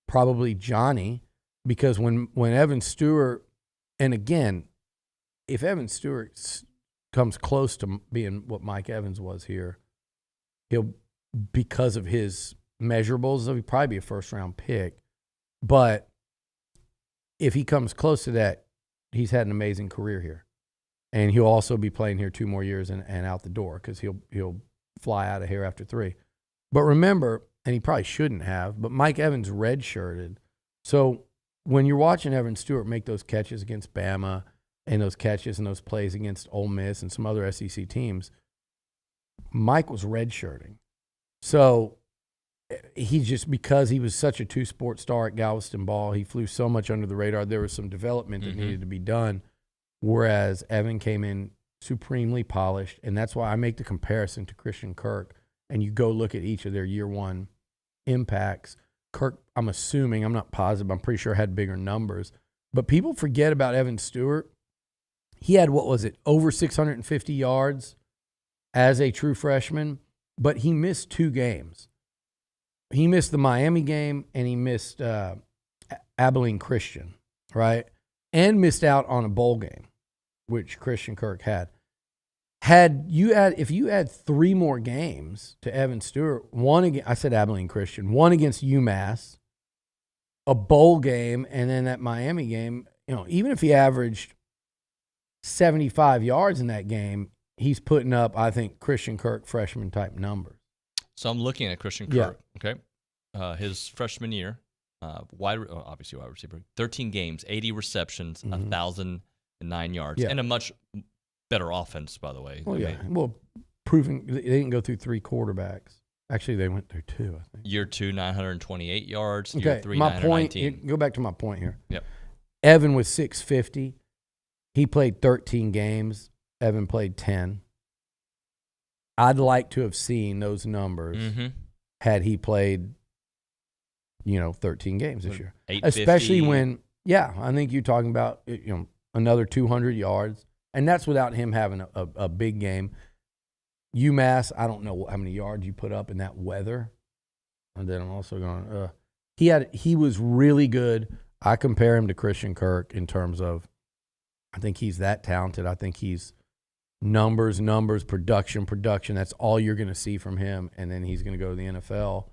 probably Johnny, because when Evan Stewart, and again, if Evan Stewart comes close to being what Mike Evans was here, he'll, because of his measurables, he'll probably be a first-round pick. But if he comes close to that, he's had an amazing career here. And he'll also be playing here 2 more years and out the door because he'll fly out of here after 3. But remember, and he probably shouldn't have, but Mike Evans redshirted. So when you're watching Evan Stewart make those catches against Bama and those catches and those plays against Ole Miss and some other SEC teams, Mike was redshirting. So he's just, because he was such a 2-sport star at Galveston Ball, he flew so much under the radar. There was some development that needed to be done, whereas Evan came in supremely polished. And that's why I make the comparison to Christian Kirk. And you go look at each of their year 1 impacts. Kirk, I'm assuming, I'm not positive, I'm pretty sure had bigger numbers. But people forget about Evan Stewart. He had, over 650 yards as a true freshman, but he missed 2 games. He missed the Miami game and he missed Abilene Christian, right? And missed out on a bowl game, which Christian Kirk had. If you add 3 more games to Evan Stewart, I said Abilene Christian, 1 against UMass, a bowl game, and then that Miami game, even if he averaged 75 yards in that game, he's putting up, I think, Christian Kirk freshman type numbers. So I'm looking at Christian Yeah. Kirk. Okay, his freshman year, obviously wide receiver, 13 games, 80 receptions, 1,009 yards, Yeah. and a much better offense, by the way. Well, I yeah. mean, Well, proving they didn't go through 3 quarterbacks. Actually, they went through 2, I think. year 2, 928 yards. Year Okay, 3, my point. 919. Go back to my point here. Yep. Evan was 650. He played 13 games. Evan played 10. I'd like to have seen those numbers had he played, 13 games this year. 850. Especially when, I think you're talking about, another 200 yards. And that's without him having a big game. UMass, I don't know how many yards you put up in that weather. And then I'm also going, he was really good. I compare him to Christian Kirk in terms of, I think he's that talented. I think he's numbers, production. That's all you're going to see from him. And then he's going to go to the NFL.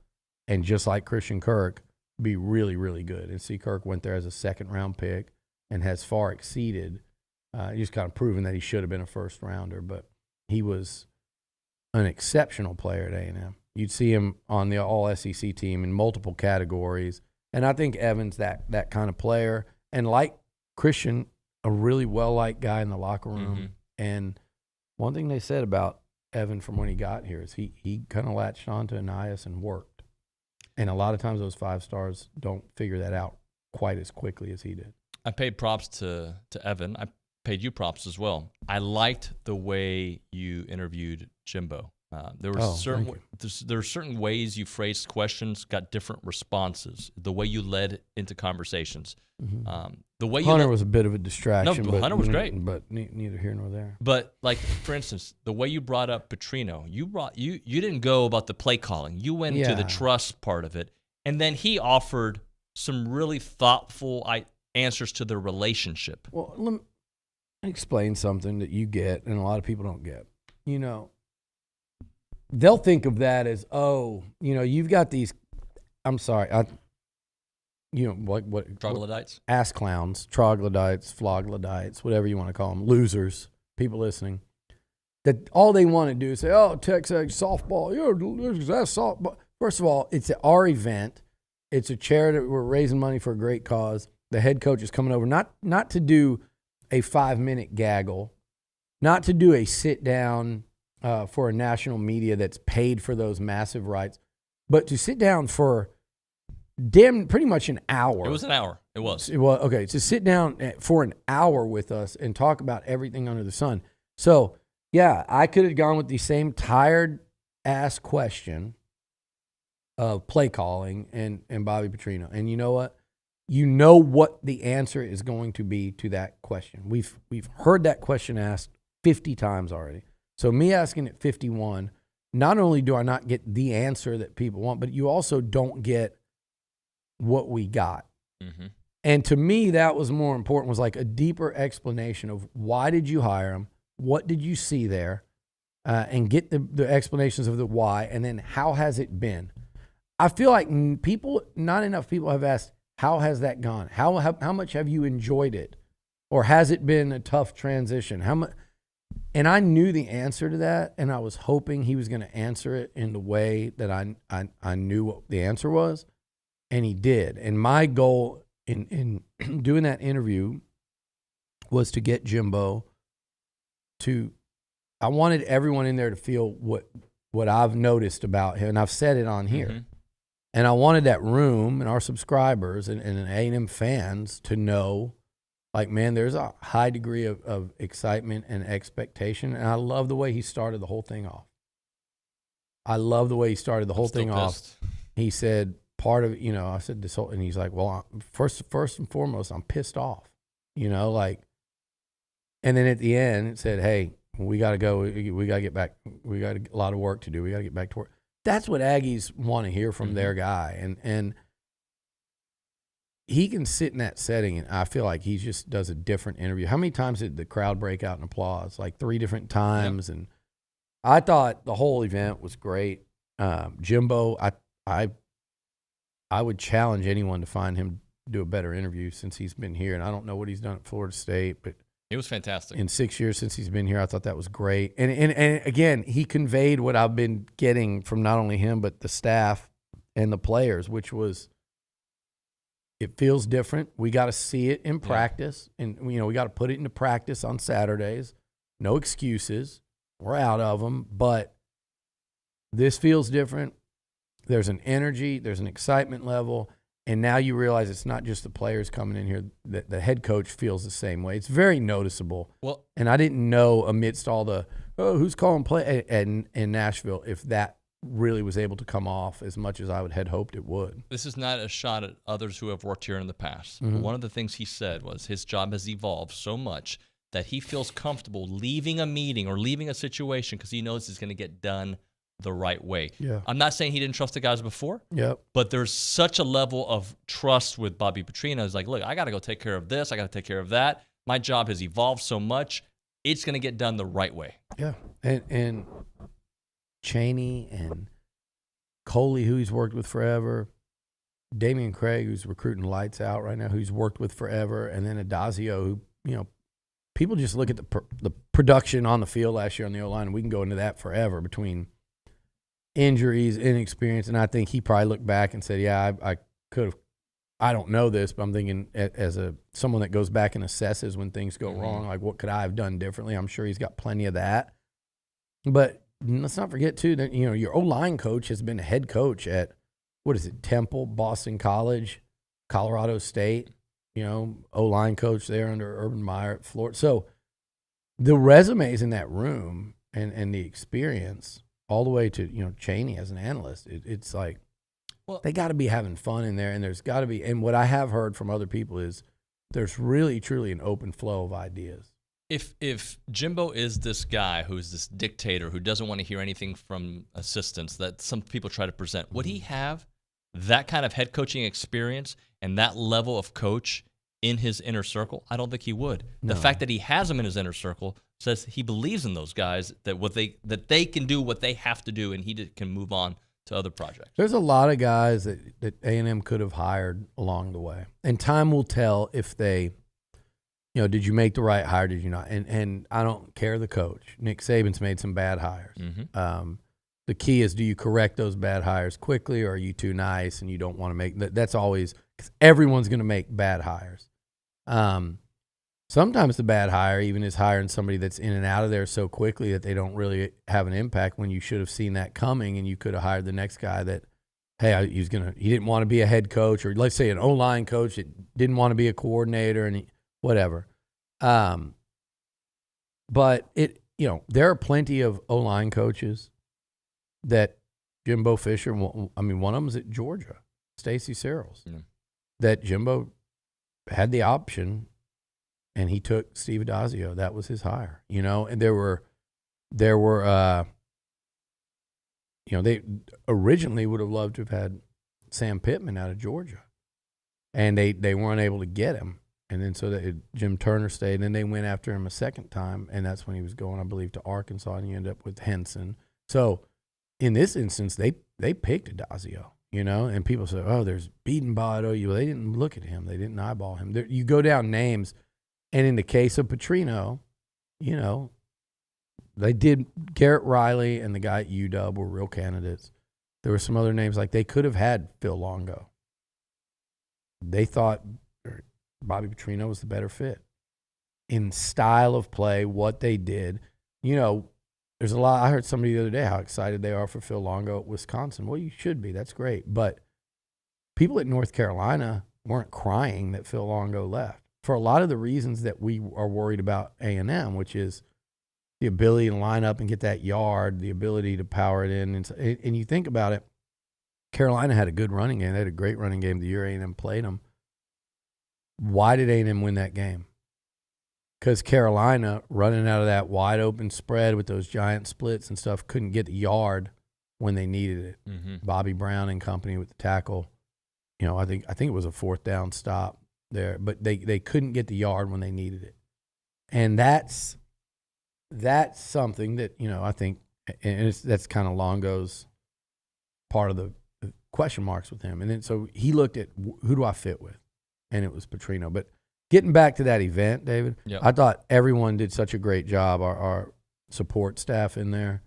And just like Christian Kirk, be really, really good. And see, Kirk went there as a second-round pick and has far exceeded. He's kind of proven that he should have been a first-rounder. But he was an exceptional player at A&M. You'd see him on the all-SEC team in multiple categories. And I think Evan's that kind of player. And like Christian, a really well-liked guy in the locker room. And one thing they said about Evan from when he got here is he kind of latched on to Anias and worked. And a lot of times those 5 stars don't figure that out quite as quickly as he did. I paid props to Evan. I paid you props as well. I liked the way you interviewed Jimbo. There were certain ways you phrased questions, got different responses. The way you led into conversations. The way Hunter was a bit of a distraction. No, but Hunter was great, but neither here nor there. But like, for instance, the way you brought up Petrino, you didn't go about the play calling. You went to the trust part of it, and then he offered some really thoughtful answers to the relationship. Well, let me explain something that you get and a lot of people don't get. They'll think of that as, you've got these. I'm sorry, what Troglodytes? Ass clowns, troglodytes, floglodytes, whatever you want to call them, losers, people listening, that all they want to do is say, TexAgs softball, that's softball. First of all, it's our event. It's a charity. We're raising money for a great cause. The head coach is coming over, not to do a 5-minute gaggle, not to do a sit-down for a national media that's paid for those massive rights, but to sit down for pretty much an hour. It was an hour. It was. Well, okay, to sit down for an hour with us and talk about everything under the sun. So, I could have gone with the same tired-ass question of play calling and Bobby Petrino. And you know what? You know what the answer is going to be to that question. We've heard that question asked 50 times already. So me asking it 51, not only do I not get the answer that people want, but you also don't get what we got. And to me, that was more important, was like a deeper explanation of why did you hire him? What did you see there? And get the explanations of the why, and then how has it been? I feel like not enough people have asked, how has that gone? How much have you enjoyed it? Or has it been a tough transition? How much? And I knew the answer to that, and I was hoping he was going to answer it in the way that I knew what the answer was, and he did. And my goal in doing that interview was to get Jimbo I wanted everyone in there to feel what I've noticed about him, and I've said it on here. And I wanted that room and our subscribers and A&M fans to know, like, man, there's a high degree of excitement and expectation. And I love the way he started the whole thing off. He said, part of it, I said this whole, and he's like, well, first and foremost, I'm pissed off, and then at the end it said, hey, we got to go. We got to get back. We got a lot of work to do. We got to get back to work. That's what Aggies want to hear from their guy. And he can sit in that setting, and I feel like he just does a different interview. How many times did the crowd break out in applause? Like 3 different times. Yep. And I thought the whole event was great. Jimbo, I would challenge anyone to find him do a better interview since he's been here. And I don't know what he's done at Florida State, but He was fantastic. In 6 years since he's been here, I thought that was great. And again, he conveyed what I've been getting from not only him but the staff and the players, which was, it feels different. We got to see it in practice, and we got to put it into practice on Saturdays. No excuses. We're out of them, but this feels different. There's an energy, there's an excitement level, and now you realize it's not just the players coming in here. The head coach feels the same way. It's very noticeable. Well, and I didn't know amidst all the who's calling play in Nashville if that really was able to come off as much as I had hoped it would. this is not a shot at others who have worked here in the past. Mm-hmm. But one of the things he said was his job has evolved so much that he feels comfortable leaving a meeting or leaving a situation because he knows it's going to get done the right way. Yeah. I'm not saying he didn't trust the guys before, Yep. but there's such a level of trust with Bobby Petrino. It's like, look, I got to go take care of this. I got to take care of that. My job has evolved so much. It's going to get done the right way. Yeah. And Chaney and Coley, who he's worked with forever, Damian Craig, who's recruiting lights out right now, who he's worked with forever, and then Adazio, who, people just look at the production on the field last year on the O-line, and we can go into that forever between injuries, inexperience, and I think he probably looked back and said, yeah, I could have. I don't know this, but I'm thinking as someone that goes back and assesses when things go wrong, like what could I have done differently? I'm sure he's got plenty of that. But let's not forget, too, that your O-line coach has been a head coach at, Temple, Boston College, Colorado State, O-line coach there under Urban Meyer at Florida. So the resumes in that room and the experience all the way to, Chaney as an analyst, it's like, well, they got to be having fun in there, and there's got to be, and what I have heard from other people is there's really, truly an open flow of ideas. If Jimbo is this guy who's this dictator who doesn't want to hear anything from assistants that some people try to present, would he have that kind of head coaching experience and that level of coach in his inner circle? I don't think he would. No. The fact that he has them in his inner circle says he believes in those guys, that they can do what they have to do, and he can move on to other projects. There's a lot of guys that A&M could have hired along the way, and time will tell if they, did you make the right hire? Did you not? And I don't care the coach. Nick Saban's made some bad hires. Mm-hmm. The key is, do you correct those bad hires quickly, or are you too nice and you don't want to make that? That's always, because everyone's going to make bad hires. Sometimes the bad hire even is hiring somebody that's in and out of there so quickly that they don't really have an impact when you should have seen that coming, and you could have hired the next guy that, hey, he didn't want to be a head coach, or let's say an O-line coach that didn't want to be a coordinator, and whatever. But there are plenty of O-line coaches that Jimbo Fisher, one of them is at Georgia, Stacy Searles, that Jimbo had the option, and he took Steve Adazio. That was his hire, and there were they originally would have loved to have had Sam Pittman out of Georgia, and they weren't able to get him. And then Jim Turner stayed, and then they went after him a second time, and that's when he was going, I believe, to Arkansas, and he ended up with Henson. So in this instance, they picked Adazio, and people say, oh, there's beaten by at OU. Well, they didn't look at him. They didn't eyeball him. You go down names, and in the case of Petrino, they did. Garrett Riley and the guy at UW were real candidates. There were some other names, like they could have had Phil Longo. They thought Bobby Petrino was the better fit in style of play, what they did. There's a lot. I heard somebody the other day how excited they are for Phil Longo at Wisconsin. Well, you should be. That's great. But people at North Carolina weren't crying that Phil Longo left for a lot of the reasons that we are worried about A&M, which is the ability to line up and get that yard, the ability to power it in. And you think about it, Carolina had a good running game. They had a great running game the year A&M played them. Why did A&M win that game? Because Carolina, running out of that wide open spread with those giant splits and stuff, couldn't get the yard when they needed it. Mm-hmm. Bobby Brown and company with the tackle. I think it was a fourth down stop there, but they couldn't get the yard when they needed it. And that's something that, I think, and that's kind of Longo's part of the question marks with him. And then so he looked at who do I fit with? And it was Petrino. But getting back to that event, David, Yep. I thought everyone did such a great job. Our support staff in there,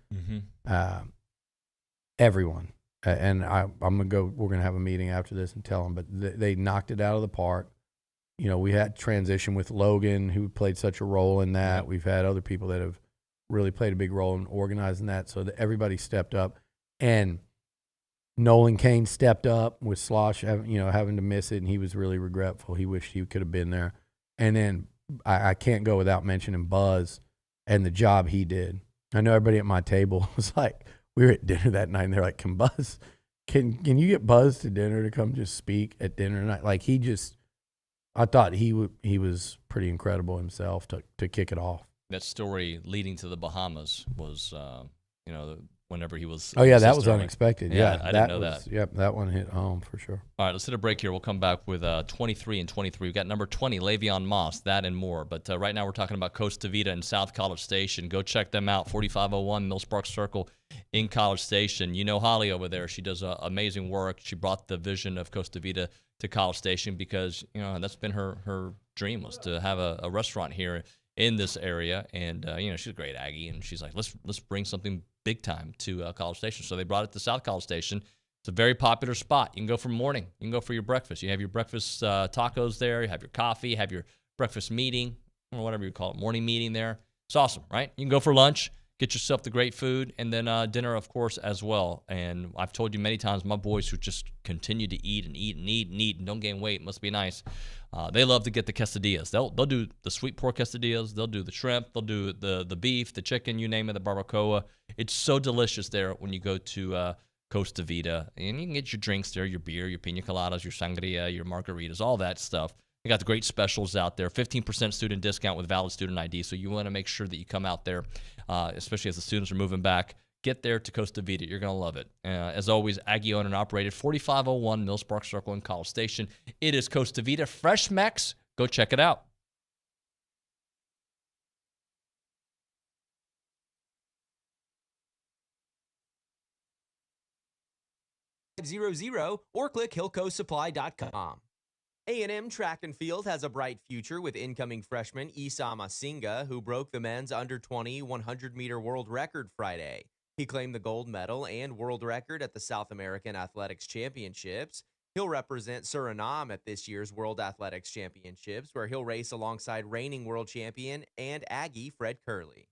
everyone. And I'm gonna go. We're gonna have a meeting after this and tell them. But they knocked it out of the park. You know, we had transition with Logan, who played such a role in that. Yep. We've had other people that have really played a big role in organizing that. So that everybody stepped up, and Nolan Kane stepped up with Slosh, having to miss it, and he was really regretful. He wished he could have been there. And then I can't go without mentioning Buzz and the job he did. I know everybody at my table was like, we were at dinner that night, and they're like, can you get Buzz to dinner to come just speak at dinner tonight? Like, I thought he was pretty incredible himself to kick it off. That story leading to the Bahamas was, whenever he was. Oh yeah, that was unexpected. Yeah, I didn't know that. Yep, that one hit home for sure. All right, let's hit a break here. We'll come back with 23 and 23. We've got number 20, Le'Veon Moss, that and more. But right now we're talking about Costa Vida and South College Station. Go check them out, 4501 Mills Park Circle in College Station. You know Holly over there. She does amazing work. She brought the vision of Costa Vida to College Station because, that's been her dream, was to have a restaurant here in this area. And, she's a great Aggie, and she's like, let's bring something big time to College Station. So they brought it to South College Station. It's a very popular spot. You can go for morning. You can go for your breakfast. You have your breakfast tacos there. You have your coffee. You have your breakfast meeting, or whatever you call it, morning meeting there. It's awesome, right? You can go for lunch, get yourself the great food, and then dinner, of course, as well. And I've told you many times, my boys who just continue to eat and eat and eat and eat and don't gain weight, must be nice. They love to get the quesadillas. They'll do the sweet pork quesadillas. They'll do the shrimp. They'll do the beef, the chicken, you name it, the barbacoa. It's so delicious there when you go to Costa Vida. And you can get your drinks there, your beer, your pina coladas, your sangria, your margaritas, all that stuff. They got the great specials out there, 15% student discount with valid student ID. So you want to make sure that you come out there, especially as the students are moving back. Get there to Costa Vida. You're going to love it. As always, Aggie owned and operated, 4501 Mills Park Circle in College Station. It is Costa Vida Fresh Mex. Go check it out. 500 or click hillcosupply.com. A&M Track and Field has a bright future with incoming freshman Isa Masinga, who broke the men's under-20 100-meter world record Friday. He claimed the gold medal and world record at the South American Athletics Championships. He'll represent Suriname at this year's World Athletics Championships, where he'll race alongside reigning world champion and Aggie Fred Curley.